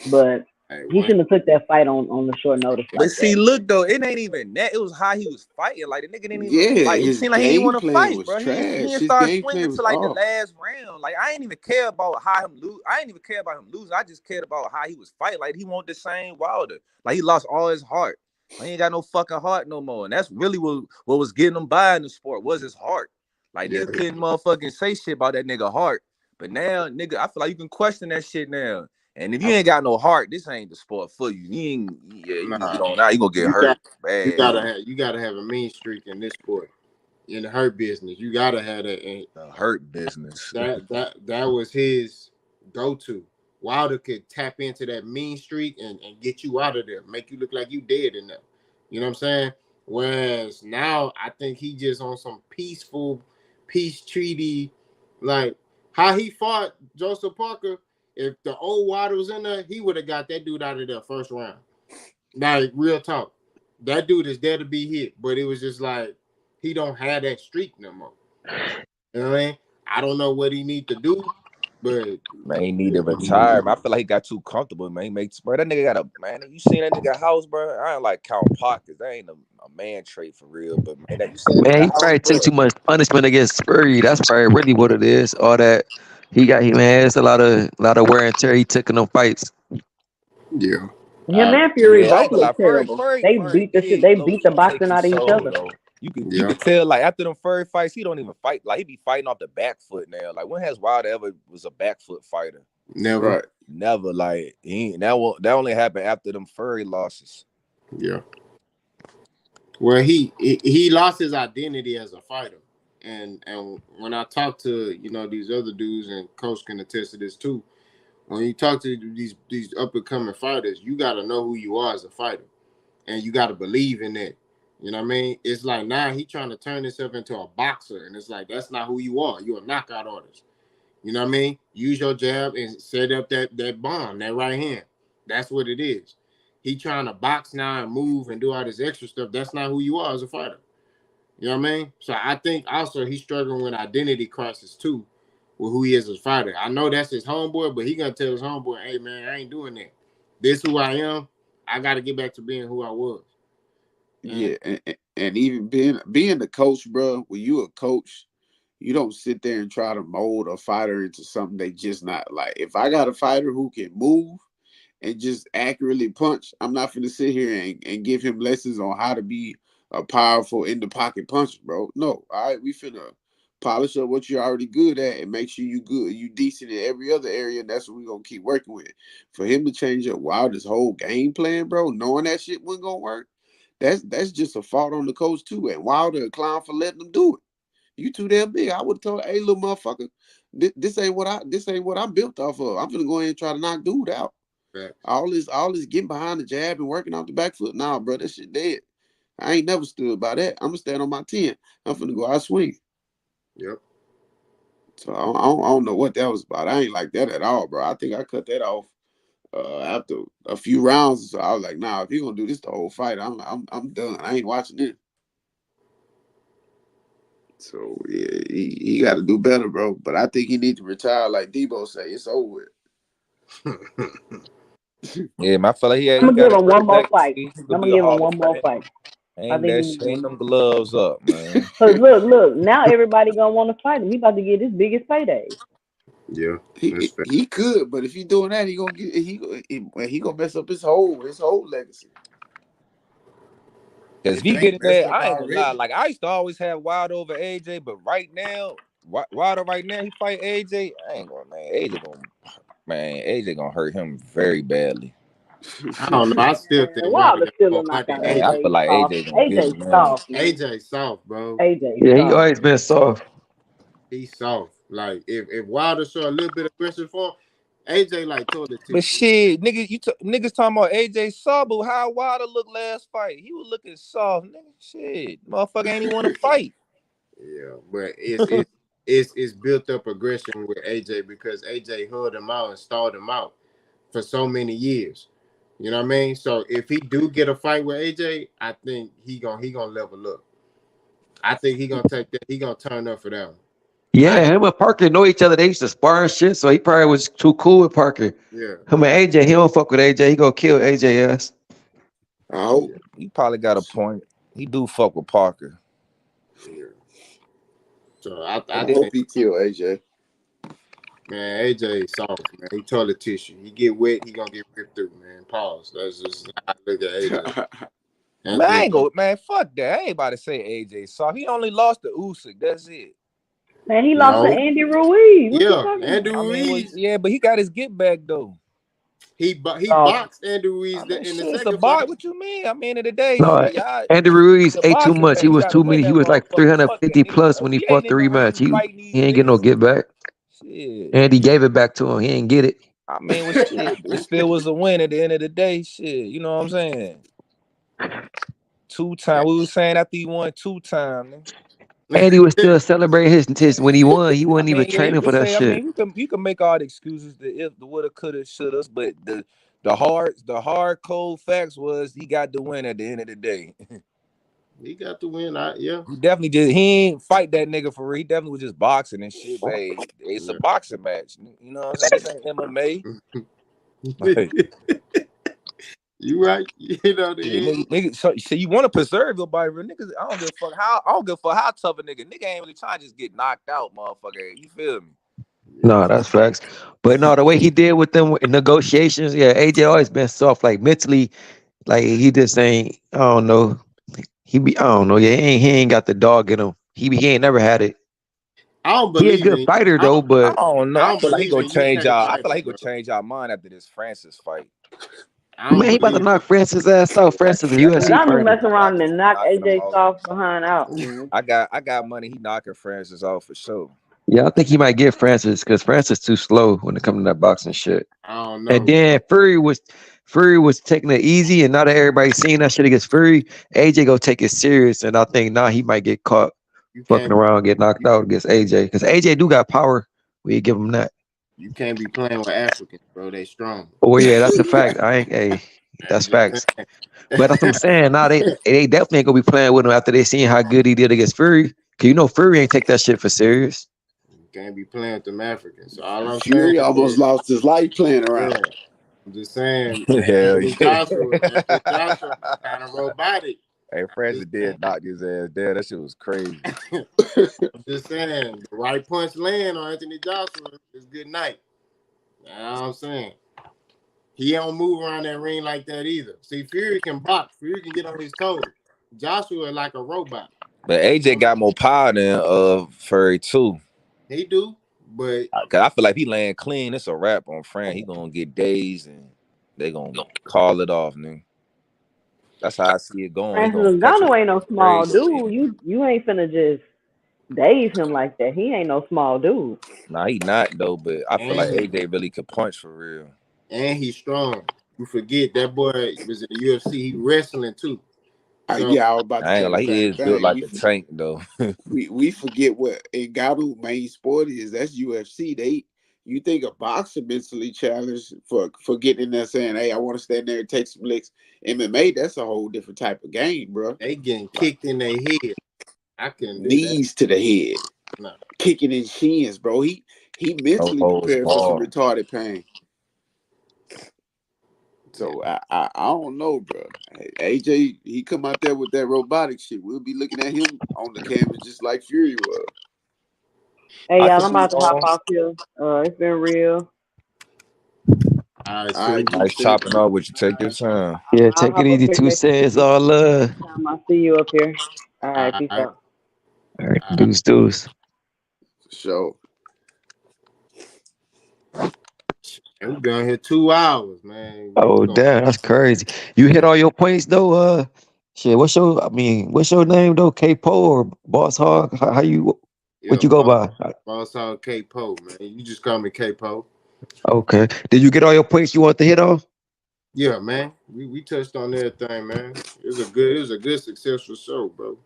but Hey, he one. shouldn't have took that fight on the short notice But like see, that. look though, it ain't even that. It was how he was fighting. Like the nigga didn't even Yeah, like. It his seemed like he didn't game want to plan fight, was bro. He trash. didn't His start game swinging plan was until like the off. last round. Like I ain't even care about how him lose. I ain't even care about him losing. I just cared about how he was fighting. Like he wanted the same Wilder. Like he lost all his heart. He ain't got no fucking heart no more. And that's really what was getting him by in the sport was his heart. Like Yeah. niggas couldn't motherfucking say shit about that nigga heart. But now, nigga, I feel like you can question that shit now. And if you ain't got no heart, this ain't the sport for you. You ain't, yeah, you can get Nah. on out. You gonna get You hurt got. bad. You gotta have a mean streak in this sport. In the hurt business, you gotta have that. And The hurt business. that was his go-to. Wilder could tap into that mean streak and get you out of there, make you look like you dead in there. You know what I'm saying? Whereas now I think he just on some peaceful peace treaty, like how he fought Joseph Parker. If the old Wilder was in there, he would have got that dude out of there first round. Like real talk, that dude is there to be hit, but it was just like he don't have that streak no more. You know what I mean? I don't know what he need to do, but Man, he need to retire. Man, I feel like he got too comfortable, man. He makes bro. That nigga got a man. You seen that nigga house, bro? I don't like count pockets. That ain't a man trait for real. But man, that you seen that Man, nigga he house, probably bro? took too much punishment against Spurry. That's probably really what it is. All that man, it's a lot of wear and tear he took in them fights. yeah, Him and Fury Yeah, I both ain't gonna lie. look terrible. They Furry beat the shit. did They low beat key the take boxing his out of each soul other. though. You yeah. could tell like after them Furry fights, he don't even fight. Like he be fighting off the back foot now. Like when has Wilder ever was a back foot fighter? Never. Right. Never. Like that only happened after them Furry losses. Yeah. Well, he lost his identity as a fighter, and when I talk to these other dudes, and Coach can attest to this too. When you talk to these up and coming fighters, you got to know who you are as a fighter, and you got to believe in that. You know what I mean? It's like now he trying to turn himself into a boxer, and it's like that's not who you are. You're a knockout artist. You know what I mean? Use your jab and set up that bomb, that right hand. That's what it is. He trying to box now and move and do all this extra stuff. That's not who you are as a fighter. You know what I mean? So I think also he's struggling with identity crisis too, with who he is as a fighter. I know that's his homeboy, but he gonna tell his homeboy, "Hey man, I ain't doing that. This who I am. I got to get back to being who I was." And Yeah, and even being the coach, bro. When you a coach, you don't sit there and try to mold a fighter into something they just not like. If I got a fighter who can move and just accurately punch, I'm not finna sit here and give him lessons on how to be a powerful in the pocket puncher, bro. No, all right, we finna polish up what you're already good at and make sure you decent in every other area, and that's what we're gonna keep working with. For him to change up Wilder's whole game plan, bro, knowing that shit wasn't gonna work, that's just a fault on the coach too. And Wilder a clown for letting them do it. You too damn big. I would have told, hey little motherfucker, this ain't what I'm built off of. I'm gonna go ahead and try to knock dude out. All this getting behind the jab and working off the back foot. Nah, bro, that shit dead. I ain't never stood by that. I'm gonna stand on my 10. I'm finna go out swinging. yep. So I don't know what that was about. I ain't like that at all, bro. I think I cut that off after a few rounds. So I was like, nah, if you're gonna do this the whole fight, I'm done. I ain't watching it. So yeah, he got to do better, bro. But I think he needs to retire, like Debo say. It's over with. Yeah, man, I feel like I'm he gonna got give a him great one more fight. legacy. He could I'm be gonna a give him Hall of one more Fame. fight. I think he needs Hang one. them gloves up, man. Cause look, now everybody gonna want to fight him. He about to get his biggest payday. Yeah, that's fair. He could, but if he doing that, he gonna mess up his whole legacy. Cause if If it he get ain't in messed there, up I ain't gonna lie. already. Like I used to always have Wild over AJ, but right now, Wilder right now he fight AJ. I ain't gonna AJ gonna hurt him very badly. I don't know. I still think Wilder Wilder got still more a money than knockout. Man, I AJ. feel like Soft. AJ gonna get AJ him, man. soft, man. AJ soft, bro. AJ Yeah, he soft. always been soft. He's soft. Like if Wilder show a little bit of aggressive form, AJ like toilet But tissue. shit, niggas talking about AJ soft, but how Wilder looked last fight? He was looking soft, nigga. Shit, motherfucker ain't even want to fight. Yeah, but it's built up aggression with AJ because AJ held him out and stalled him out for so many years. You know what I mean? So if he do get a fight with AJ, I think he gonna level up. I think he gonna take that. He gonna turn up for that one. Yeah, him and Parker know each other. They used to spar and shit, so he probably was too cool with Parker. Yeah. Him and AJ, he don't fuck with AJ. He gonna kill AJ ass. I hope. You probably got a point. He do fuck with Parker. Yeah. So I I hope think, he kill AJ. man, AJ soft, man. He toilet tissue. He get wet, he gonna get ripped through, man. Pause. That's just how I look at AJ. Man, I ain't go, man. Fuck that. I ain't about to say AJ soft. He only lost to Usyk. That's it. Man, he lost to No. Andy Ruiz. What you Yeah, talking Andrew about? I mean, Ruiz. yeah, but he got his get back though. He Oh, boxed Andrew Ruiz I mean, in the shit, it's a second box. fight. What you mean? I mean, in the day, No, shit, y'all. Andy Ruiz The ate too boxing much. match, He you was gotta too win many. He that was like motherfucker. Fuck that 350 nigga. plus when he He fought ain't the even rematch. really fighting these He ain't get no niggas. get back. Shit. And he gave it back to him. He ain't get it. I mean, with shit, it still was a win at the end of the day. Shit, you know what I'm saying? 2 times. We was saying after he won 2 times. And he was still celebrating his when he won. He I wasn't even mean, yeah, you training can for that say. I shit. mean, you can make all the excuses, the if, the woulda, coulda, shouldas, but the hard cold facts was he got the win at the end of the day. He got the win. Yeah. He definitely did. He ain't fight that nigga for real. He definitely was just boxing and shit. But hey, it's a Yeah. boxing match. You know what I'm saying? This ain't MMA. Like, You right. You know yeah, the end. nigga, so you want to preserve your body, real niggas. I don't give a fuck how tough a nigga. Nigga ain't really trying to just get knocked out, motherfucker. You feel me? Yeah. No, that's facts. But no, the way he did with them in negotiations, yeah, AJ always been soft, like mentally, like he just ain't. I don't know. I don't know. Yeah, he ain't got the dog in him. He ain't never had it. I don't He a believe good in. fighter I though, don't. I but don't know. I I don't feel like he believe gonna in change UK y'all. I feel like fighters, he gonna bro. change y'all mind after this Francis fight. I don't man, he about to believe. knock Francis ass out. Francis a That's UFC y'all it. been fighter. messing around and knock Knocking him AJ out. soft behind out, it. man. I got money. He knocking Francis out for sure. Yeah, I think he might get Francis because Francis too slow when it comes to that boxing shit. I don't And know. then Fury was taking it easy, and now that everybody's seeing that shit against Fury, AJ go take it serious, and I think now he might get caught You fucking can't. around, get knocked You, out against AJ because AJ do got power. We give him that. you can't be playing with Africans, bro. They strong. Oh yeah, that's a fact. I ain't. Hey, I'm that's just facts. But that's what I'm saying. saying. Now they definitely ain't gonna be playing with him after they seen how good he did against Fury. Cause you know Fury ain't take that shit for serious. You can't be playing with them Africans. So all I'm saying Fury almost is, lost his life playing yeah. around. I'm just saying, Hell yeah. Anthony Joshua, kind of robotic. Hey, Just Francis saying. did knock his ass dead. That shit was crazy. I'm just saying, the right punch land on Anthony Joshua is good night. You know what I'm saying? He don't move around that ring like that either. See, Fury can box. Fury can get on his toes. Joshua like a robot. But AJ got more power than Furry too. He do, but Cause I feel like he laying clean. It's a wrap on Fran. He gonna get dazed and they gonna call it off, nigga. That's how I see it going. He Francis gonna catch him Ngannou ain't no small crazy. dude. You ain't finna just daze him like that. He ain't no small dude. Nah, he not though. But I feel like and AJ really could punch for real. he's strong. You forget that boy was in the UFC. He wrestling too. So Yeah, I was about to I ain't say gonna the lie. He same is built thing. like a tank though. We forget what Ngannou main sport is. That's UFC. You think a boxer mentally challenged for getting in there saying, "Hey, I want to stand there and take some licks." MMA, that's a whole different type of game, bro. they getting Like kicked in their head. I couldn't do that. knees to the head, No. kicking in shins, bro. He No mentally holds prepared for some barred. retarded pain. Yeah. So I don't know, bro. AJ, he come out there with that robotic shit. We'll be looking at him on the canvas just like Fury was. Hey I y'all, could I'm be about to hop wrong. off here. It's been real. All right, All right, see. G Nice Stick. chopping up with you. Take your time. Yeah, I'll take it hop up easy. here Two next cents, all love. time I see you up here. All right, All peace right. out. All right, All right. deuce. So And we've been here 2 hours, man. Oh damn, that's crazy. You hit all your points though. Shit. What's your name though? K-Po or Boss Hog? How you? Yeah, What you go by? boss hog K-Po, man. You just call me K-Po. Okay. Did you get all your points you want to hit off? Yeah, man. We touched on everything, man. It was a good successful show, bro.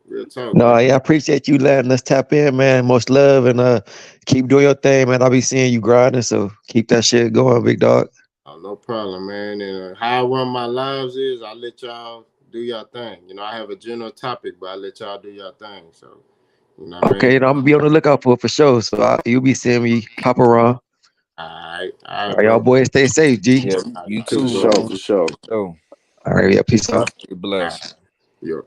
Real talk, No, man. yeah, I appreciate you letting us tap in, man. Much love and keep doing your thing, man. I'll be seeing you grinding, so keep that shit going, big dog. Oh, no problem, man. And how I run my lives is I let y'all do your thing. You know, I have a general topic, but I let y'all do your thing. So, you know what I mean? Okay, I'm gonna be on the lookout for sure. So you'll be seeing me pop around. All All right, right, y'all bro. boys, stay safe, G. Yeah, All right, you for too, sure, bro. for sure. So, All right, yeah, peace out. be blessed. yeah.